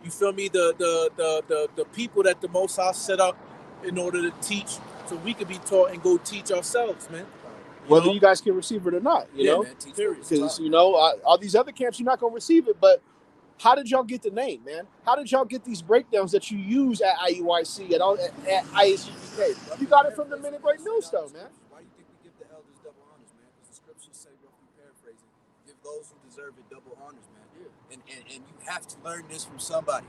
you feel me, the people that the Most High set up in order to teach, so we could be taught and go teach ourselves, man. Whether you guys can receive it or not, you know? Man, teach what was Because, taught. all these other camps, you're not going to receive it, but how did y'all get the name, man? How did y'all get these breakdowns that you use at IUIC, at ISUPK? You got it from the Minute Break Millstone, man. Why do you think we give the elders double honors, man? Because the scriptures say, roughly paraphrasing, give those who deserve it double honors, man. Yeah. And you have to learn this from somebody.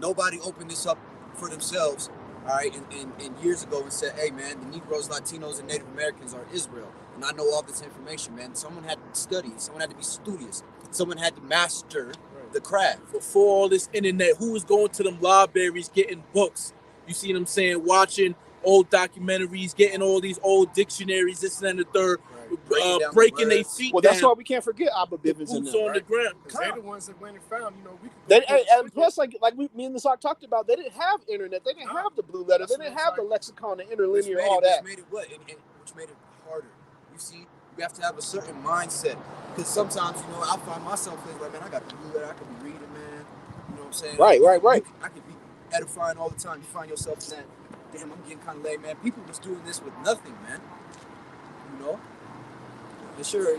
Nobody opened this up for themselves, all right, and years ago and said, hey, man, the Negroes, Latinos, and Native Americans are Israel. And I know all this information, man. Someone had to study. Someone had to be studious. Someone had to master the craft. Before all this internet, who was going to them libraries getting books? You see what I'm saying? Watching old documentaries, getting all these old dictionaries, this and the third, breaking their feet Well, down. that's why we can't forget Abba the Bivens and boots them. on the ground. Because they're the ones that went and found, we could They, go and plus, like me and the Sock talked about, they didn't have internet. They didn't have the blue letter. They didn't have the lexicon, the interlinear, all that. Which made it what? Which made it harder. You see, you have to have a certain mindset. Because sometimes, I find myself thinking like, man, I got the blue letter. I could be reading, man. You know what I'm saying? Right. I could be edifying all the time. You find yourself in that, damn, I'm getting kind of late, man. People was doing this with nothing, man. And sure,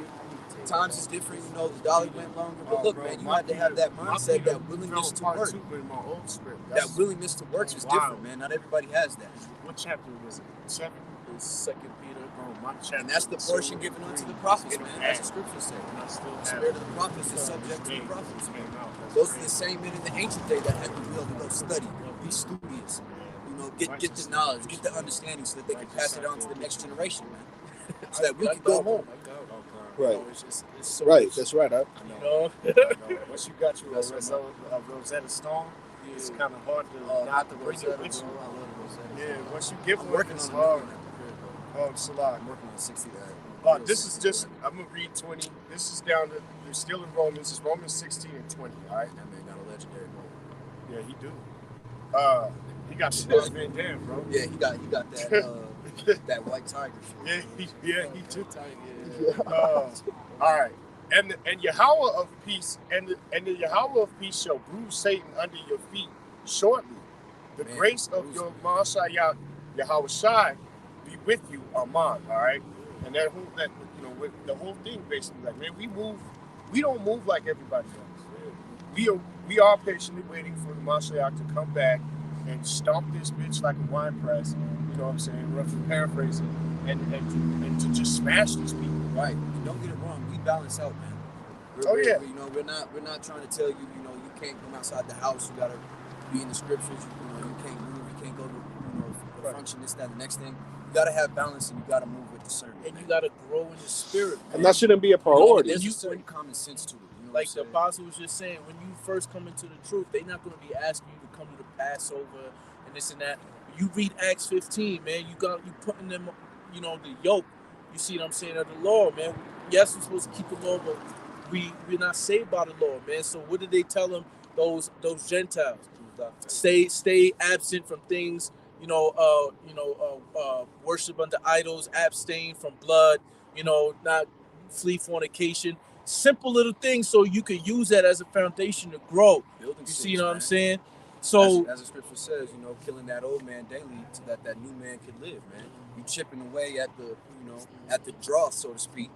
times is different. The dollar went longer. But look, man, you had to have that mindset, that willingness to work. That willingness to work is different, man. Not everybody has that. What chapter was it? 7? It's 2 Peter. My chapter. And that's the portion given unto the prophets, man. That's the scripture say. The spirit of the prophets is subject to the prophets, man. Those are the same men in the ancient day that had the will to go study, be studious. get the knowledge, get the understanding, so that they can pass it on to the next generation, man. So that we can go home. Right. It's so Right. much, That's right. you know. Once you got your That's what Rosetta Stone, it's kind of hard to Not not the to bring Rosetta, it with bro. you. I love the Rosetta. Yeah, once you get I'm one, working it's on hard. another Oh, Salah. I'm working on 60. This is just, I'm going to read 20. This is down to, they're still in Romans. It's Romans 16 and 20, all right? That man got a legendary moment. Yeah, he do. He got the Ross Van Dam, bro. Yeah, he got that that white tiger. Yeah, he do. All right. And Yahweh of peace, and the Yahweh of peace shall bruise Satan under your feet shortly. The Man, grace of your Messiah Yahweh Shai be with you, Aman. All right. And that with the whole thing basically, like, man, we don't move like everybody else. We are patiently waiting for the Messiah to come back and stomp this bitch like a wine press. You know what I'm saying? Roughly paraphrasing, and to just smash these people. Right. And don't get it wrong. We balance out, man. We're not trying to tell you, you can't come outside the house. You gotta be in the scriptures. You can't move. You can't go to Right. function. This, that, the next thing. You gotta have balance, and you gotta move with discernment. And you gotta grow in the spirit, man. And that shouldn't be a priority. There's a certain common sense to it. You know Like what the I'm saying? apostle was just saying, when you first come into the truth, they're not going to be asking you to come to the Passover and this and that. You read Acts 15, man. You putting them, the yoke. You see what I'm saying, of the law, man. Yes, we're supposed to keep the law, but we're not saved by the law, man. So what did they tell them? Those Gentiles, stay absent from things. Worship unto idols, abstain from blood. Not flee fornication. Simple little things, so you can use that as a foundation to grow. Building You sticks, see what I'm man. saying? So as the scripture says, killing that old man daily so that new man could live, man. You chipping away at the dross, so to speak,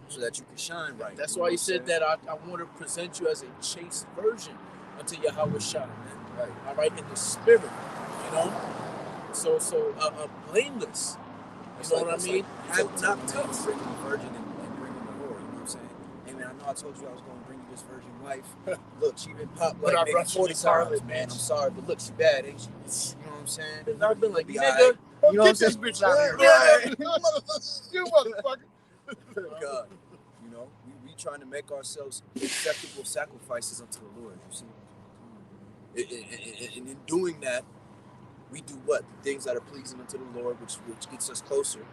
so that you can shine right. that's You know why he what I'm said saying? that I want to present you as a chaste virgin unto Yahweh Shai, man. Right. All right, in the spirit, So blameless. It's You know what I it's mean? Have not tough. tough bringing the virgin and bringing the whore. You know what I'm saying? Hey man, I know I told you I was going to bring you this virgin wife. Look, she been popped But I like maybe rushed 40 the toilet, times, man. I'm sorry, but look, she bad, ain't she? You know what I'm saying? And I've been like, Be nigga, alright. You know what I'm Get this saying? bitch out of here. Right. You motherfucker. God, we trying to make ourselves acceptable sacrifices unto the Lord. You see, and in doing that, we do what? The things that are pleasing unto the Lord, which gets us closer,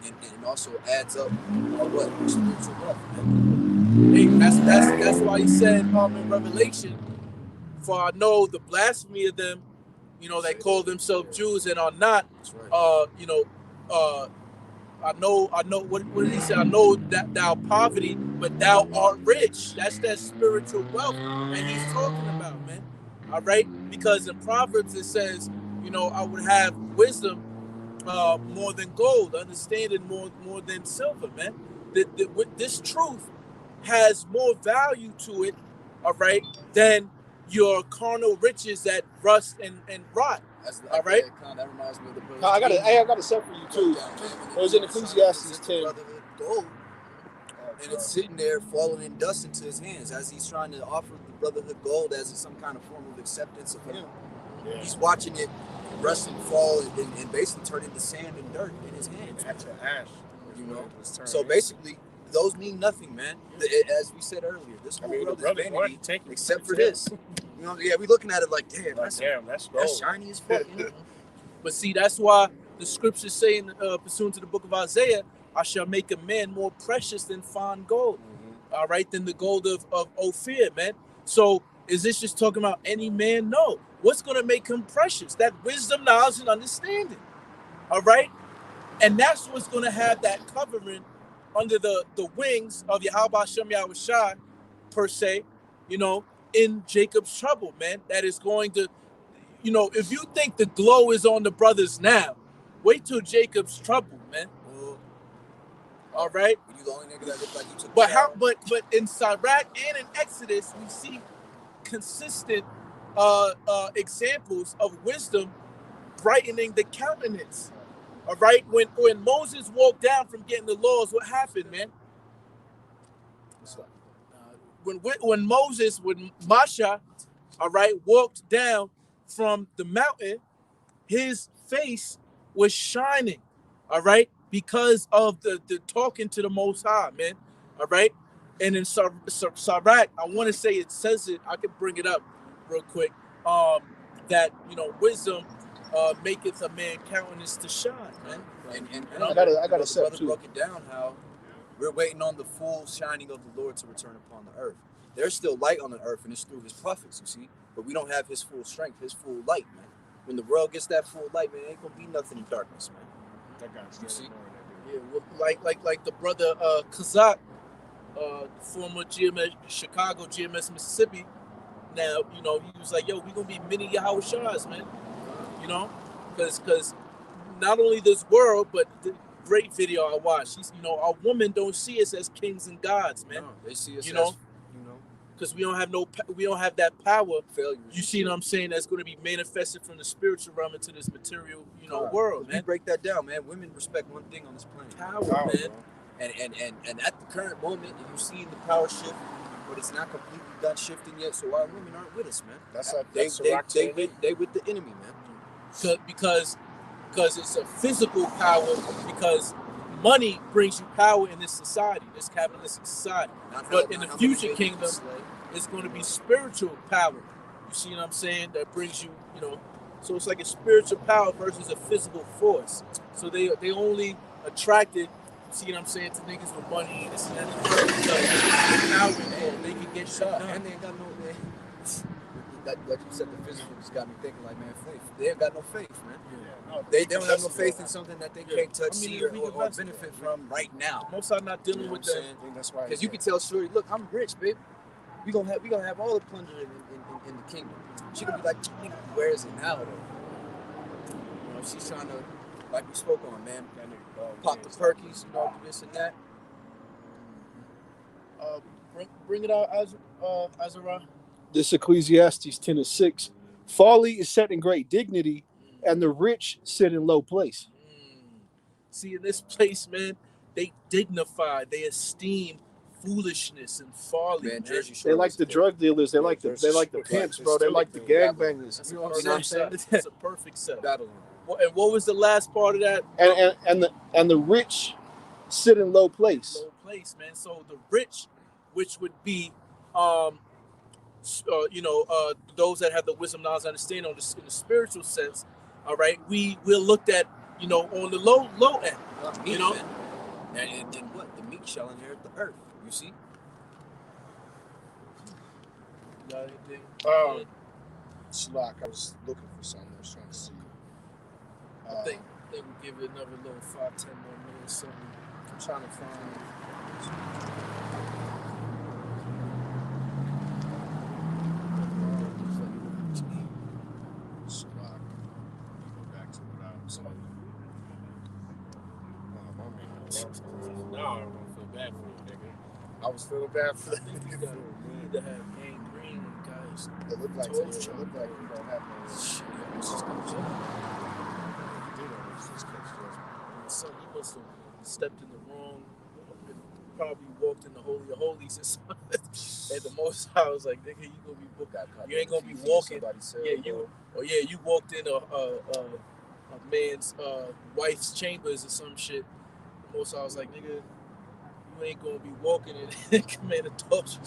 and also adds up our what? Spiritual wealth. hey, that's why he said in Revelation, for I know the blasphemy of them, that call themselves Jews and are not. That's right. I know. What did he say? I know that thou poverty, but thou art rich. That's that spiritual wealth that he's talking about, man. All right, because in Proverbs it says, I would have wisdom more than gold, understanding more than silver, man. This truth has more value to it, all right, than your carnal riches that rust and rot. All right. That reminds me of the verse. I got a set for you too. It was in Ecclesiastes 10. Brotherhood gold, and it's sitting there falling in dust into his hands as he's trying to offer the brotherhood gold as some kind of form of acceptance of him. Yeah. He's watching it rust and fall and basically turn into sand and dirt in his hands. That's an ash. So basically, those mean nothing, man. As we said earlier, this whole world is vanity, except for this. We looking at it like, damn, that's gold. shiny as fuck. But see, that's why the scriptures say, pursuant to the book of Isaiah, I shall make a man more precious than fine gold. Mm-hmm. All right, than the gold of Ophir, man. So is this just talking about any man? No. What's going to make him precious? That wisdom, knowledge, and understanding. All right? And that's what's going to have that covering under the wings of Yahweh Shem Yahweh Shai, per se, in Jacob's trouble, man. That is going to, if you think the glow is on the brothers now, wait till Jacob's trouble, man. All right? You the only nigga that look like you took But in Sirach and in Exodus, we see consistent examples of wisdom brightening the countenance. All right? When Moses walked down from getting the laws, what happened, man? When Masha, all right, walked down from the mountain, his face was shining, all right, because of the talking to the Most High, man, all right. And in Sirach, I want to say it says it. I can bring it up real quick. That wisdom maketh a man countenance to shine, man. And I gotta the brother too. broke it down how we're waiting on the full shining of the Lord to return upon the earth. There's still light on the earth, and it's through his prophets, you see. But we don't have his full strength, his full light, man. When the world gets that full light, man, ain't gonna be nothing in darkness, man. That guy's You see? Yeah, well, like the brother Kazak, former GMS Chicago, GMS Mississippi. Now he was like, "Yo, we gonna be mini Yahawashi, man." Because not only this world, but the great video I watched. Our women don't see us as kings and gods, man. No, they see us as because we don't have that power. Failures. You see what I'm saying? That's going to be manifested from the spiritual realm into this material, world, man. We break that down, man. Women respect one thing on this planet: power, man. And at the current moment, you see the power shift, but it's not completely done shifting yet. So our women aren't with us, man. They with the enemy, man. Because it's a physical power. Because money brings you power in this society, this capitalistic society. But in the future kingdom, it's going to be spiritual power. You see what I'm saying? That brings you, So it's like a spiritual power versus a physical force. So they only attracted. See what I'm saying, to niggas with money and this and that. They can get shot. And they ain't got no, man. Like you said, the physical just got me thinking, like, man, faith. They ain't got no faith, man. Yeah. No, they don't have no faith in something that they can't touch, see, or benefit from right now. Most are not dealing with that. That's why. Because you can tell Shorty, look, I'm rich, baby. We gonna have all the plunder in the kingdom. She could be like, where is it now, though? She's trying to, like we spoke on, man. Pop the perkies, this and that. Bring it out, Azara. This Ecclesiastes 10:6. Folly is set in great dignity, and the rich sit in low place. See, in this place, man, they dignify, they esteem foolishness and folly. Man, they like the drug dealers, they like the pimps, bro. They like the gangbangers. You know what I'm saying? It's a perfect set. And what was the last part of that? And the rich sit in low place. Low place, man. So the rich, which would be, those that have the wisdom, knowledge, understanding in the spiritual sense. All right, we're looked at, on the low end. And then what? The meek shall inherit the earth. You see? You got anything? Shalak, I was looking for something. I was trying to see. I think we'll give it another little 5-10 more minutes. Something. I'm trying to find. Shalak. Go back to what I was saying. Now I don't feel bad for you, nigga. I was feeling bad for that. You need to have gangrene, guys. It looked like you don't have no shit. So he must have stepped in the wrong, probably walked in the Holy of Holies or something. And the Most High was like, nigga, you gonna be booked. You ain't gonna be walking. You walked in a man's wife's chambers or some shit. The Most High was like, nigga, you ain't gonna be walking in command adultery.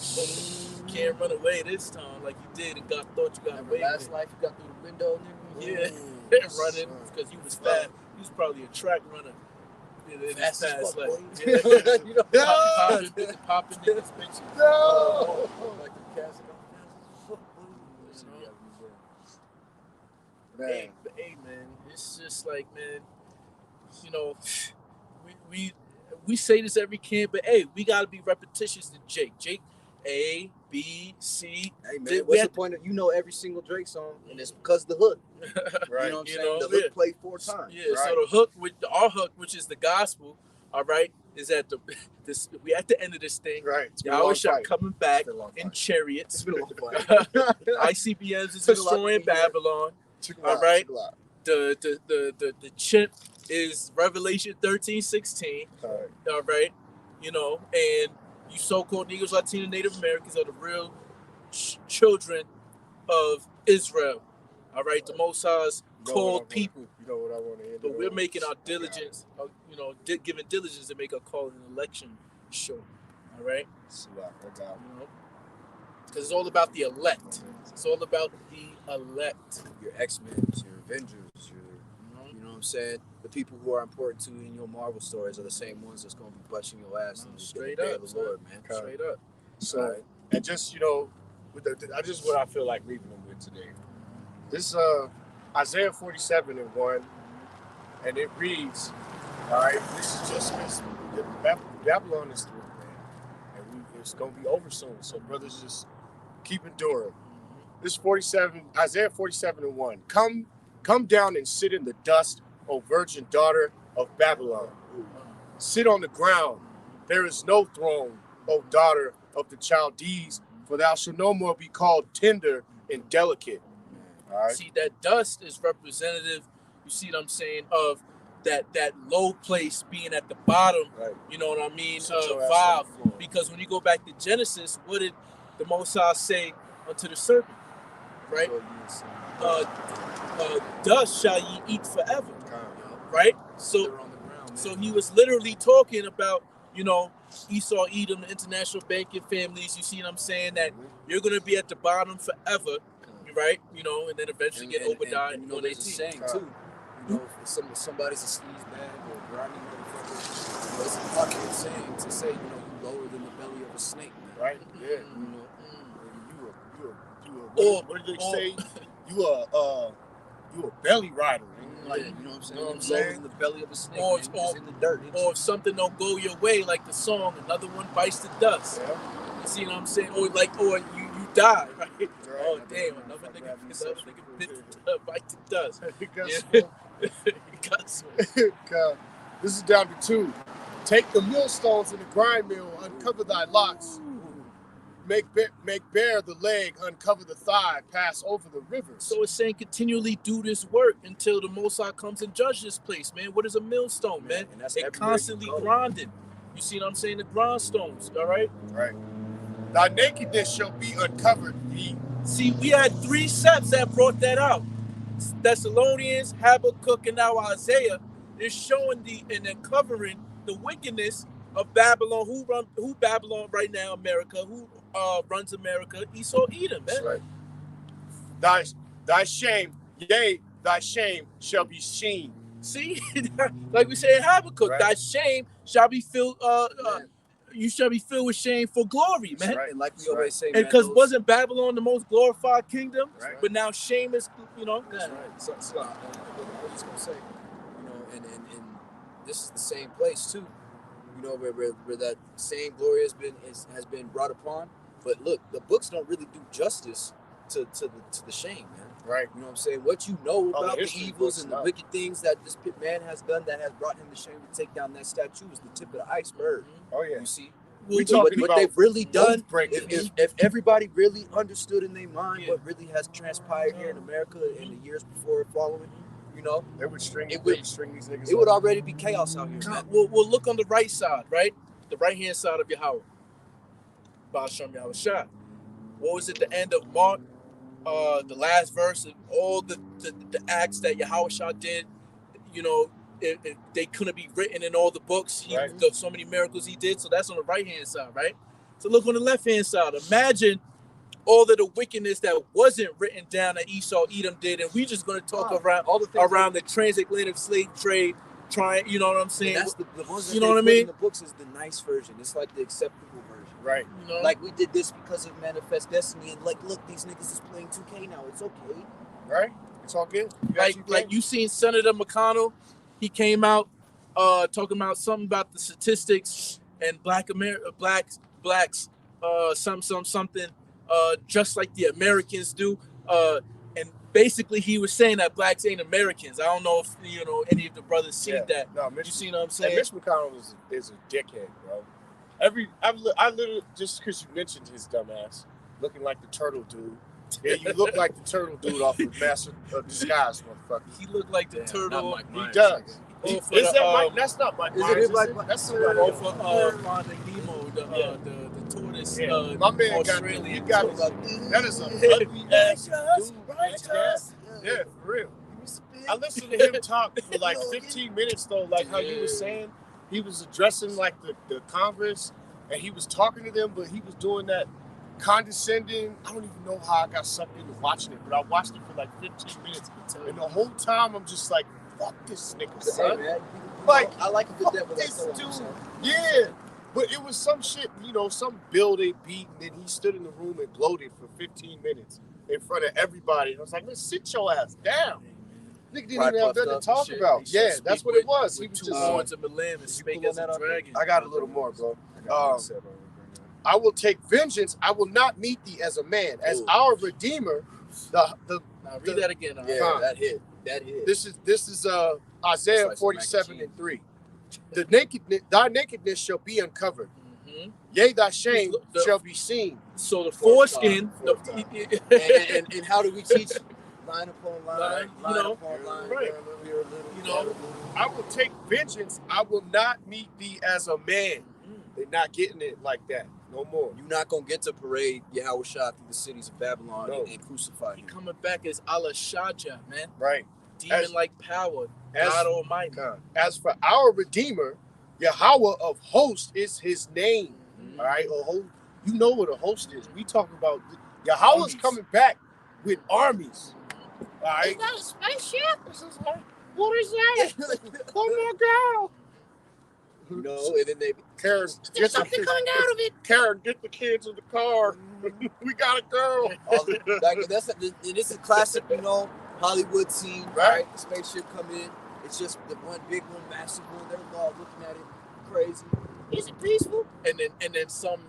You can't run away this time like you did and thought you got away. Last life you got through the window, nigga. Yeah, running because you was fat. He was probably a track runner. In his past life. Popping niggas, bitches. No! Like the cats. Man. Hey, man, it's just like, man, we say this every camp, but hey, we gotta be repetitious to Jake. Jake, A, B, C. Hey man, what's the point of every single Drake song, and it's because the hook. Right. You know what I'm saying? The hook played 4 times. Yeah. Right. So our hook, which is the gospel, all right, is at we at the end of this thing. Right. Yahawashi coming back in chariots. It's been a long fight. ICBMs is destroying Babylon. All right. The chimp is Revelation 13:16. All right. And you so-called Negroes, Latino, Native Americans are the real children of Israel. All right. The Most High's called people. You know what I want to end. But we're making our diligence, giving diligence to make a call an election show. All right? Because it's all about the elect. It's all about the elect. Your X-Men, your Avengers, you know what I'm saying? The people who are important to you in your Marvel stories are the same ones that's going to be busting your ass in Straight the day up, of the Lord, man. Straight up. So, and just, with what I feel like leaving them with today. This Isaiah 47:1, and it reads, all right, this is just Babylon is through, man. And it's going to be over soon. So, brothers, just keep enduring. This Isaiah 47:1. Come down and sit in the dust, O virgin daughter of Babylon. Sit on the ground. There is no throne, O daughter of the Chaldees, for thou shalt no more be called tender and delicate. All right. See, that dust is representative, you see what I'm saying, of that low place being at the bottom, right. You know what I mean, vibe. Because when you go back to Genesis, what did the Most High say unto the serpent, right? Dust shall ye eat forever, right? So he was literally talking about, Esau, Edom, the international banking families. You see what I'm saying? That you're going to be at the bottom forever, right? And then eventually get Obadiah. And there's a saying too. If somebody's a sleaze bag or a grimy motherfucker, it's a fucking saying to say, you lower than the belly of a snake, man. Right? Yeah. What did they say? You a belly rider. Like, you know what I'm saying? Lower than the belly of a snake, or in the dirt. Or if something don't go your way, like the song, another one bites the dust. Yeah. You see what I'm saying? Or you die, right? Oh damn, another nigga bite the dust. This is down to 2. Take the millstones in the grind mill, uncover thy locks. Make bare the leg, uncover the thigh, pass over the rivers. So it's saying continually do this work until the Most High comes and judge this place, man. What is a millstone, man? It constantly grinding. You see what I'm saying? The grindstones, all right? Right. Thy nakedness shall be uncovered, ye. See, we had 3 steps that brought that out. Thessalonians, Habakkuk, and now Isaiah is showing and uncovering the wickedness of Babylon. Who Babylon right now? America. Who runs America? Esau, Edom, man. That's right. Thy shame, yea, thy shame shall be seen. See, like we say in Habakkuk, right. Thy shame shall be filled. You shall be filled with shame for glory, man. Right. And like we always say, and because wasn't Babylon the most glorified kingdom? Right. But now shame is, That's right. So I was just gonna say, and this is the same place too. Where that same glory has been brought upon. But look, the books don't really do justice to the shame, man. Right. You know what I'm saying? What you know about the evils and the wicked things that this man has done that has brought him to shame to take down that statue is the tip of the iceberg. Oh yeah. You see? What they've really done, if everybody really understood in their mind what really has transpired here in America in the years before following, they would string these niggas. It would already be chaos out here, man. We'll look on the right side, right? The right-hand side of Yahweh. Ba'ashem Yahushua. What was at the end of Mark? The last verse of all the acts that Yahushua did, if they couldn't be written in all the books. So many miracles he did. So that's on the right-hand side, right? So look on the left-hand side. Imagine all of the wickedness that wasn't written down that Esau, Edom did, and we just going to talk around the transatlantic slave trade, trying, you know what I'm saying? And that's the ones that you know what I mean? In the books is the nice version. It's like the acceptable version. Right. Like we did this because of Manifest Destiny, and like, look, these niggas is playing 2K now. It's okay. Right. It's all good. Like you seen Senator McConnell, he came out talking about something about the statistics and blacks something just like the Americans do, and basically he was saying that blacks ain't Americans. I don't know if any of the brothers seen that. No, you see what I'm saying? Mitch McConnell is a dickhead, bro. I literally, just because you mentioned his dumb ass looking like the turtle dude. Yeah, you look like the turtle dude off of Master of Disguise, motherfucker. He looked like the turtle. He does. Is that Mike? That's not Mike Myers. That's somebody else. Finding Nemo, the tortoise. Yeah. My man Australian that is an ugly ass dude. Yeah, for real. I listened to him talk for like 15 minutes though, like how you were saying. He was addressing like the Congress, and he was talking to them, but he was doing that condescending. I don't even know how I got sucked into watching it, but I watched it for like 15 minutes, and the whole time I'm just like, fuck this nigga, son. Hey, man, Like, I like a good devil. this dude, yeah. But it was some shit, some bill they beat, and then he stood in the room and gloated for 15 minutes in front of everybody. And I was like, man, sit your ass down. Nigga didn't even have nothing to talk about. Yeah, that's what it was. He was just horns of a lamb and speak as a dragon. I got a little more, bro. I will take vengeance. I will not meet thee as a man, as our Redeemer. Now read that again. Yeah, that hit. This is Isaiah 47:3. Thy nakedness shall be uncovered. Mm-hmm. Yea, thy shame shall be seen. So the foreskin. And how do we teach? Line upon line, upon line. Right. I will take vengeance. I will not meet thee as a man. They're not getting it like that no more. You're not gonna get to parade Yasharahla through the cities of Babylon and crucify him. Coming back as Allah Shaja, man. Right. Demon-like power. God Almighty. As for our Redeemer, Yahweh of hosts is his name. All right. You know what a host is. We talk about Yahweh's coming back with armies. All right. Is that a spaceship? What is that? Oh my God. And then Karen, get something coming out of it. Karen, get the kids in the car. We got a girl. This is classic, Hollywood scene, right? The spaceship come in. It's just the one big one, massive one. They're all looking at it, crazy. Is it peaceful? And then some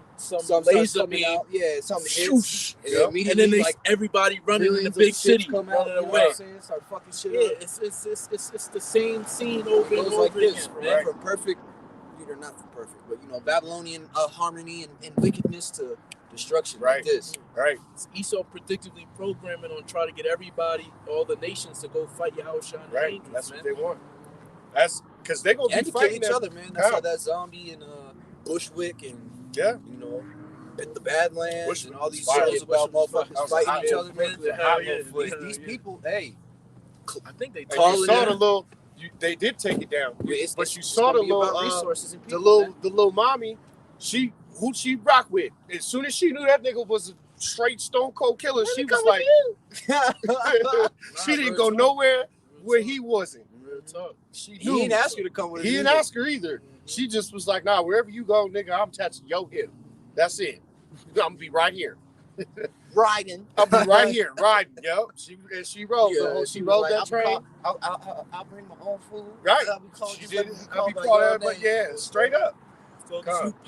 laser beam out. Yeah, something hits. And then everybody running in the big city, come running out, away. Start fucking shit up. It's the same scene over and over like this, again. From perfect, not from perfect, but Babylonian harmony and wickedness to destruction. Right. Like this. Right. It's Esau predictably programming on trying to get everybody, all the nations, to go fight Yahushua and the angels, That's man. what they want. That's because they're gonna be fighting each other, man. That's how that zombie and Bushwick and the Badlands and all these shows about motherfuckers fighting each other, man. These people, hey, I think they saw the little. They did take it down, but you saw the little resources and people, the little mommy. Who she rock with? As soon as she knew that nigga was a straight stone cold killer, she was like, she didn't go nowhere where he wasn't. Real talk. He didn't ask her to come with her. He didn't ask her either. She just was like, nah, wherever you go, nigga, I'm touching your hip. That's it. I'm gonna be right here. Riding. I'll be right here, riding. Yep. She rode. She rode that train. I'll bring my own food. Right. I'll be calling but yeah, straight up.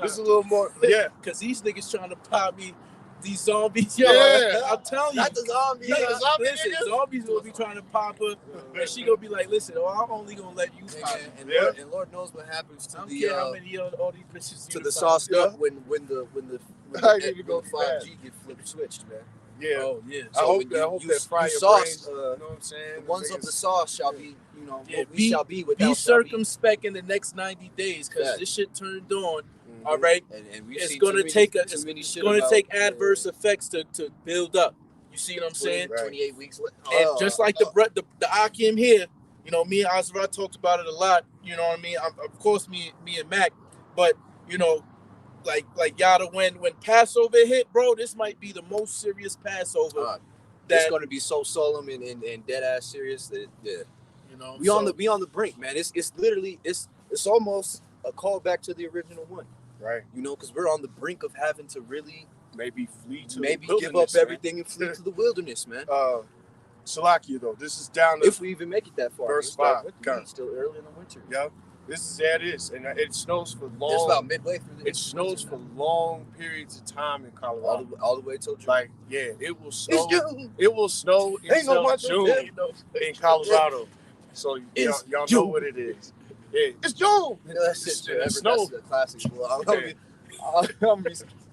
This is a little more. Yeah. Because these niggas trying to pop me. These zombies, I'm telling you. Not the zombies. Listen, zombies will be trying to pop her, and she gonna be like, listen, I'm only gonna let you pop. And Lord knows what happens to I don't care how many all these bitches to the sauced up when the 5G get flipped switched, man. Yeah. Oh yeah. I hope that fry your sauce, brains, you know what I'm saying? The ones of the sauce shall be, we shall be without. Be circumspect in the next 90 days, because this shit turned on. All right, and it's going to take adverse effects to build up. You see what I'm saying? 28 weeks. And just like the Akim here, me and Azra talked about it a lot. You know what I mean? Of course, me and Mac, but like Yada, when Passover hit, bro, this might be the most serious Passover. It's going to be so solemn and dead ass serious that we on the brink, man. It's literally it's almost a callback to the original one. Right. Because we're on the brink of having to really maybe flee to give up everything and flee to the wilderness, man. Salakia, though, this is down to if we even make it that far. Verse 5. It's still early in the winter. Yeah. This is it is. And it snows for long. It's about midway through It snows for long periods of time in Colorado. All the way till June. It will snow. It will snow until June in Colorado. So y'all know what it is. Yeah, it's June. That's the classic.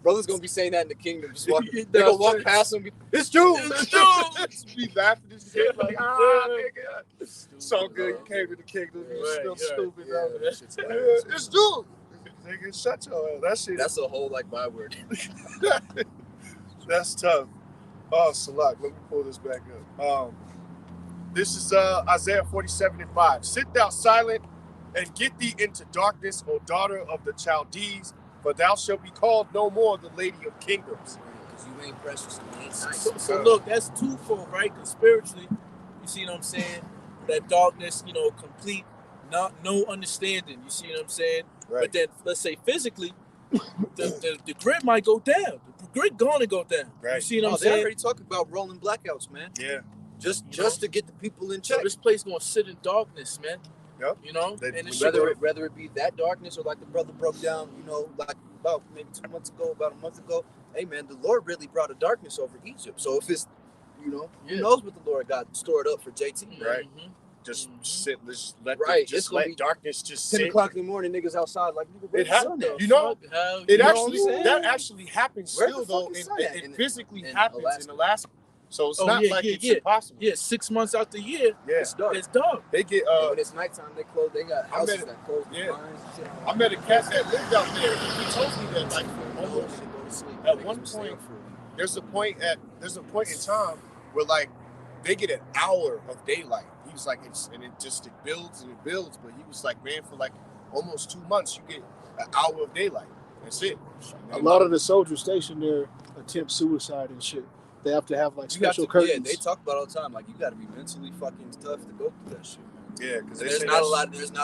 Brother's gonna be saying that in the kingdom. Just they're gonna walk past him. It's June. It's June. Be laughing this shit like, nigga. So good. You came to the kingdom. You still stupid. It's June. Nigga, shut your ass. That shit. That's a whole byword. That's tough. Oh, Salak, let me pull this back up. This is Isaiah 47:5. Sit thou silent and get thee into darkness, O daughter of the Chaldees, for thou shalt be called no more the lady of kingdoms. Because you ain't precious and you ain't nice. So look, that's twofold, right? Because spiritually, you see what I'm saying? That darkness, complete, no understanding. You see what I'm saying? Right. But then, let's say physically, the grid might go down. The grid gonna go down. Right. You see what I'm They saying? already talk about rolling blackouts, man. Yeah. Just to get the people in So check. this place gonna sit in darkness, man. Yep. And it's Whether it be that darkness or like the brother broke down, like about maybe 2 months ago, about a month ago. Hey man, the Lord really brought a darkness over Egypt. So if it's, who knows what the Lord got stored up for JT? Right. Just sit, let darkness just 10 sit. o'clock in the morning, niggas outside like, nigga, It happens. That actually happens Where still the though. fuck is that? It physically in happens Alaska. in Alaska. So it's not like it's impossible. Yeah, 6 months out the year, Yeah. It's dark. it's dark. They get when it's nighttime, they close. They got houses that close the blinds and shit. I met a cat that lived out there. He told me that like almost Go to sleep. at Niggas one was staying point, free. there's a point in time where like they get an hour of daylight. He was like, it builds and it builds. But he was like, man, for like almost 2 months, you get an hour of daylight. That's it. A lot of the soldiers stationed there attempt suicide and shit. They have to have like special curtains. Yeah, they talk about all the time. Like you got to be mentally fucking tough to go through that shit. Yeah, because There's not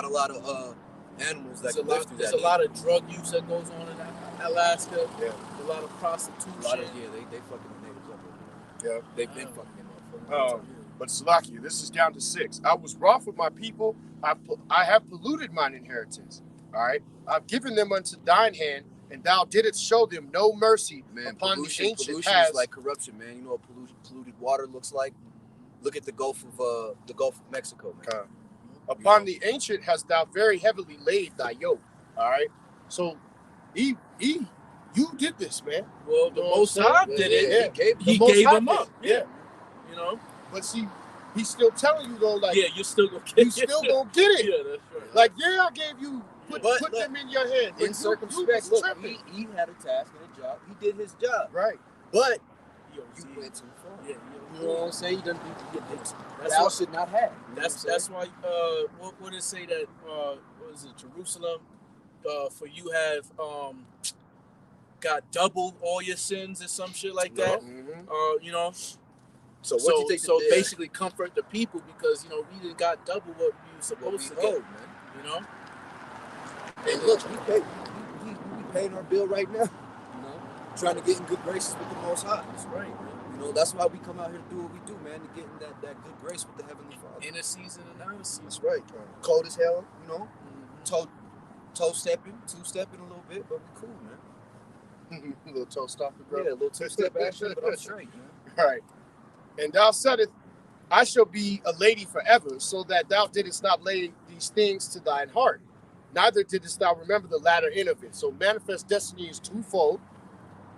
a lot of animals that can live through that. There's a lot of drug use that goes on in Alaska. Yeah. A lot of prostitution. They fucking the natives up over there. Yeah. They've been fucking them up. But Salakia, this is down to 6. I was wroth with my people. I have polluted mine inheritance. All right. I've given them unto thine hand, and thou didst show them no mercy upon the ancient paths. Is like corruption, man. You know what polluted water looks like? Look at the Gulf of Mexico, man. Upon the ancient hast thou very heavily laid thy yoke. All right. So, you did this, man. Well, the Most High did it. Yeah. He gave them up. Yeah. But see, he's still telling you though, like, you're still gonna get it. You still gonna get it. Yeah, that's right. Like, I gave you put them in your head. In circumspect, look, he had a task and a job. He did his job. Right. But you went too far. Yeah, you know what I'm saying? Thou should not have. That's why. What would it say that? What is it? Jerusalem. For you have got double all your sins or some shit like that. Mm-hmm. So what you think? So basically, comfort the people because we didn't got double what we were supposed to get. Man. And look, we paying our bill right now. Trying to get in good graces with the Most High. That's right, man. That's why we come out here to do what we do, man. To get in that good grace with the Heavenly Father. In a season and out of season. That's right. Cold as hell, toe stepping, two-stepping a little bit, but we cool, man. A little toe stopping, bro. Yeah, a little two-step action, but I'm straight, man. Right. And thou saidest, I shall be a lady forever, so that thou didst not lay these things to thine heart. Neither didst thou remember the latter end of it. So manifest destiny is twofold.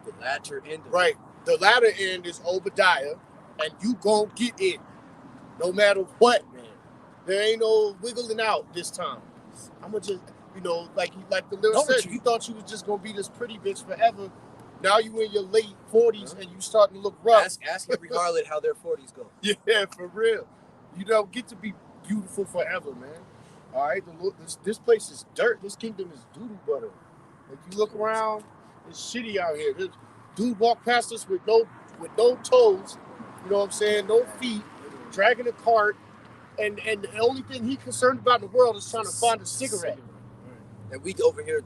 The latter end of right. The latter end is Obadiah, and you gon' get it. No matter what, man. There ain't no wiggling out this time. I'ma just, like the lyric said, you thought you was just gonna be this pretty bitch forever. Now you in your late 40s and you starting to look rough. Ask every harlot how their 40s go. Yeah, for real. You don't get to be beautiful forever, man. All right, this place is dirt. This kingdom is doodle butter. If you look around, it's shitty out here. This dude walked past us with no toes. You know what I'm saying? No feet, dragging a cart, and the only thing he concerned about in the world is trying to find a cigarette. And we over here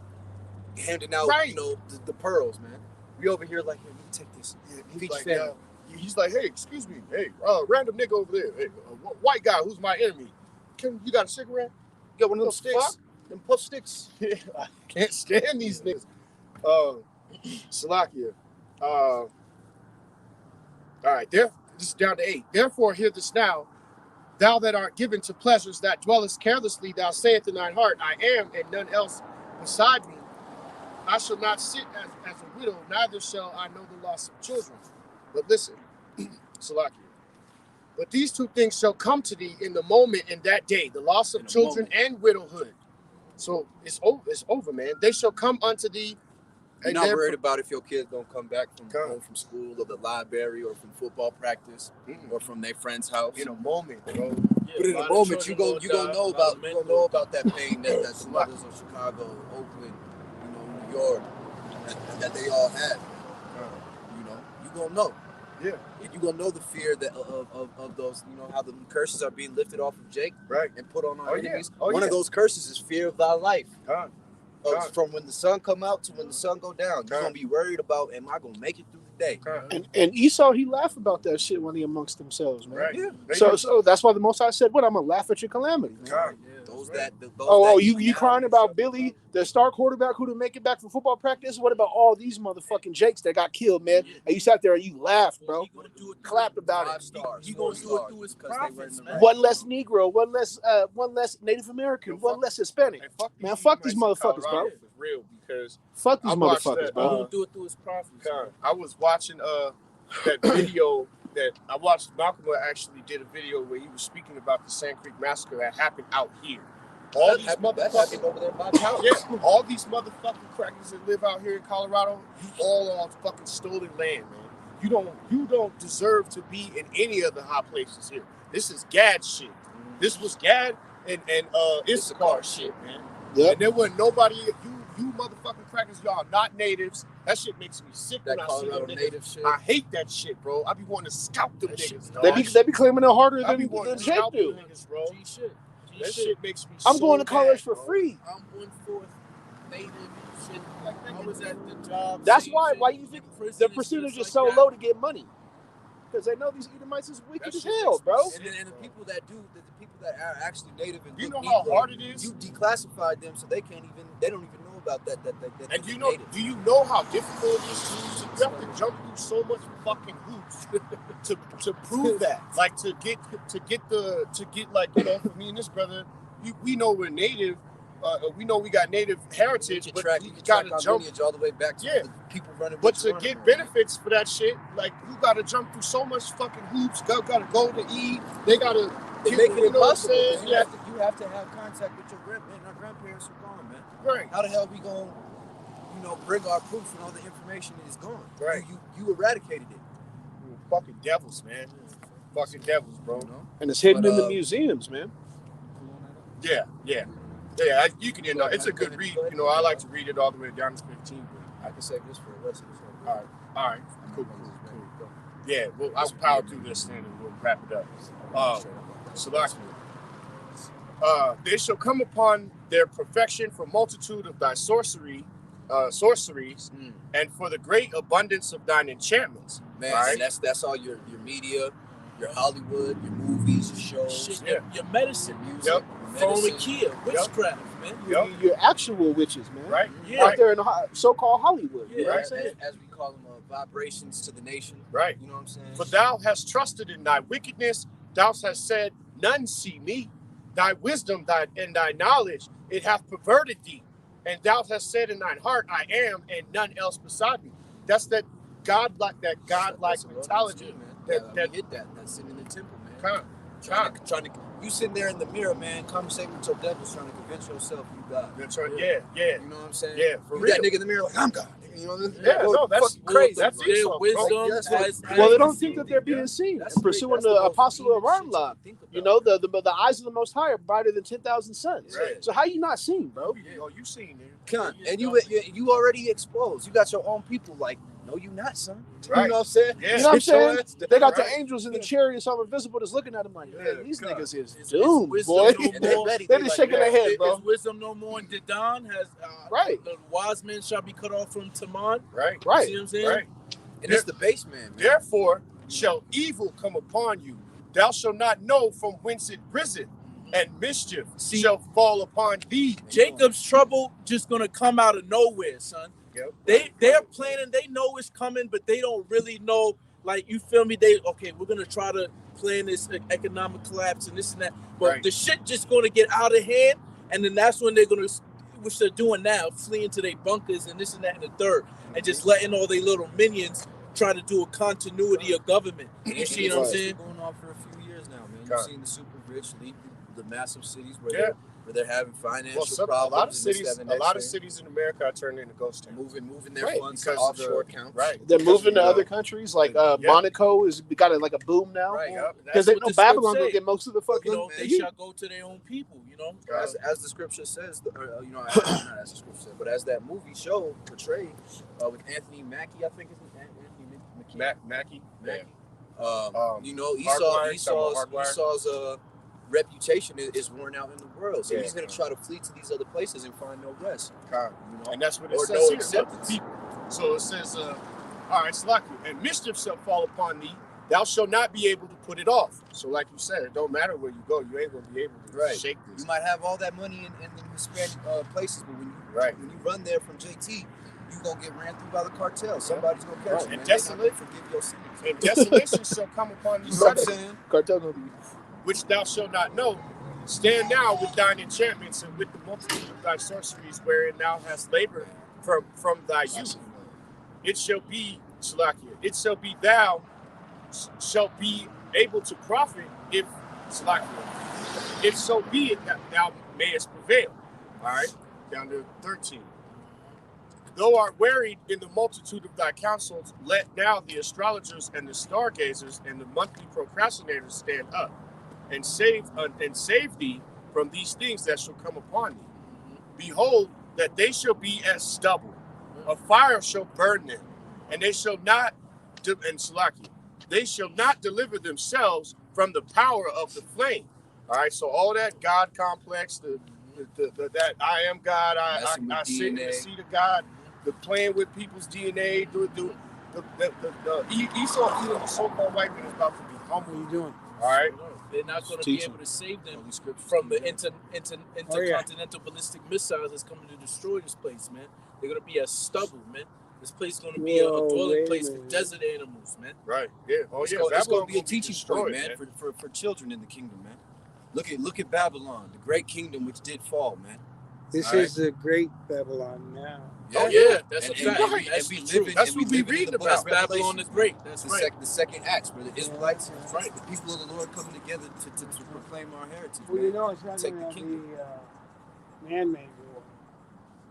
handing out, the pearls, man. We over here like, hey, you take this. He's like, hey, excuse me, hey, random nigga over there, hey, white guy who's my enemy. You got a cigarette? You got one of them sticks? Them puff sticks? Yeah, I can't stand these niggas. Salakia. All right, this is down to 8. Therefore, hear this now. Thou that art given to pleasures that dwellest carelessly, thou sayest in thine heart, I am, and none else beside me. I shall not sit as a widow, neither shall I know the loss of children. But listen, Salakia. But these two things shall come to thee in the moment in that day, the loss of children and widowhood. So it's over, man. They shall come unto thee You're not worried about if your kid's gonna come back from Come. home from school or the library or from football practice or from their friend's house. In a moment, bro. But in a moment, you gonna know about that pain that the mothers of Chicago, Oakland, New York, that they all had. You gonna know. Yeah. You gonna know the fear that of those, how the curses are being lifted off of Jake, right, and put on our enemies. Oh, One of those curses is fear of thy life. From when the sun come out to when the sun go down, you're gonna be worried about, am I gonna make it through the day? And Esau, he laughed about that shit when he amongst themselves, man. Right. Yeah. So that's why the Most High said, "What? I'm gonna laugh at your calamity." Man. You crying about Billy, the star quarterback who didn't make it back from football practice? What about all these motherfucking Jakes that got killed, man? And you sat there and you laughed, bro. Clapped about it. He gonna do it through his prophets, man. One less Negro, one less Native American, one less Hispanic. Man, fuck these motherfuckers, bro. For real, because fuck these motherfuckers, bro. He gonna do it through his prophets. I was watching that video that I watched. Malcolm actually did a video where he was speaking about the Sand Creek massacre that happened out here. All these motherfuckers over there by the house. Yeah, all these motherfucking crackers that live out here in Colorado, you all on fucking stolen land, man. You don't deserve to be in any of the high places here. This is Gad shit. This was Gad and Issachar shit, man. Yep. And there wasn't nobody. You motherfucking crackers, y'all not natives. That shit makes me sick when I see them niggas. Shit. I hate that shit, bro. I be wanting to scalp them niggas. They be claiming it harder than Jake do. Niggas, bro. That shit makes me I'm going to college for bro. free. I'm 1/4 native shit. I was at the job. That's why you think the percentage is so low to get money. Because they know these Edomites is wicked as hell, bro. And the people that are actually native and you know how hard it is. You declassified them, so they don't even know about that. And do you know how difficult it is? You have to jump through so much fucking hoops to prove that. Like to get like, for me and this brother, we know we're native. We know we got native heritage, but you gotta jump all the way back to the people running. But to get benefits for that shit, like you gotta jump through so much fucking hoops. Gotta go to eat. They gotta make it impossible. You have to have contact with your grandparents are gone, man. Right. How the hell we gonna, bring our proof and all the information is gone? Right. You eradicated it. Fucking devils, man. Fucking devils, bro. And it's hidden in the museums, man. Yeah. You can end up. It's a good read. I like to read it all the way down to 15. I can save this for the rest of this. All right. Cool. Yeah, I'll power through this thing and we'll wrap it up. They shall come upon their perfection for multitude of thy sorceries, and for the great abundance of thine enchantments. Man, right? And that's all your media, your Hollywood, your movies, your shows, your medicine, music. Yep. Pharmakia, witchcraft, man. Your actual witches, man. Right. Yeah. Out there in the so-called Hollywood. Yeah. You know what I'm saying? As we call them, vibrations to the nation. Right. You know what I'm saying? For thou hast trusted in thy wickedness, thou hast said, none see me. Thy wisdom, and thy knowledge, it hath perverted thee. And thou hast said in thine heart, I am, and none else beside me. That's that godlike mentality. That's sitting in the temple, man. Trying to you sitting there in the mirror, man, conversating with your devils, trying to convince yourself you God. That's right. Yeah. You know what I'm saying? Yeah, for real. That nigga in the mirror like, I'm God. You know what I'm saying? Yeah, no, that's crazy. That's their wisdom. Well, they don't think that they're being seen and pursuing the apostle of Ramla. The eyes of the Most High are brighter than 10,000 suns. Right. So how you not seen, bro? You seen it. And you already exposed. You got your own people like, no, you not, son. Right. You know what I'm saying? Yeah. You know what I'm saying? They got the angels in the chariots, all invisible, just looking at them like, man, these niggas is doomed, boy. They're just shaking their head, bro. Is wisdom no more in Dedan? Right. The wise men shall be cut off from Taman. Right. Right. You see what I'm saying? Right. And it's the base man. Therefore shall evil come upon you. Thou shalt not know from whence it risen, and mischief shall fall upon thee. Jacob's trouble just gonna come out of nowhere, son. Yep. They're planning, they know it's coming, but they don't really know, like, you feel me? We're gonna try to plan this economic collapse and this and that. But the shit just gonna get out of hand, and then that's when they're gonna, which they're doing now, fleeing to their bunkers and this and that and the third, and just letting all their little minions try to do a continuity of government. You see what I'm saying? Going on for a few years now, man. You've seen the super rich leave the massive cities where where they're having financial a problems. lot of cities, and this, a lot of cities in America are turning into ghost towns. moving their Right, funds to because of the- offshore accounts. Right. They're because moving to of other the- countries, like yeah. Monaco has got like a boom now. Right. Yep. Because they That's know what the script Babylon say. gonna get most of the fucking. You know, they heat. shall go to their own people. You know, As the scripture says, you know, not as the scripture said, but as that movie portrayed with Anthony Mackie, I think it's Anthony Mackie. Mackie. Yeah. You know, Hardwired, Esau's reputation is worn out in the world, so Yeah. he's gonna try to flee to these other places and find no rest. You know, And that's what it or says no here. acceptance. People. So it says, all right, Salakia, and mischief shall fall upon thee. Thou shalt not be able to put it off. So like you said, it don't matter where you go. You ain't going to be able to shake this. You might have all that money in the Hispanic places, but when you run there from JT, you gonna get ran through by the cartel. Somebody's gonna catch you. And man. desolate, forgive your sins. And desolation shall come upon thee You know what I'm suddenly, saying? Cartel gonna be. which thou shalt not know. Stand now with thine enchantments and with the multitude of thy sorceries, wherein thou hast labored from thy youth. It shall be, Salakia, it shall be thou shalt be able to profit if, Salakia, if so be it that thou mayest prevail. All right, down to 13. Thou art wearied in the multitude of thy counsels, let now the astrologers and the stargazers and the monthly procrastinators stand up and save thee from these things that shall come upon thee. Behold, that they shall be as stubble. A fire shall burn them, and they shall not, and Salaki, they shall not deliver themselves from the power of the flame. All right, so all that God complex, that I am God, I sit in the seat of God, the playing with people's DNA, Esau eating the so-called white man is about to be humble. What are you doing? All right. They're not going to be able to save them from the intercontinental ballistic missiles that's coming to destroy this place, man. They're going to be as stubble, man. This place is going to be a dwelling place for desert animals, man. Right. Yeah. Oh, it's yeah. It's going to be a gonna teaching destroyed, point, man, for children in the kingdom, man. Look at Babylon, the great kingdom which did fall, man. This is the great Babylon now. Oh, yeah. That's a And fact. that's we true. live That's what we live in reading the book about. of That's Babylon Revelation. the Great. That's The second acts where the Israelites, right. the people of the Lord coming together to proclaim our heritage. Well, you know, it's not Take going the to kingdom. be man-made war.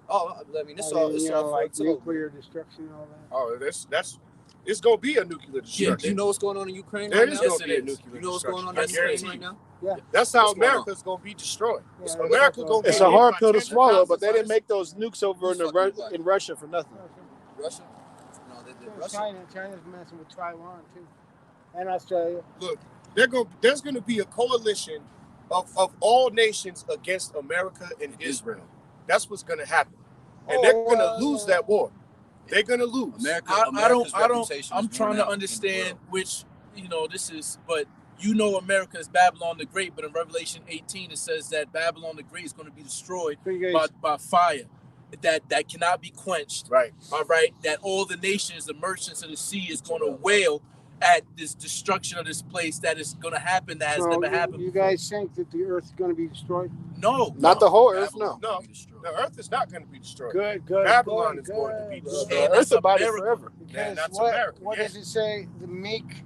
Oh, I mean, it's all like foretold. nuclear destruction and all that. Oh, that's it's gonna be a nuclear destruction. Do you know what's going on in Ukraine There right is now? gonna be a Yes, it is. nuclear You know what's going on destruction. in I Ukraine guarantee right now? Yeah. That's how What's going America's gonna be destroyed. Yeah, America gonna be It's a hit hard by pill to tens of swallow, but they thousands. didn't make those nukes over in Russia for nothing. Russia? No, Russia. China's messing with Taiwan too, and Australia. Look, there's gonna be a coalition of all nations against America and Israel. That's what's gonna happen, and they're gonna lose that war. They're gonna lose. I'm trying to understand which, this is, but America is Babylon the Great, but in Revelation 18 it says that Babylon the Great is going to be destroyed by fire that cannot be quenched. Right. All right. That all the nations, the merchants of the sea, is going to wail at this destruction of this place that is going to happen that has never happened. You guys think that the earth is going to be destroyed? No. Not the whole earth, no. No, the earth is not going to be destroyed. Good. Babylon is going to be destroyed. The earth about it forever. Because that's what, America. what does it say? The meek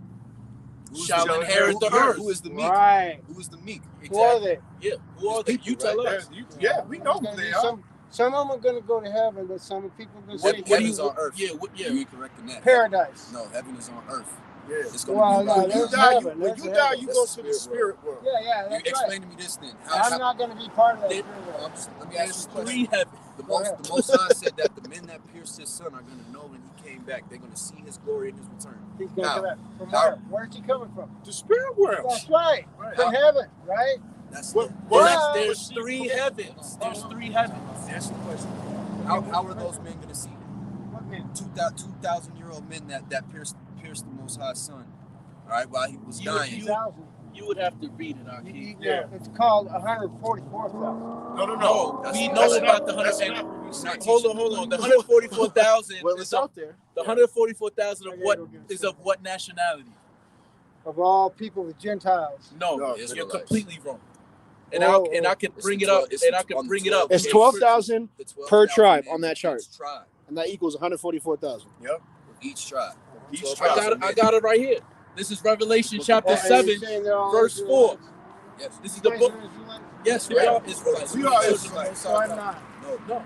shall inherit the earth. Who is the meek? Right. Who is the meek? Who are they? Yeah. Who are they? You tell us. Yeah, we know who they are. Some of them are going to go to heaven, but some people are going to Heaven say is on earth. Yeah. You incorrect in that. paradise. No, heaven is on earth. Yeah. It's going to be When you die, you go to the spirit world. Yeah, You that's explain right. to me this then. I'm not going to be part of that. Let me ask you a Three question. heavens. The Most High said that the men that pierced his son are going to know when he came back. They're going to see his glory in his return. He's going to come back. From Now- where? Where's he coming from? The spirit world. That's right. From heaven, right? That's There's three heavens. There's three heavens. That's the question. how are those men going to see? What man? 2,000-year-old men that pierced the Most High's son. All right, while he was dying. 2,000. You would have to read it, Aki. Yeah. It's called 144,000. No. We know about the 100. Hold on. The 144,000 Well, is it's out there. the 144,000 of what nationality? Of all people, the Gentiles. No, No, you're Israelites. completely wrong. And Whoa, I can It's bring the it up. 12 it's And I on can the bring it 12. up. It's in 12,000 The 12,000 per tribe names on that of chart. each tribe. and that equals 144,000. Yep. Each tribe. Each 12,000 tribe. I got it right here. This is Revelation chapter And 7, you're saying they're all verse 4. Israelites? Yes. This is the You guys book. are Israelites? Yes, we Yeah. are Israelites. We We're are children of Israelites. Most So High I'm God. not. No. Okay.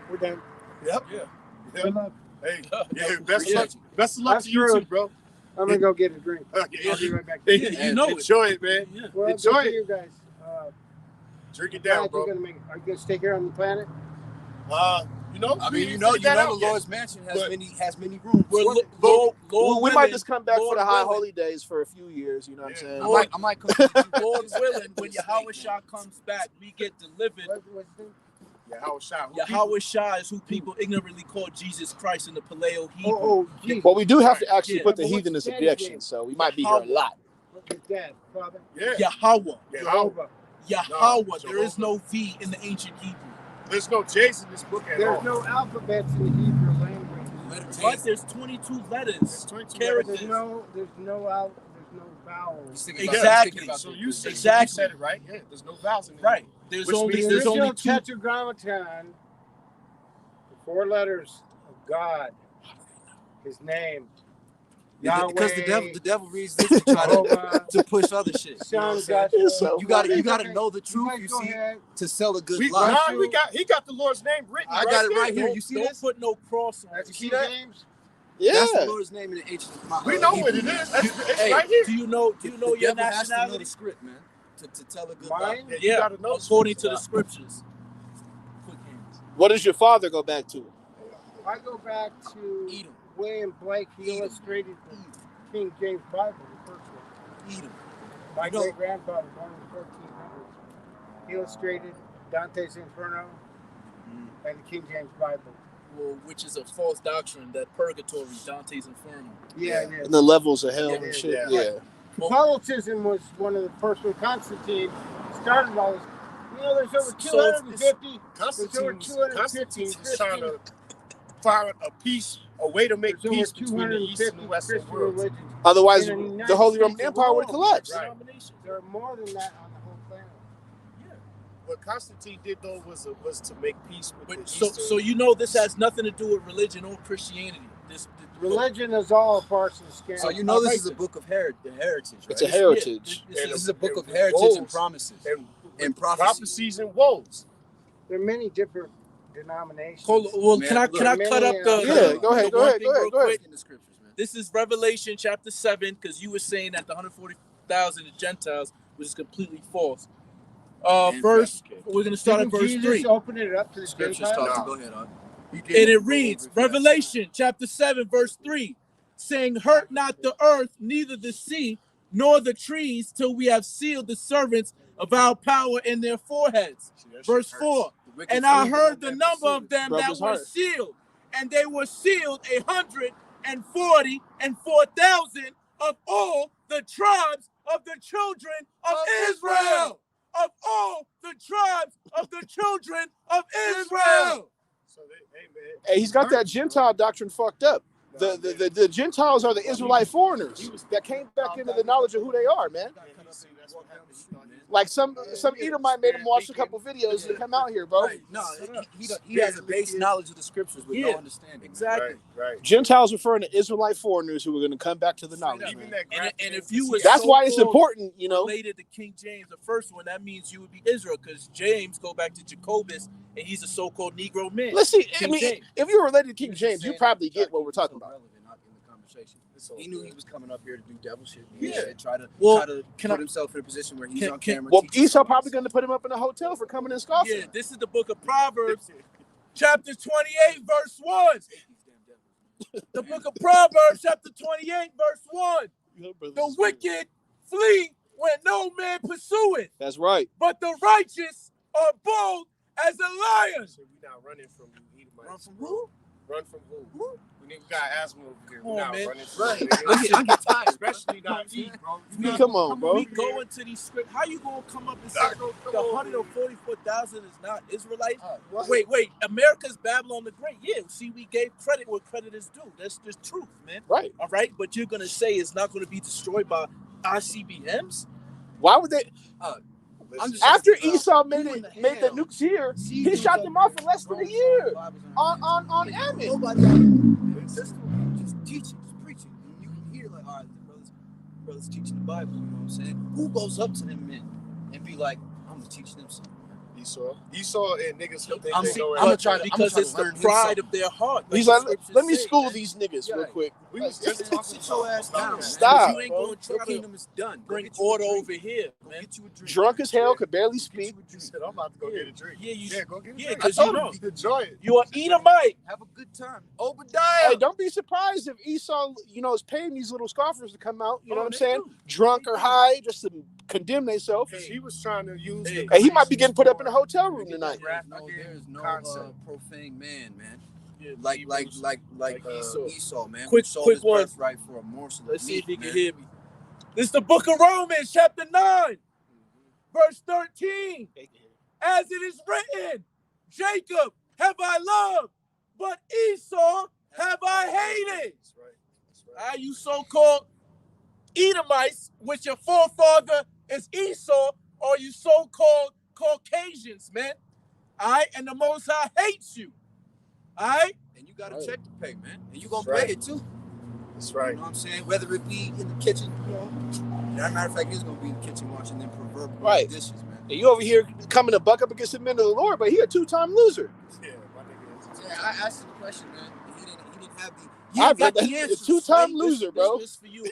We're done. Yep. Yeah. Yep. Good luck. Hey, Yeah. yeah, best of Yeah. luck. Best of luck That's to you true. too, bro. I'm gonna go get a drink. Yeah. I'll be right back. Hey, Yeah, you know it. enjoy it, man. Yeah. Well, Enjoy good for it. you guys. Drink it Glad down, bro. you're gonna make it. Are you gonna stay here on the planet? You know, I we mean, ain't you know, figured that out the yet. Lord's mansion has But- many rooms. We're Lord, Lord we willing, might just come back for Lord the high willing. holy days for a few years. You know what I'm Yeah. saying? Lord- I might come to the Lord willing, when Yahweh Shah comes back, we get delivered. What's the Yeah, how shot. Yahweh Shah is who people ignorantly call Jesus Christ in the Paleo Hebrew. Oh, geez. Well, we do have to actually Yeah. put the But what's heathen in his daddy's subjection, name? so we might be here a lot. What's his dad? Father? Yeah. Yahweh. Yeah, how? Jehovah. Yahweh. There is Jehovah. no V in the ancient Hebrew. There's no J's in this book at There's all. no alphabets in the Hebrew language. But there's 22 letters. There's 22 characters. There's no vowels. Exactly. So you said Exactly. you said it right. Yeah, there's no vowels in there. Right. There's Which only means The there's only original two. Tetragrammaton, the 4 letters of God, His name, Yahweh, because the devil reads this to try Jehovah, to push other shit. Son, what God. It's so You gotta Okay. know the truth. guys You go see, ahead. to sell a good He lie. got the Lord's name written. I got it there. right here. Don't, You see don't this? put no cross on That's it. King that? James. That's the Yeah. Lord's name in the ancient. We know what it is. It's Hey, right here. do you know The your devil has to know nationality? the script, man, to tell a good Mine? lie. Yeah, you Yeah, gotta know according to the scripture. scriptures. Quick hands. What does your father go back to? I go back to Eat 'em. William Blake. He Eat 'em. illustrated the King James Bible, the first one. Eat 'em. My You know- great grandfather, born in the 1400s, he illustrated Dante's Inferno and the King James Bible. Well, which is a false doctrine that purgatory, Dante's Inferno. Yeah, it is. And the levels of hell Yeah, and shit. yeah. Yeah. Catholicism was one of the first when Constantine started all this. You know, there's over So 250. Constantine's just trying to find a peace, a way to make There's over peace between the East and 250 the Western Christian worlds. religions. Otherwise, In the United the Holy States Roman Empire would have alone, collapsed. Right. Denominations. There are more than that on the whole planet. What Constantine did though was to make peace with But the so Eastern. you know this has nothing to do with religion or Christianity. This Religion is all a farce and scam. So you know this is a book of heritage, right? It's a heritage. This This is is a book of and heritage woes. and promises and and prophecies and woes. There are many different denominations. well, Man, can I look, cut up the Yeah, go ahead, the go one ahead, thing go ahead, real go ahead. quick? in the scriptures, man. This is Revelation chapter 7 because you were saying that the 140,000 Gentiles was completely false. And Verse we're gonna start at Didn't verse Jesus 3. open it up to the Scriptures Gentiles? talk. No. Go ahead, on. And it reads, Revelation chapter 7, verse 3, saying, hurt not the earth, neither the sea, nor the trees, till we have sealed the servants of our power in their foreheads. Verse 4, and I heard the number of them that Brother's were heart. sealed, and they were sealed 144,000 of all the tribes of the children of Israel. Of all the tribes of the children of Israel. So hey man, Hey, he's got that Gentile doctrine fucked up. The Gentiles are the Israelite foreigners that came back into the knowledge of who they are, man. Like some Edomite made him watch a couple videos to come out here, bro. Right. No, he has a base knowledge of the scriptures with no understanding. Exactly. right. Gentiles referring to Israelite foreigners who are going to come back to the knowledge, Even man. that And if you was That's why it's so-called important, you know. related to King James, the first one, that means you would be Israel, because James go back to Jacobus, and he's a so-called Negro man. Let's see. I King mean, James. if you're related to King James, you probably get what we're talking about. He knew he was coming up here to do devil shit. Yeah. Try to can put I- himself in a position where he's can- on can- camera. Well, teaching Esau somebody probably going to put him up in a hotel for coming and scoffing. Yeah, this is the book of Proverbs, chapter 28, verse 1. The book of Proverbs, chapter 28, verse 1. The wicked flee when no man pursueth, That's right. but the righteous are bold as a lion. So we not running from you. Run from who? Run from who? We got asthma over here. Come We on, not man. running from Right. you. I get tired. Especially not me, bro. Come on, bro. We go into these scripts. How you gonna come up and say the 144,000 is not Israelites? Wait. America's Babylon the Great. Yeah, see, we gave credit where credit is due. That's the truth, man. Right. All right, but you're gonna say it's not gonna be destroyed by ICBMs? Why would they? I'm just After talking about Esau who made in the the hell nukes here, sees he those shot up them off there in less than a throwing year Bibles on Ammon. Nobody out there. Just teaching, just preaching. And you can hear like, all right, the brothers teaching the Bible. You know what I'm saying? Who goes up to them men and be like, I'm gonna teach them something. Esau and niggas who think I'm they saying- know I'm gonna everything. try to- because it's the learn him pride something. of their heart. He's the like, scriptures let me say, school man. these niggas Yeah. real quick. We was Sit just talking your about ass down, man. Stop. You ain't going to Your try to kingdom is done. Go bring get you a order drink. over here, Go man. get you a drink. Drunk as hell, could barely Get speak. you a He drink. said, I'm about to go get a drink. Yeah, Go get a yeah, drink. because I you told know. him, enjoy it. You are Edomite. Have a good time. Obadiah. Hey, don't be surprised if Esau, is paying these little scoffers to come out, you know what I'm they saying? do. Drunk They or do. high, just to condemn themselves. Because he was trying to use Hey. And he might be getting put up in a hotel room tonight. There's no Concept. profane man, man. Yeah, Like Hebrews. Esau, man. Quick- who sold quick his one. birthright for a morsel Let's of see if meat, he can man. hear me. This is the book of Romans, chapter 9, verse 13. As it is written, Jacob have I loved, but Esau have I hated. That's right. You so-called Edomites, which your forefather is Esau, or you so-called Caucasians, man. All right, and the Most High hates you. All right? And you got a check to pay, man. And you gonna That's right. pay it too. That's You right. know what I'm saying? Whether it be in the kitchen, as a matter of fact, he's gonna be in the kitchen watching them proverbial Right. dishes, man. And you over here coming to buck up against the men of the Lord, but he a two-time loser. Yeah, my nigga is. Yeah, I asked him the question, man. He didn't have the. I've got got the the answers. two-time This- loser, bro. This for you.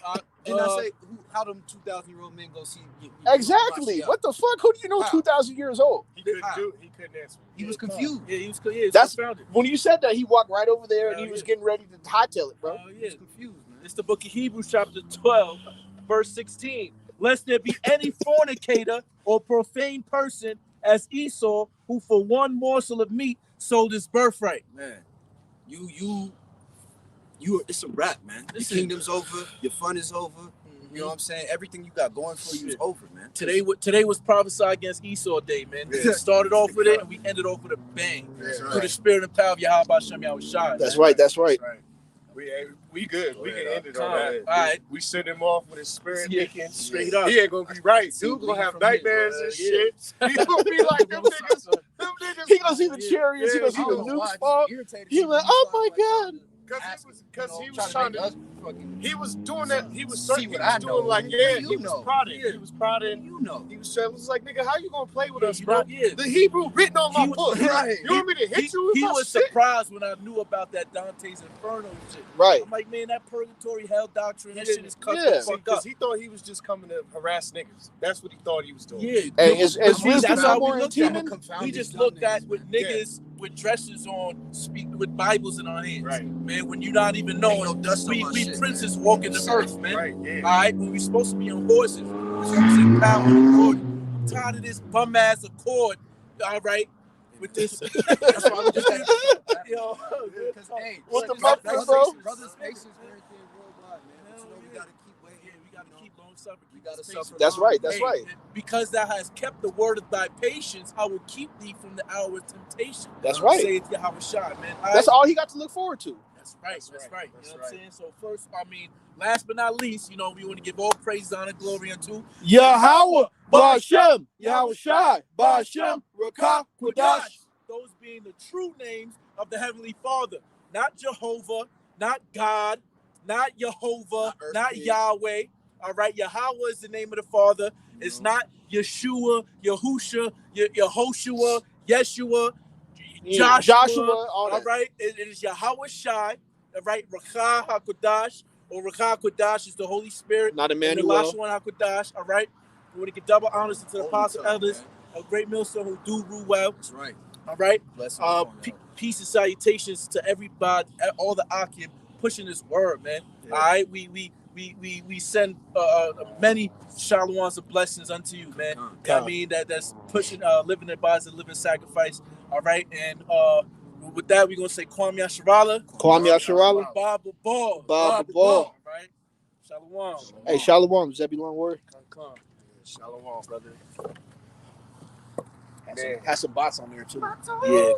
Didn't I say how them 2,000-year-old men go see? Exactly. What the fuck? Who do you know How? 2,000 years old? He couldn't answer. He was confused. Yeah, he was. Yeah, That's- confounded. When you said that, he walked right over there and Hell he was yeah. getting ready to hightail it, bro. Oh, He yeah. was confused, man. It's the book of Hebrews, chapter 12, verse 16. Lest there be any fornicator or profane person as Esau, who for one morsel of meat sold his birthright. Man, you. It's a wrap, man. Your Listen. kingdom's over. Your fun is over. You know what I'm saying? Everything you got going for you is over, man. Today was prophesied against Esau Day, man. Yeah. We started off with it and we ended off with a bang. That's Through the right. spirit and power of Yahweh Shem Yahushua. That's right. That's right. That's right. We good. We can end it Come on on. that. All right. We send him off with his spirit Yeah. leaking. Straight up. He ain't gonna be right. See, Dude gonna we have from here, nightmares bro. and Yeah. shit. He gonna be like them niggas. Them niggas. He gonna see the Yeah. chariots. He gonna see Yeah, the he gonna nukes fall. He like, oh my God. Because he was trying to. He was doing that. He was See certain. He what was I know. doing like, What yeah, do he you was know? prodding. Yeah. He was prodding. You know. He was like, nigga, how you gonna play with Yeah, us, you bro? know, yeah. The Hebrew written on my He- book. right. You want me to hit you with He my was stick? surprised when I knew about that Dante's Inferno shit. Right. I'm like, man, that purgatory hell doctrine, that shit is cut Yeah. the fuck up. Because he thought he was just coming to harass niggas. That's what he thought he was doing. Yeah. Hey, is But see, wisdom that's how not we more looked in at Teman? it. We just looked at with niggas with dresses on, speak with Bibles in our hands. Right. Man, when you're not even knowing, Ain't no dust on we my we shit, princes walking the earth, man. Right, yeah. All right, when we supposed to be on horses, we're supposed to power and glory. I'm tired of this bum ass accord. All right, with this. That's why I'm just Yo, Because, hey, What the brothers- muffler, bro? Brothers' patience right there worldwide, man. But you know, we gotta keep waiting. Yeah, we gotta keep on suffering. We gotta Keep suffer. That's long. right. That's Hey, right. Because thou hast kept the word of thy patience, I will keep thee from the hour of temptation. That's right. Saith Yahweh Shai, man. That's all he got to look forward to. That's right. That's right. That's You know right. what I'm saying? So first, last but not least, we want to give all praise, honor, glory unto Yahweh, Ba'ashem, Yahweh Shai, Ba'ashem, Rakah, Kudash. Those being the true names of the Heavenly Father. Not Jehovah, not God, not Jehovah, not Yahweh. All right, Yahweh is the name of the Father. It's not Yeshua, Yahusha, Yehoshua, Yeshua, Joshua. All that. All right, it is Yahweh Shai. All right, Rakah HaKodash, or Rakah HaKodash is the Holy Spirit. Not And Emmanuel. the Lashawan HaKodash. All right, we want to give double honors to the Holy apostle tongue, elders, a great millstone who do rule well. That's right. All right. Bless them. Peace and salutations to everybody, all the Akim pushing this word, man. Yeah. All right, we send many shalawans of blessings unto you, man. I mean that's pushing living their bodies a living sacrifice. All right, and with that we're gonna say Kwame Yasharahla, Kwame Yasharahla. Bob Ball, Bob Ball. All right, Shalom. Hey, Shalom. Does that be long word? Come. Shalom, brother. Has some bots on there too. Yeah.